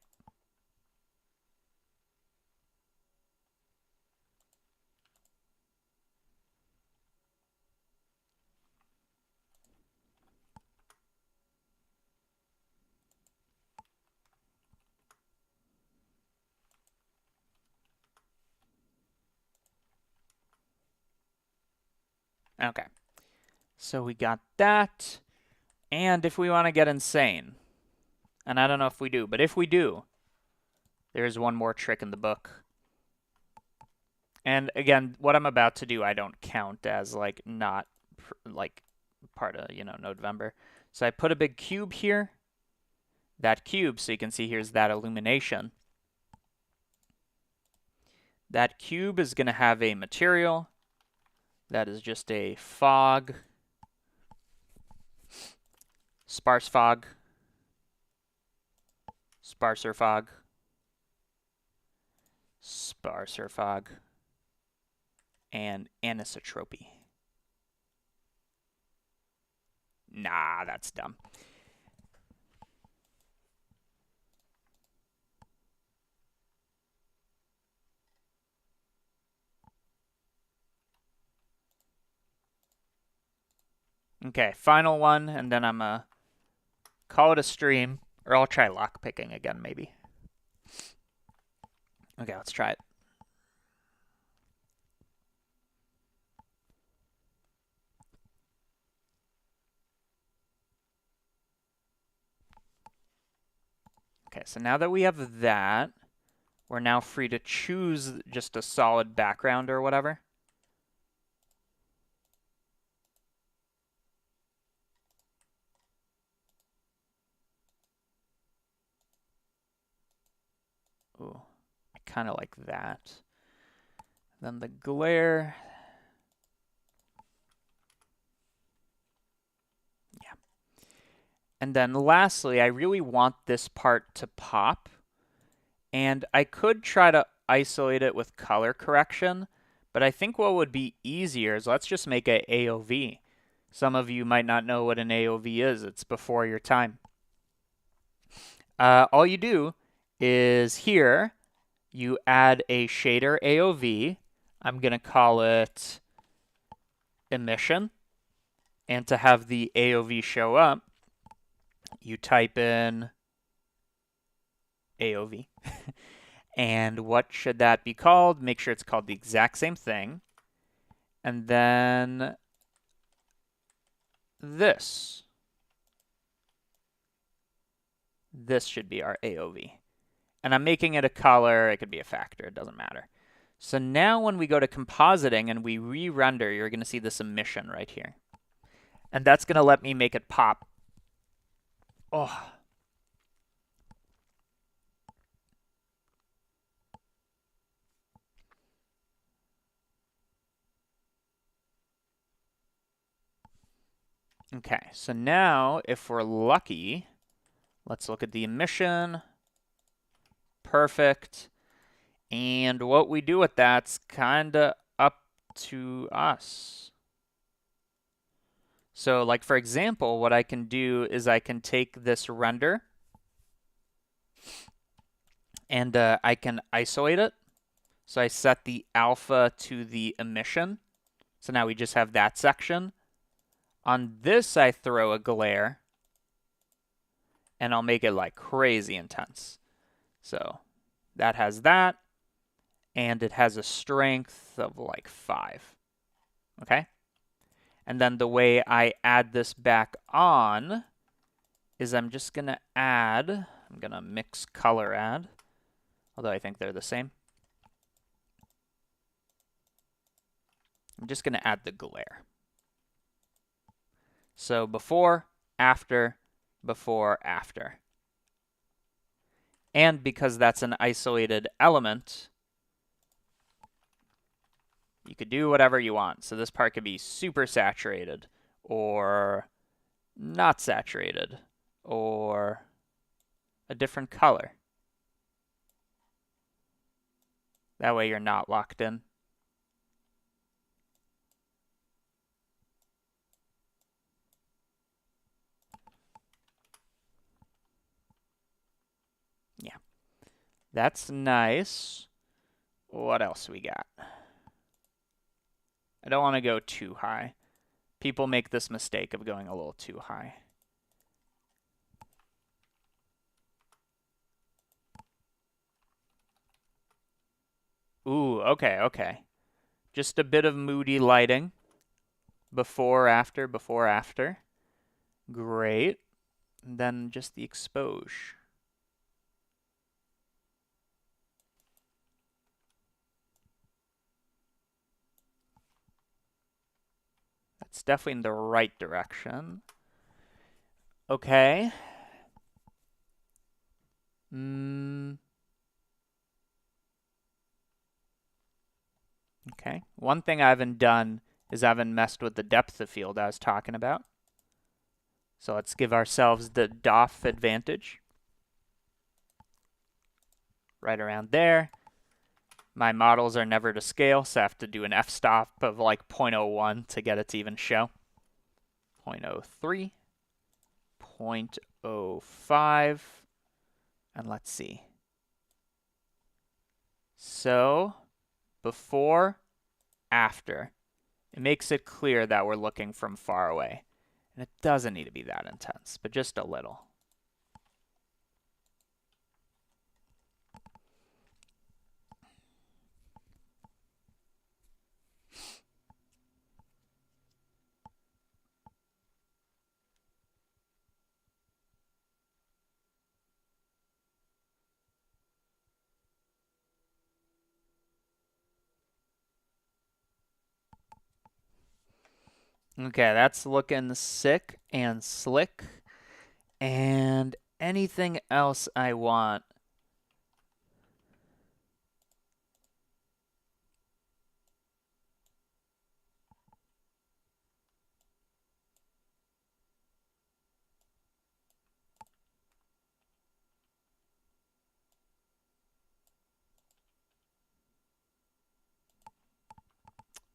Okay. So we got that. And if we want to get insane, and I don't know if we do, but if we do, there's one more trick in the book. And again, what I'm about to do, I don't count as like not like part of, Nodevember. So I put a big cube here. That cube, so you can see here's that illumination. That cube is going to have a material that is just a fog, sparse fog, sparser fog, sparser fog, and anisotropy. Nah, that's dumb. Okay, final one, and then I'm going to call it a stream, or I'll try lockpicking again, maybe. Okay, let's try it. Okay, so now that we have that, we're now free to choose just a solid background or whatever. Ooh, I kind of like that. Then the glare. Yeah. And then lastly, I really want this part to pop. And I could try to isolate it with color correction, but I think what would be easier is let's just make a AOV. Some of you might not know what an AOV is. It's before your time. All you do is here, you add a shader AOV. I'm going to call it emission. And to have the AOV show up, you type in AOV. And what should that be called? Make sure it's called the exact same thing. And then this. This should be our AOV. And I'm making it a color. It could be a factor. It doesn't matter. So now when we go to compositing and we re-render, you're going to see this emission right here. And that's going to let me make it pop. Oh. Okay, so now if we're lucky, let's look at the emission. Perfect. And what we do with that's kind of up to us. So like for example, what I can do is I can take this render and I can isolate it. So I set the alpha to the emission. So now we just have that section. On this, I throw a glare, and I'll make it like crazy intense. So that has that, and it has a strength of like 5. Okay? And then the way I add this back on is I'm just going to add, I'm going to mix color add, although I think they're the same. I'm just going to add the glare. So before, after, before, after. And because that's an isolated element, you could do whatever you want. So this part could be super saturated, or not saturated, or a different color. That way you're not locked in. Yeah, that's nice. What else we got? I don't want to go too high. People make this mistake of going a little too high. Ooh, okay, okay. Just a bit of moody lighting. Before, after, before, after. Great. And then just the exposure. That's definitely in the right direction. Okay. Okay. One thing I haven't done is I haven't messed with the depth of field I was talking about. So let's give ourselves the DOF advantage. Right around there. My models are never to scale, so I have to do an f-stop of like 0.01 to get it to even show. 0.03, 0.05, and let's see. So, before, after. It makes it clear that we're looking from far away. And it doesn't need to be that intense, but just a little. Okay, that's looking sick and slick. And anything else I want.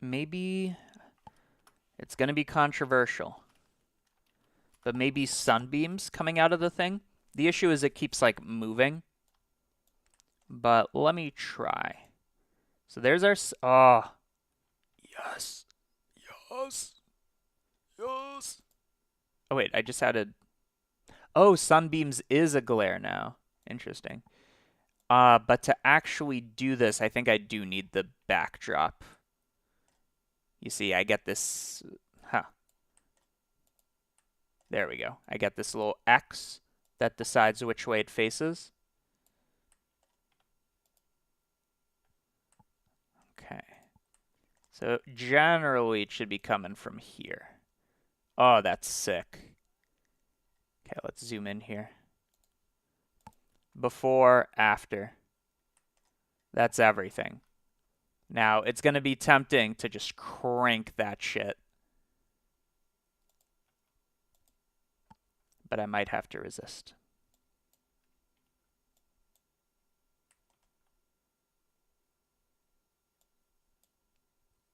Maybe it's going to be controversial. But maybe sunbeams coming out of the thing. The issue is it keeps like moving. But let me try. So there's our... Oh. Yes. Yes. Yes. Oh, wait. I just added... Oh, sunbeams is a glare now. Interesting. But to actually do this, I think I do need the backdrop. You see, I get this... Huh. There we go. I get this little X that decides which way it faces. Okay. So generally it should be coming from here. Oh, that's sick. Okay, let's zoom in here. Before, after. That's everything. Now, it's going to be tempting to just crank that shit. But I might have to resist.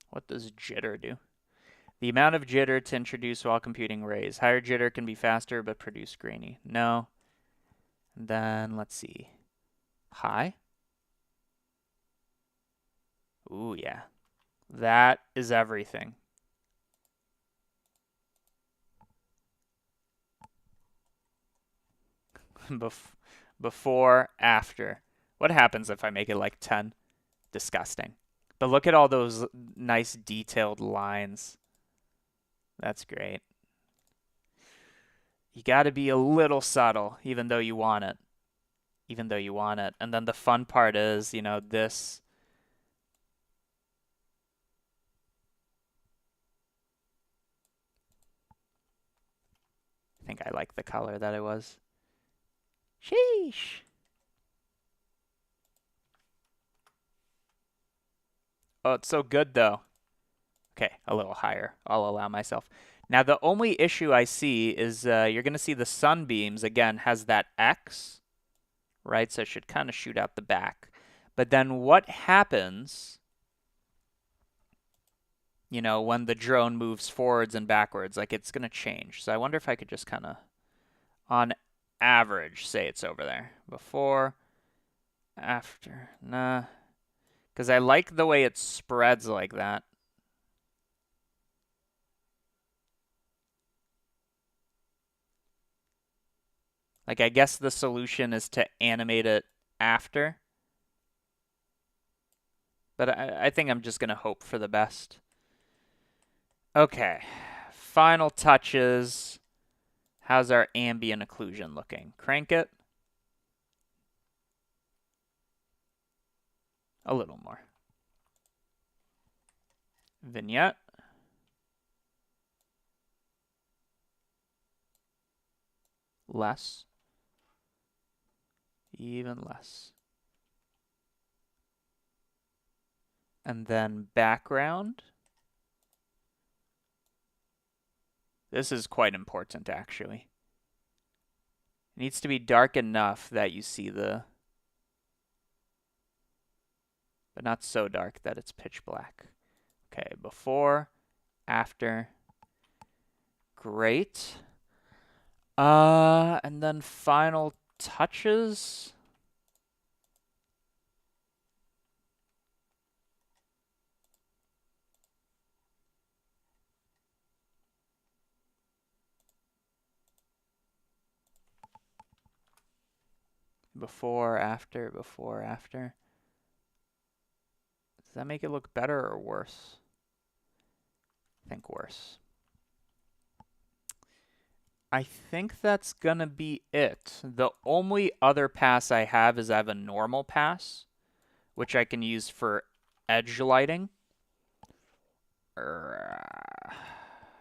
What does jitter do? The amount of jitter to introduce while computing rays. Higher jitter can be faster but produce grainy. No. And then, let's see. High? Ooh, yeah. That is everything. Before, after. What happens if I make it like 10? Disgusting. But look at all those nice detailed lines. That's great. You got to be a little subtle, even though you want it. Even though you want it. And then the fun part is, you know, this. I think I like the color that it was. Sheesh. Oh, it's so good, though. Okay, a little higher. I'll allow myself. Now, the only issue I see is you're going to see the sunbeams, again, has that X, right? So it should kind of shoot out the back. But then what happens, you know, when the drone moves forwards and backwards? Like, it's going to change. So I wonder if I could just kind of, on average, say it's over there. Before, after. Nah. Because I like the way it spreads like that. Like, I guess the solution is to animate it after. But I think I'm just going to hope for the best. Okay. Final touches. How's our ambient occlusion looking? Crank it. A little more. Vignette. Less. Even less. And then background. This is quite important, actually. It needs to be dark enough that you see the... but not so dark that it's pitch black. Okay, before, after, great. And then final touches. Before, after, before, after. Does that make it look better or worse? I think worse. I think that's gonna be it. The only other pass I have is I have a normal pass, which I can use for edge lighting.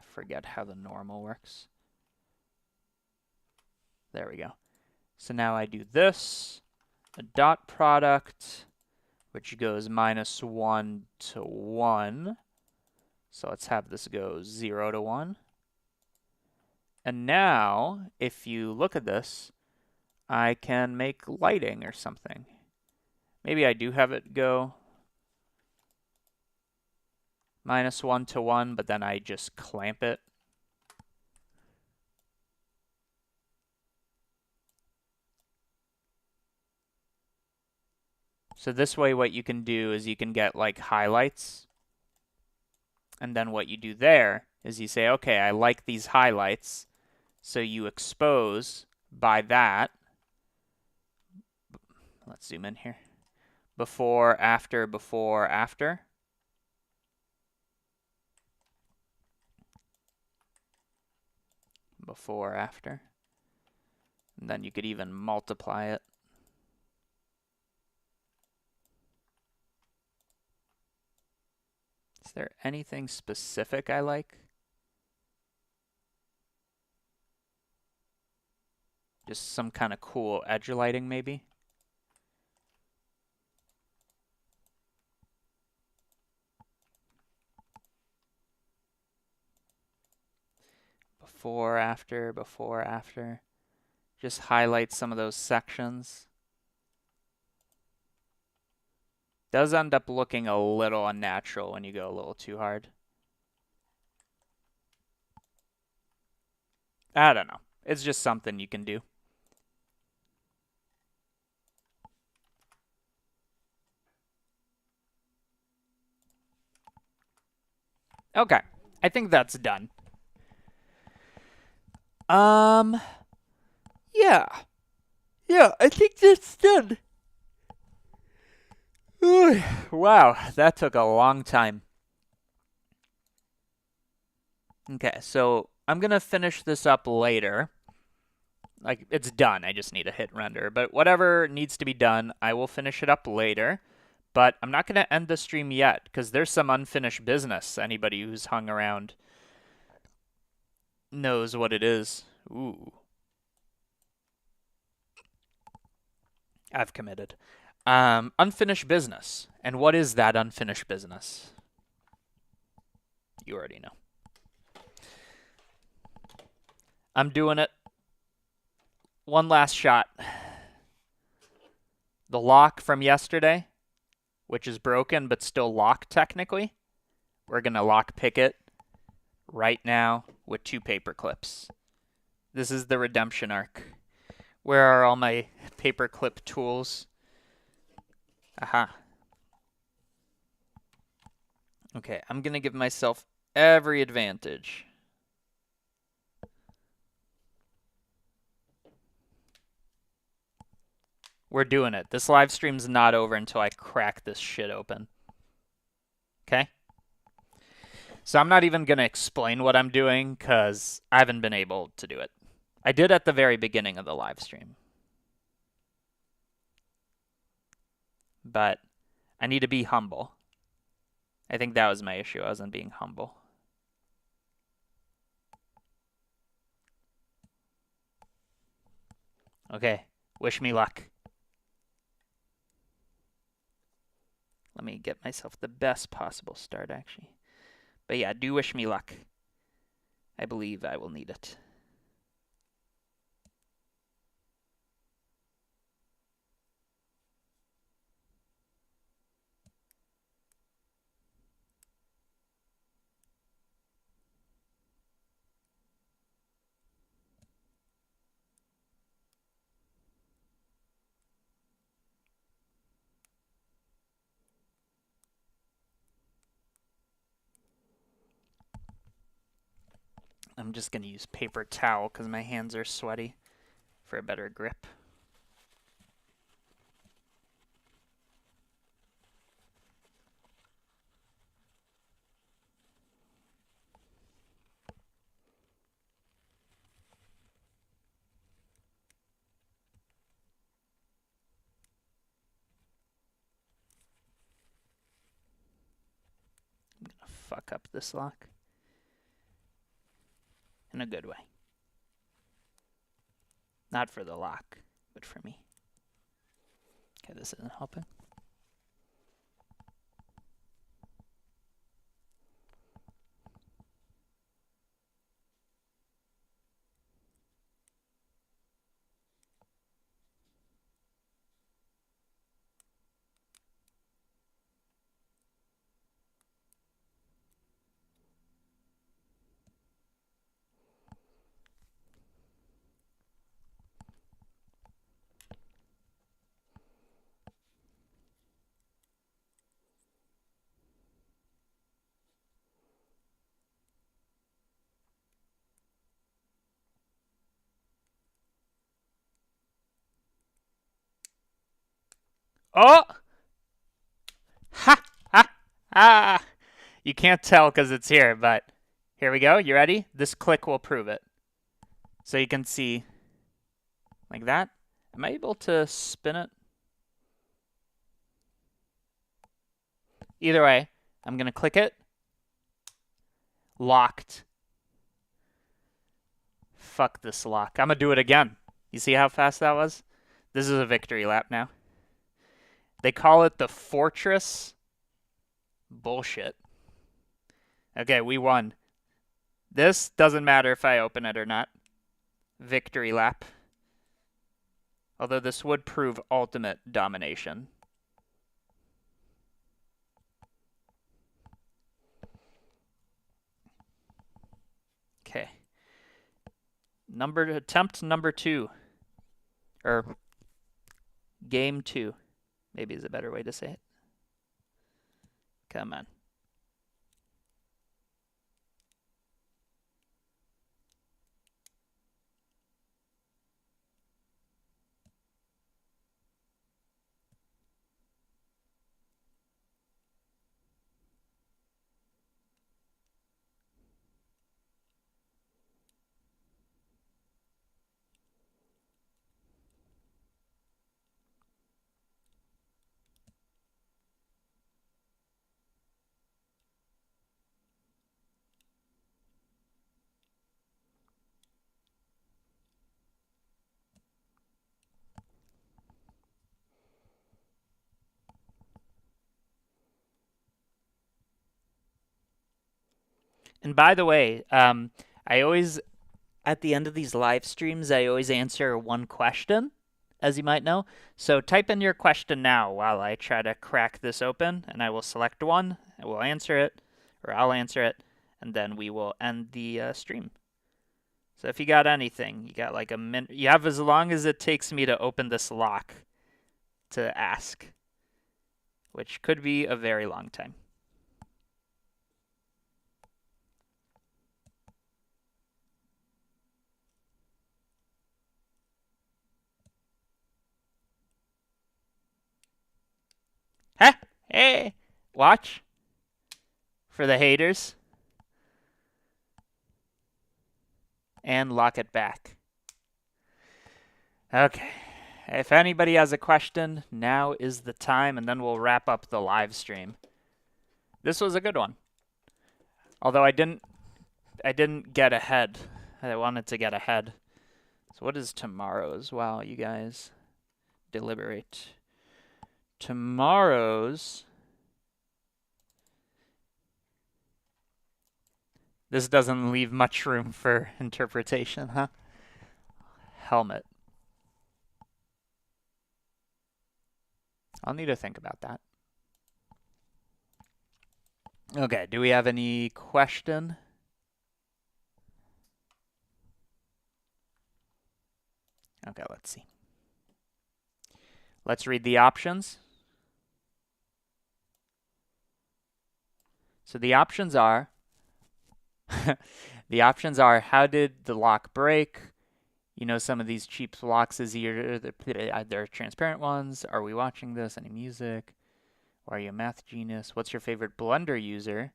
Forget how the normal works. There we go. So now I do this, a dot product, which goes -1 to 1. So let's have this go 0 to 1. And now, if you look at this, I can make lighting or something. Maybe I do have it go -1 to 1, but then I just clamp it. So this way what you can do is you can get like highlights. And then what you do there is you say, okay, I like these highlights. So you expose by that. Let's zoom in here. Before, after, before, after. Before, after. And then you could even multiply it. Is there anything specific I like? Just some kind of cool edge lighting, maybe? Before, after, before, after. Just highlight some of those sections. Does end up looking a little unnatural when you go a little too hard. I don't know. It's just something you can do. Okay. I think that's done. Yeah. Yeah, I think that's done. Wow, that took a long time. Okay, so I'm going to finish this up later. Like, it's done. I just need to hit render. But whatever needs to be done, I will finish it up later. But I'm not going to end the stream yet, because there's some unfinished business. Anybody who's hung around knows what it is. Ooh. I've committed. Unfinished business. And what is that unfinished business? You already know. I'm doing it. One last shot. The lock from yesterday, which is broken but still locked technically, we're going to lock pick it right now with 2 paper clips. This is the redemption arc. Where are all my paper clip tools? Aha. Okay, I'm going to give myself every advantage. We're doing it. This live stream's not over until I crack this shit open. Okay? So I'm not even going to explain what I'm doing because I haven't been able to do it. I did at the very beginning of the live stream. But I need to be humble. I think that was my issue. I wasn't being humble. Okay. Wish me luck. Let me get myself the best possible start, actually. But yeah, do wish me luck. I believe I will need it. I'm just going to use paper towel because my hands are sweaty for a better grip. I'm going to fuck up this lock in a good way. Not for the lock, but for me. Okay, this isn't helping. Oh! Ha! Ha! Ah! You can't tell because it's here, but here we go. You ready? This click will prove it. So you can see like that. Am I able to spin it? Either way, I'm going to click it. Locked. Fuck this lock. I'm going to do it again. You see how fast that was? This is a victory lap now. They call it the Fortress. Bullshit. Okay, we won. This doesn't matter if I open it or not. Victory lap. Although this would prove ultimate domination. Okay. Attempt number 2. Or game 2. Maybe is a better way to say it. Come on. And by the way, I always, at the end of these live streams, I always answer one question, as you might know. So type in your question now while I try to crack this open, and I will select one, and we'll answer it, or I'll answer it, and then we will end the stream. So if you got anything, you got like a minute, you have as long as it takes me to open this lock to ask, which could be a very long time. Huh? Hey, watch for the haters. And lock it back. Okay. If anybody has a question, now is the time, and then we'll wrap up the live stream. This was a good one. Although I didn't get ahead. I wanted to get ahead. So what is tomorrow's? Wow, you guys deliberate. Tomorrow's. This doesn't leave much room for interpretation, huh? Helmet. I'll need to think about that. Okay, do we have any question? Okay, let's see. Let's read the options. So the options are The options are: how did the lock break? You know, some of these cheap locks is either they're transparent ones. Are we watching this? Any music? Are you a math genius? What's your favorite Blender user?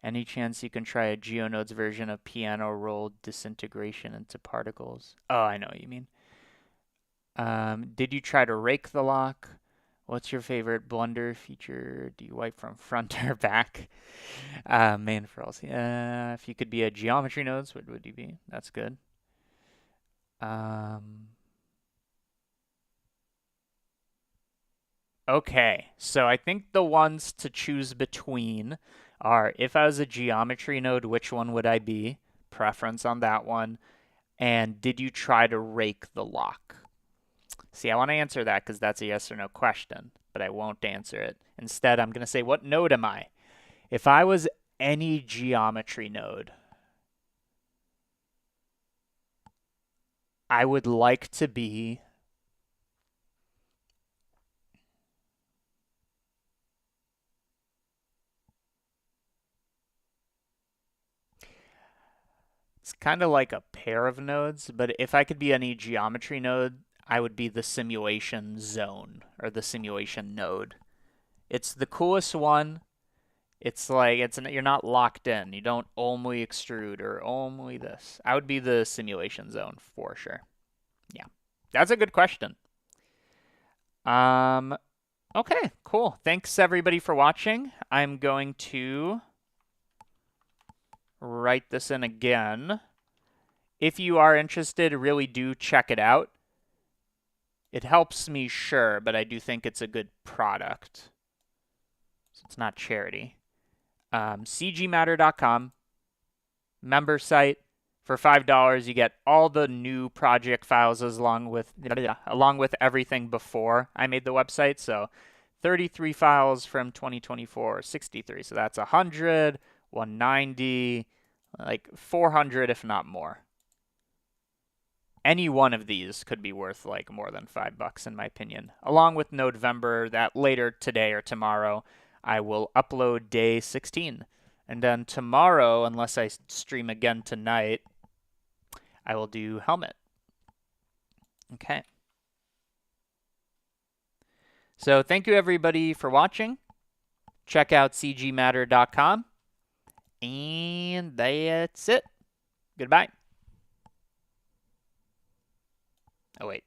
Any chance you can try a GeoNodes version of piano roll disintegration into particles? Oh, I know what you mean. Did you try to rake the lock? What's your favorite Blender feature? Do you wipe from front or back? Main for all. If you could be a geometry nodes, what would you be? That's good. Okay, so I think the ones to choose between are, if I was a geometry node, which one would I be? Preference on that one. And did you try to rake the lock? See, I want to answer that because that's a yes or no question, but I won't answer it. Instead, I'm going to say, what node am I? If I was any geometry node, I would like to be it's kind of like a pair of nodes, but if I could be any geometry node, I would be the simulation zone or the simulation node. It's the coolest one. It's like you're not locked in. You don't only extrude or only this. I would be the simulation zone for sure. Yeah. That's a good question. Okay, cool. Thanks everybody for watching. I'm going to write this in again. If you are interested, really do check it out. It helps me, sure, but I do think it's a good product. So it's not charity. cgmatter.com, member site. For $5, you get all the new project files along with everything before I made the website. So 33 files from 2024, 63. So that's 100, 190, like 400 if not more. Any one of these could be worth like more than $5 in my opinion. Along with Nodevember, that later today or tomorrow, I will upload day 16. And then tomorrow, unless I stream again tonight, I will do Helmet. Okay. So thank you everybody for watching. Check out cgmatter.com. And that's it. Goodbye. Oh, wait.